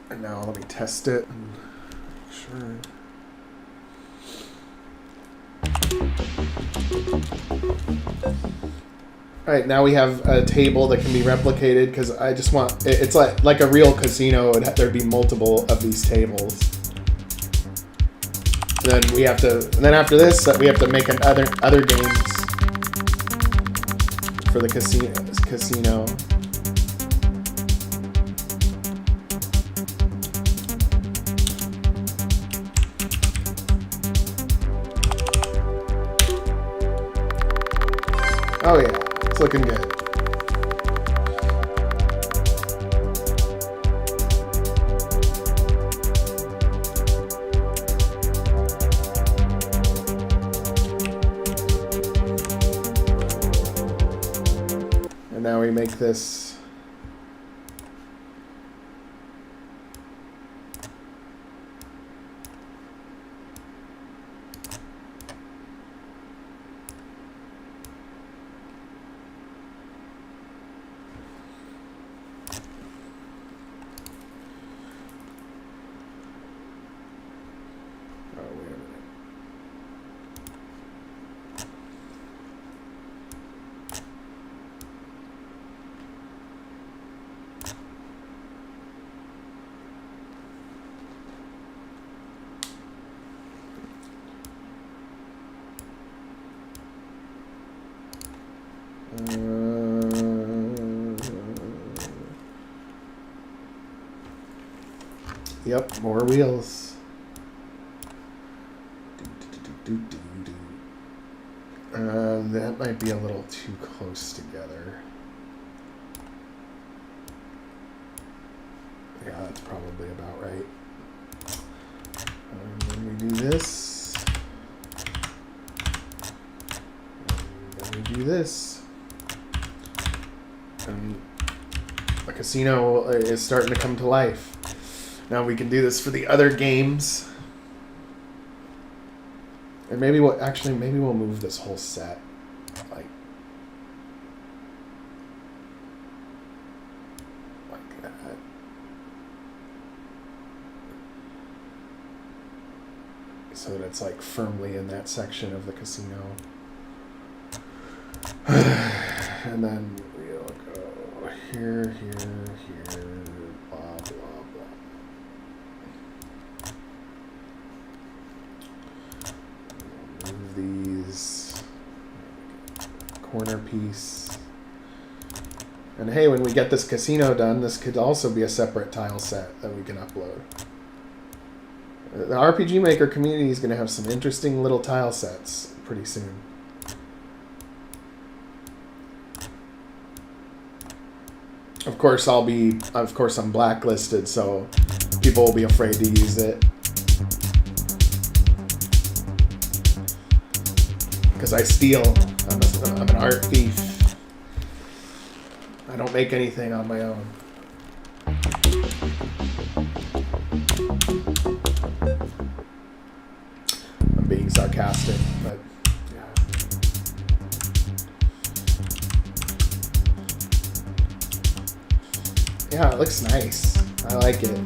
And now let me test it. Sure. All right, now we have a table that can be replicated because I just want it's like a real casino. There'd be multiple of these tables. Then we have to. And then after this, we have to make other games for the casino. Oh yeah, it's looking good. And now we make this. Yep, more wheels. That might be a little too close together. Yeah, that's probably about right. And then we do this. And then we do this. And the casino is starting to come to life. Now we can do this for the other games. And maybe we'll move this whole set. Like that. So that it's like firmly in that section of the casino. And then we'll go here, blah, blah, blah. Move these. Corner piece. And hey, when we get this casino done, this could also be a separate tile set that we can upload. The RPG Maker community is going to have some interesting little tile sets pretty soon. Of course, I'm blacklisted, so people will be afraid to use it. Because I steal. I'm an art thief. I don't make anything on my own. I'm being sarcastic, but yeah. Yeah, it looks nice. I like it.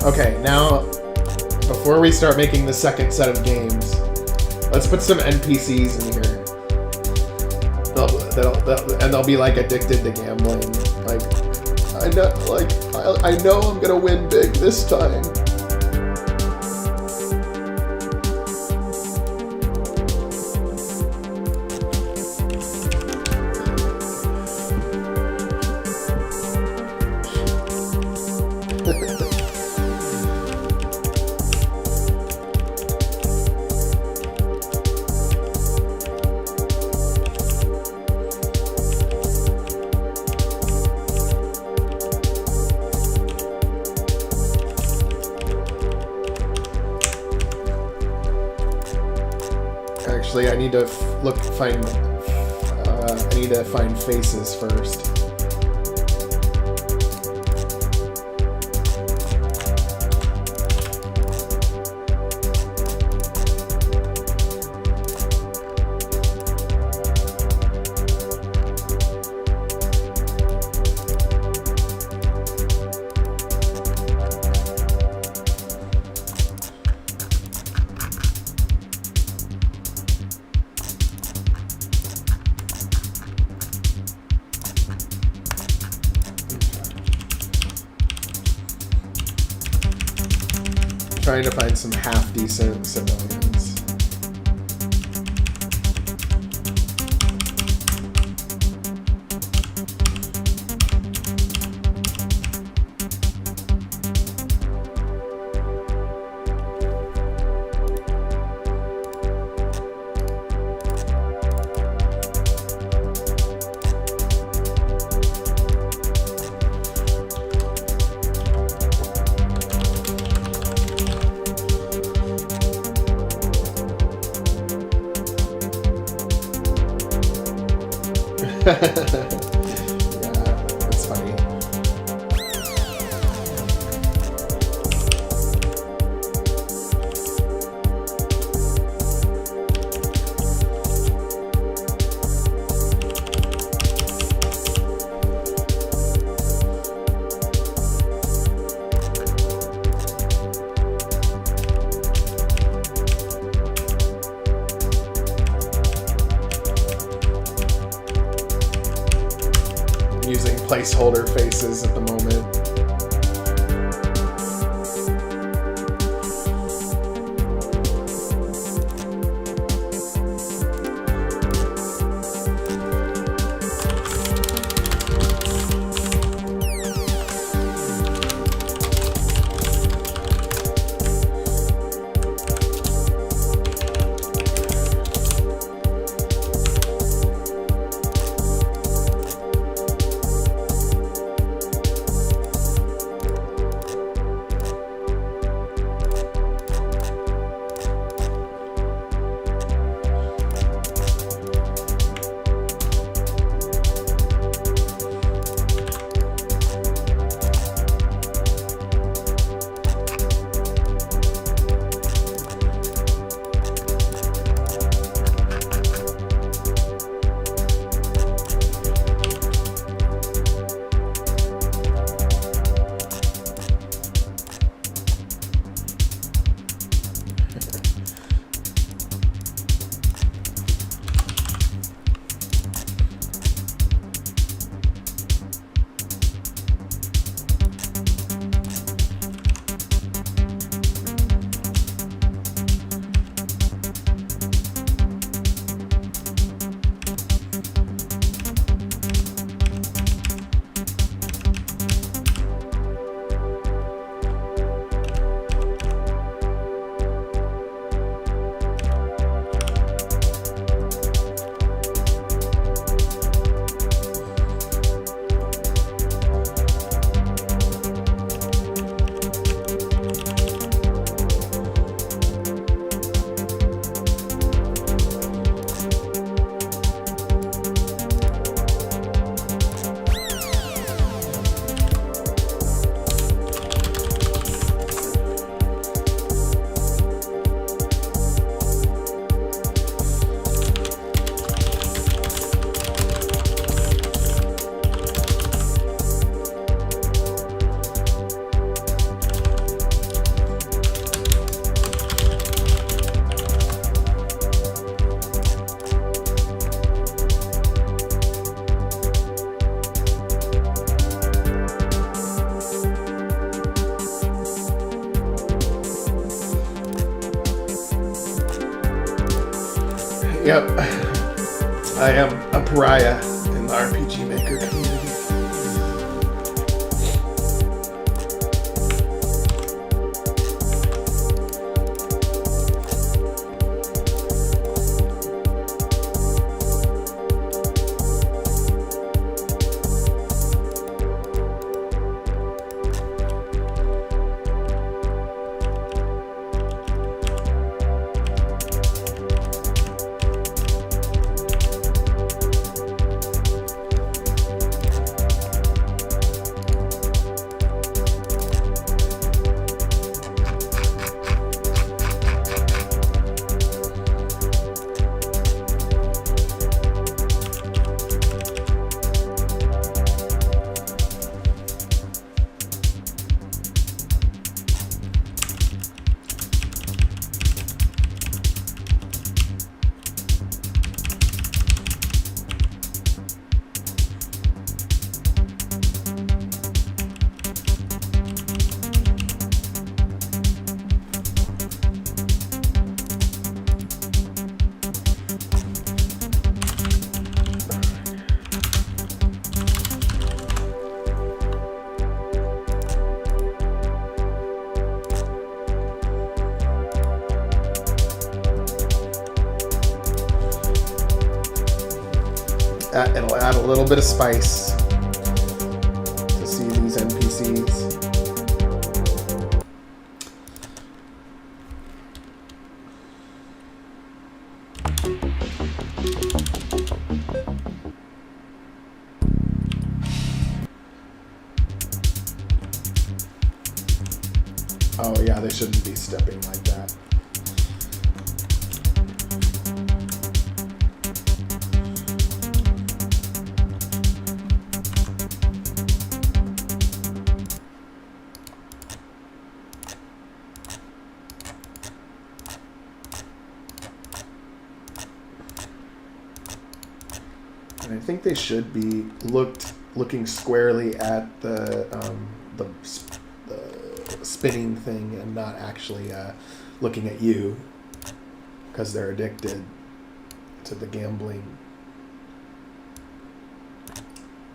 Okay, now, before we start making the second set of games, let's put some NPCs in here. They'll be like addicted to gambling. I know I'm gonna win big this time. Actually, I need to find faces first. Trying to find some half-decent civilians. that's funny. Using placeholder faces at the moment. Yep, I am a pariah in the RPG Maker community. It'll add a little bit of spice to see these NPCs. Oh yeah, they shouldn't be stepping like that. And I think they should be looking squarely at the spinning thing and not actually looking at you, because they're addicted to the gambling.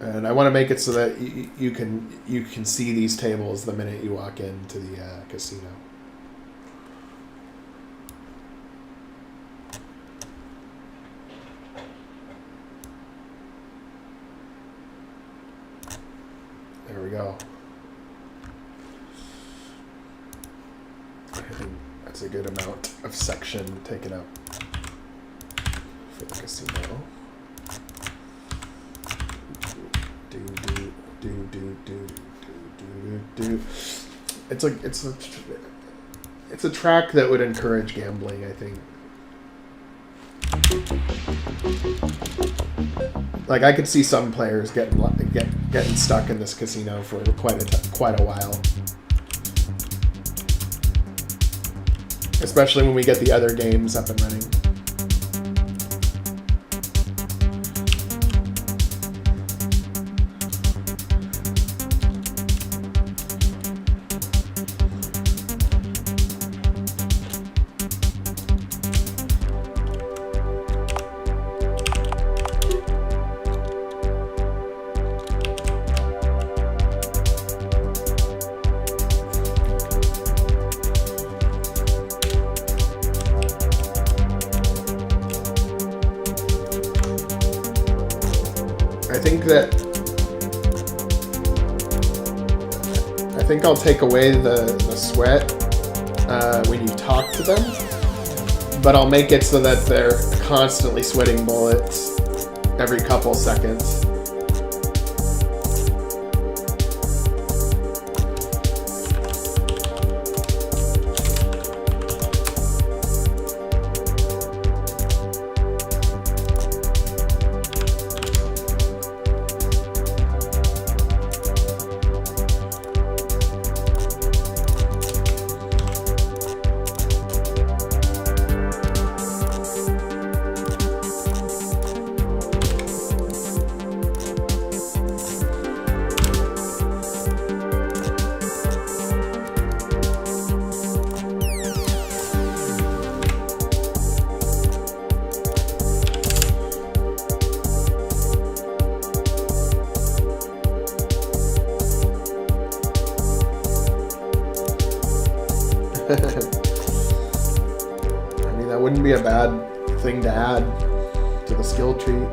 And I want to make it so that you can see these tables the minute you walk into the casino. There we go. I think that's a good amount of section taken up for the casino. It's a track that would encourage gambling, I think. Like, I could see some players getting stuck in this casino for quite a while. Especially when we get the other games up and running. I think I'll take away the sweat when you talk to them, but I'll make it so that they're constantly sweating bullets every couple seconds. I mean, that wouldn't be a bad thing to add to the skill tree.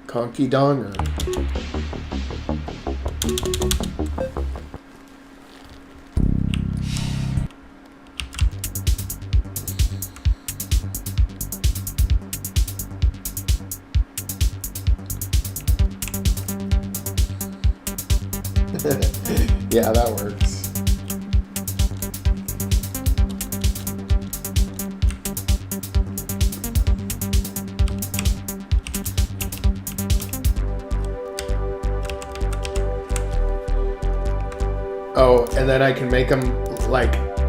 Conky Donger. Yeah, that works. Oh, and then I can make them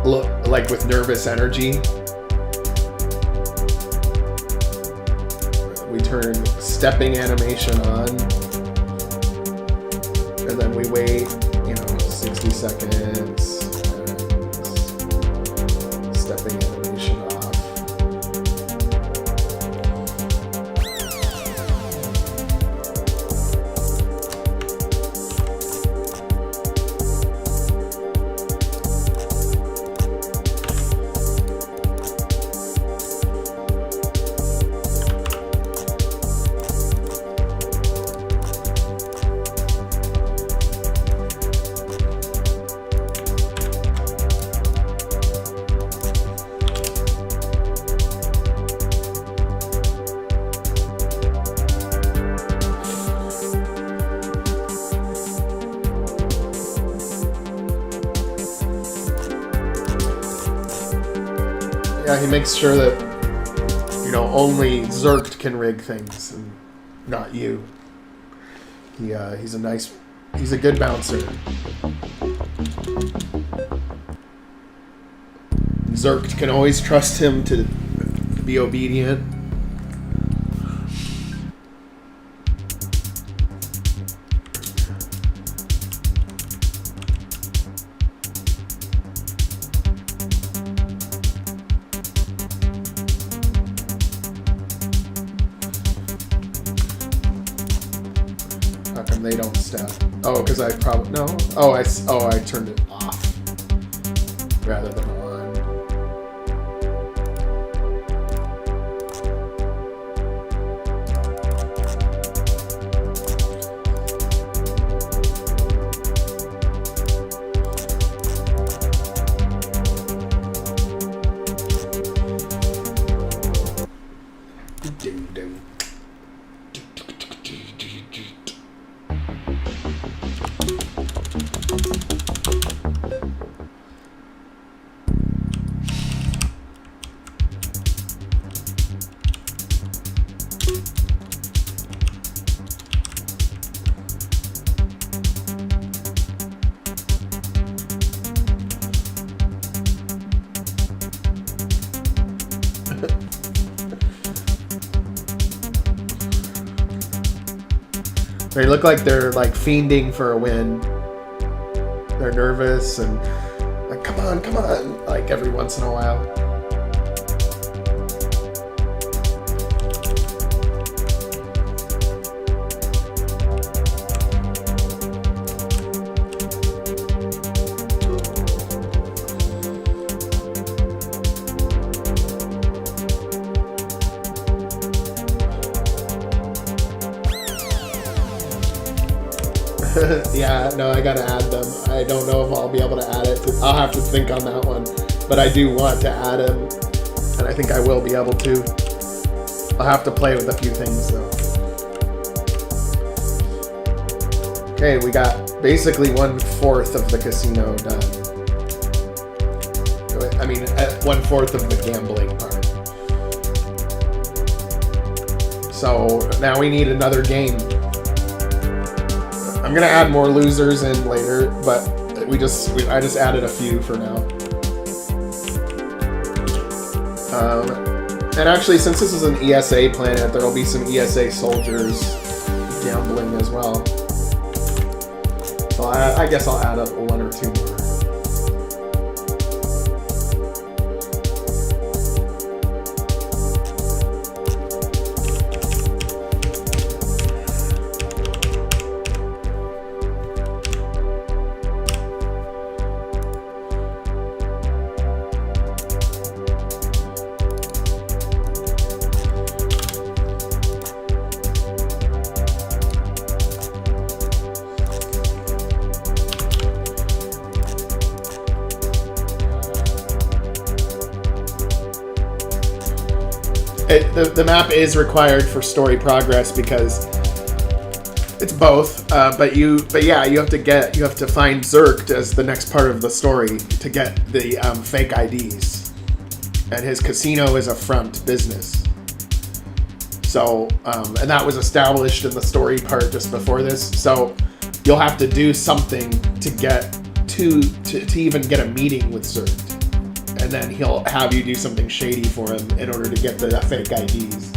look like with nervous energy. We turn stepping animation on, and then we wait, 60 seconds, and stepping animation off. Yeah, he makes sure that, you know, only Zerkt can rig things, and not you. He's a good bouncer. Zerkt can always trust him to be obedient. How come they don't step? Oh, because I probably no. Oh, I turned it off rather than on. They look like they're like fiending for a win. They're nervous and like, come on, like every once in a while. Yeah, no, I gotta add them. I don't know if I'll be able to add it. I'll have to think on that one. But I do want to add him, and I think I will be able to. I'll have to play with a few things, though. Okay, we got basically 1/4 of the casino done. I mean, 1/4 of the gambling part. So now we need another game. I'm gonna add more losers in later, but I just added a few for now. And actually, since this is an ESA planet, there will be some ESA soldiers gambling as well. So I guess I'll add up 1 or 2 more. The map is required for story progress because it's both. But yeah, you have to find Zerkt as the next part of the story to get the fake IDs, and his casino is a front business. So and that was established in the story part just before this. So you'll have to do something to get to even get a meeting with Zerkt. And then he'll have you do something shady for him in order to get the fake IDs.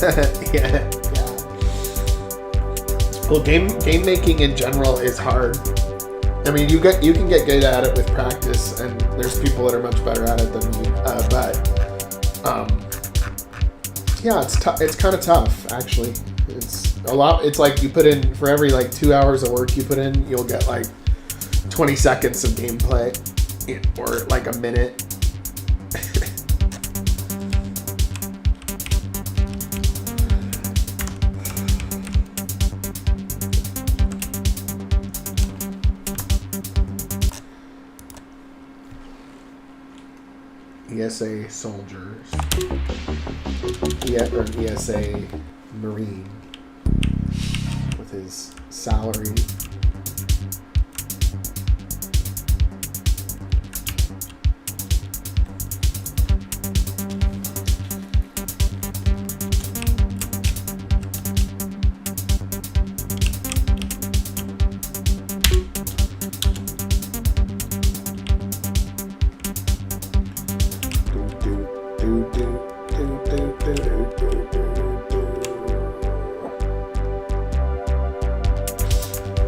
Yeah. Well, game making in general is hard. I mean, you can get good at it with practice, and there's people that are much better at it than me. Yeah, it's kind of tough actually. It's a lot. It's like you put in, for every like 2 hours of work you put in, you'll get like 20 seconds of gameplay, or like a minute. ESA soldiers. Or ESA Marine with his salary.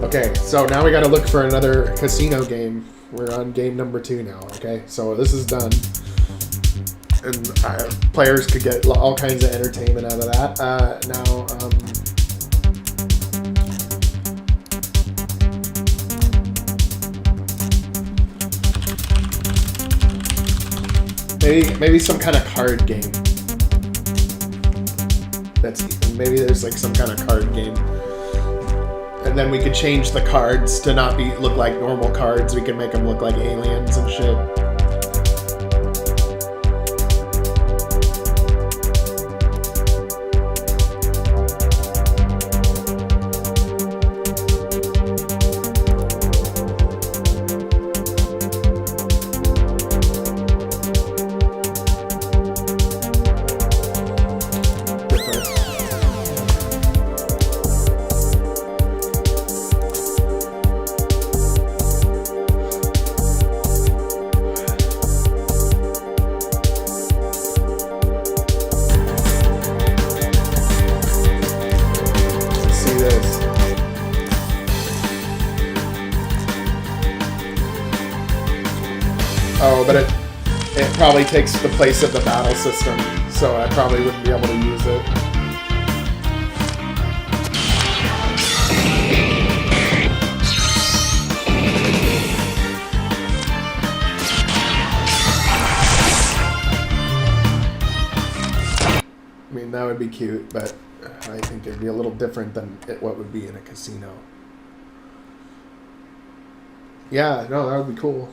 Okay, so now we gotta look for another casino game. We're on game number 2 now, okay? So this is done. And players could get all kinds of entertainment out of that. Maybe some kind of card game. Maybe there's like some kind of card game. And then we could change the cards to not look like normal cards. We could make them look like aliens and shit. Oh, but it probably takes the place of the battle system, so I probably wouldn't be able to use it. I mean, that would be cute, but I think it'd be a little different than what would be in a casino. Yeah, no, that would be cool.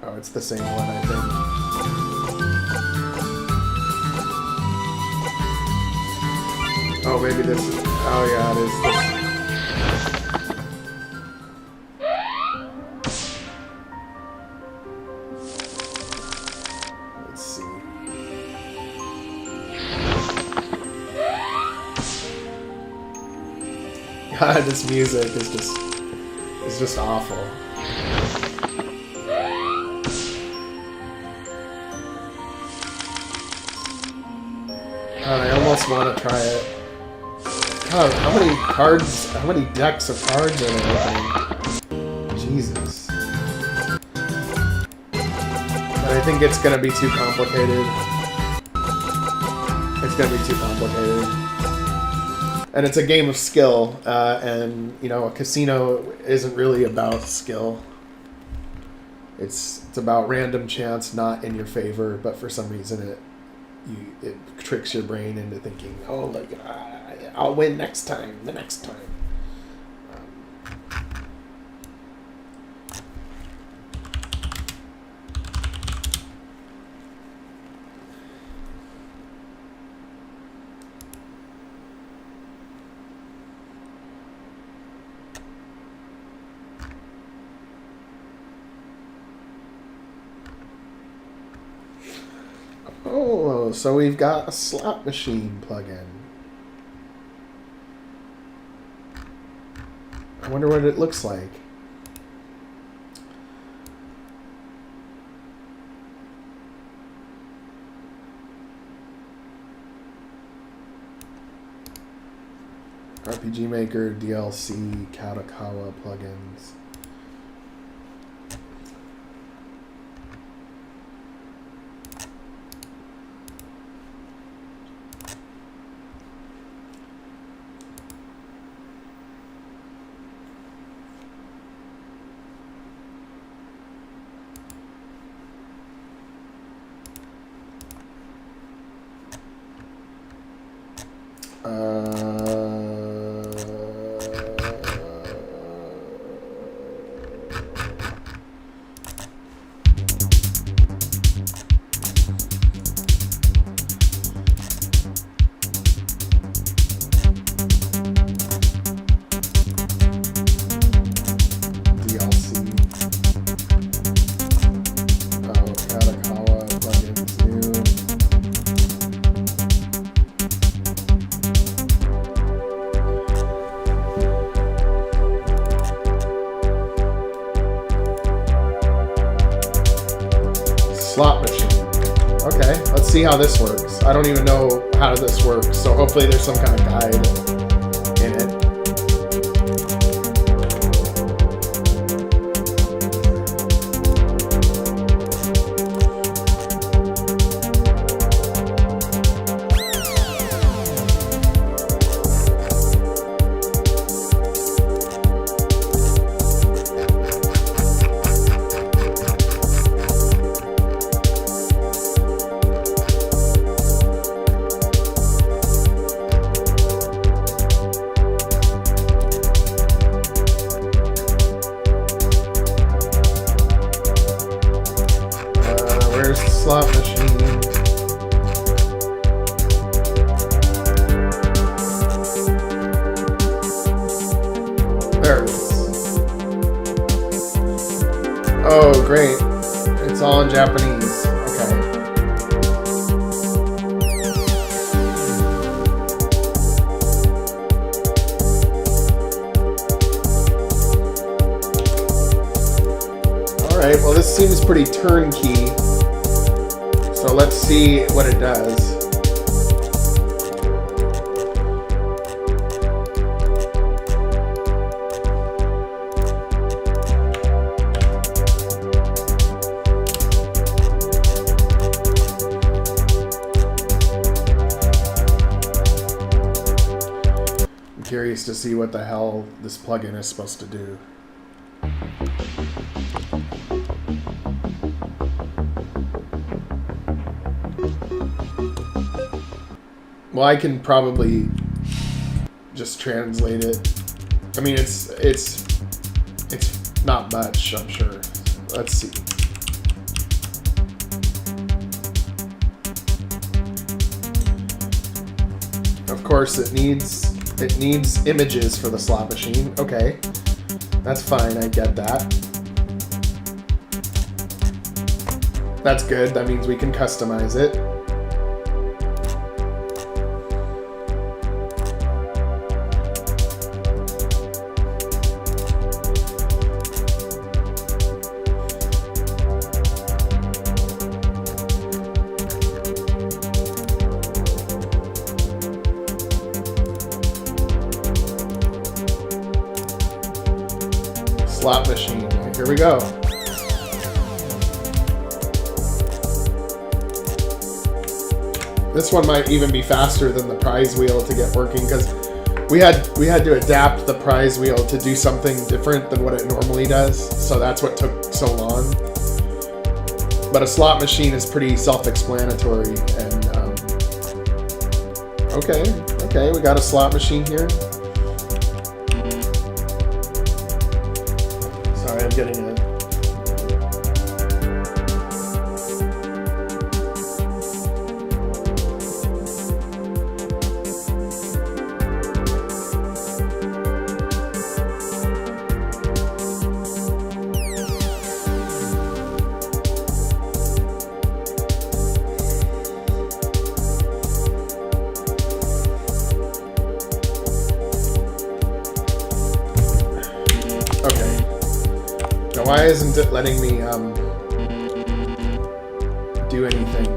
Oh, it's the same one, I think. Oh, maybe this is... Oh, yeah, it is this. Let's see. God, this music is just awful. God, I almost want to try it. God, how many decks of cards are there opening? Jesus. But I think it's going to be too complicated. It's going to be too complicated. And it's a game of skill, and, you know, a casino isn't really about skill. It's about random chance not in your favor, but for some reason it tricks your brain into thinking, oh, look, I'll win the next time. Oh, so we've got a slot machine plugin. I wonder what it looks like. rpgmaker, DLC, Katakawa plugins. Slot machine. Okay, let's see how this works. I don't even know how this works, so hopefully there's some kind of guide in it. Slot machine. There it is. Oh, great. It's all in Japanese. Okay. Alright, well this seems pretty turnkey. So let's see what it does. I'm curious to see what the hell this plugin is supposed to do. Well, I can probably just translate it. I mean, it's not much, I'm sure. Let's see. Of course, it needs images for the slot machine. Okay, that's fine. I get that. That's good. That means we can customize it. Slot machine. Here we go. This one might even be faster than the prize wheel to get working because we had to adapt the prize wheel to do something different than what it normally does. So that's what took so long. But a slot machine is pretty self-explanatory. And okay, we got a slot machine here. Sorry, I'm getting it. Why isn't it letting me do anything?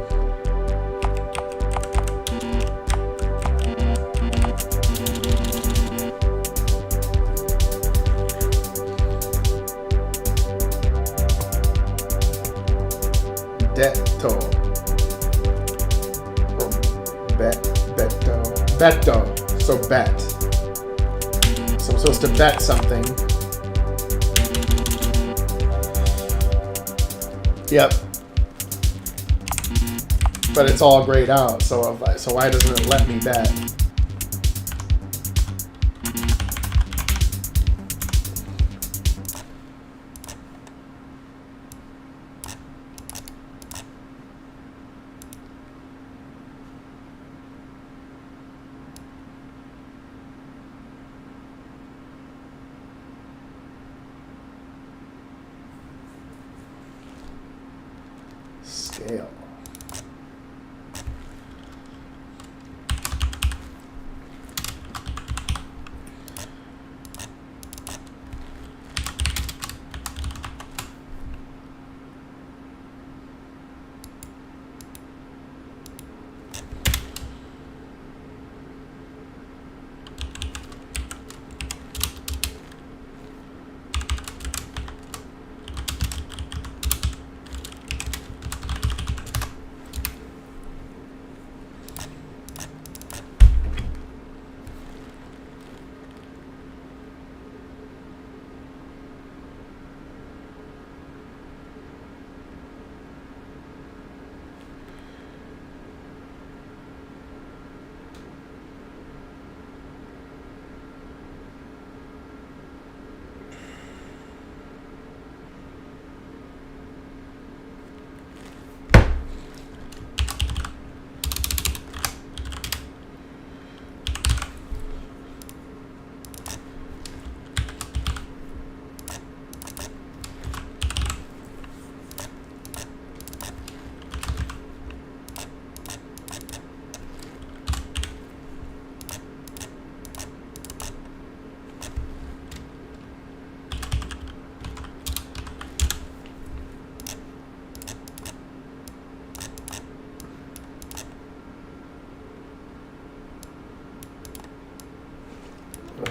Detto. Or Betto. So bet. So I'm supposed to bet something. Yep. But it's all grayed out, so why doesn't it let me bet? Scale.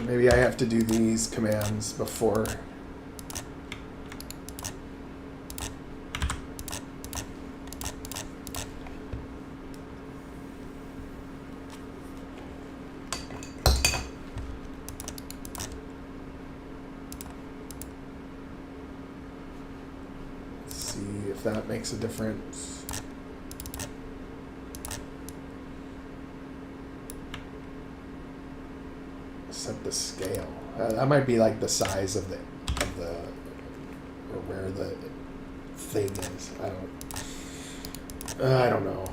Maybe I have to do these commands before. Let's see if that makes a difference. Set the scale. That might be like the size of the or where the thing is. I don't know.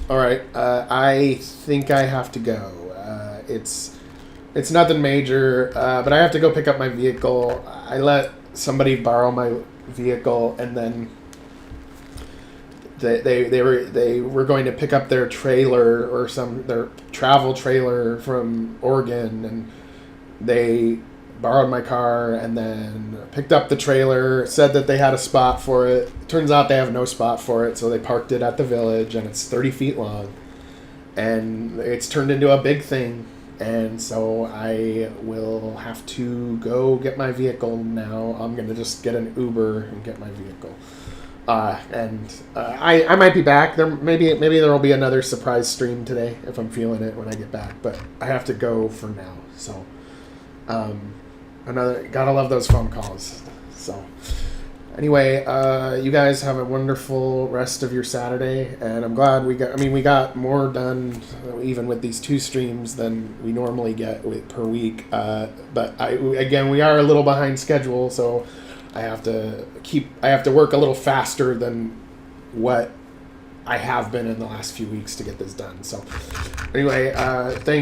All right. I think I have to go. It's nothing major, but I have to go pick up my vehicle. I let somebody borrow my vehicle, and then they were going to pick up their trailer or their travel trailer from Oregon, and they borrowed my car and then picked up the trailer, said that they had a spot for it. Turns out they have no spot for it, so they parked it at the village, and it's 30 feet long, and it's turned into a big thing. And so I will have to go get my vehicle now. I'm going to just get an Uber and get my vehicle. I might be back. Maybe there will be another surprise stream today if I'm feeling it when I get back. But I have to go for now. So gotta love those phone calls. So anyway, you guys have a wonderful rest of your Saturday, and I'm glad we got more done even with these 2 streams than we normally get per week. But we are a little behind schedule, so I have to work a little faster than what I have been in the last few weeks to get this done. So anyway, thank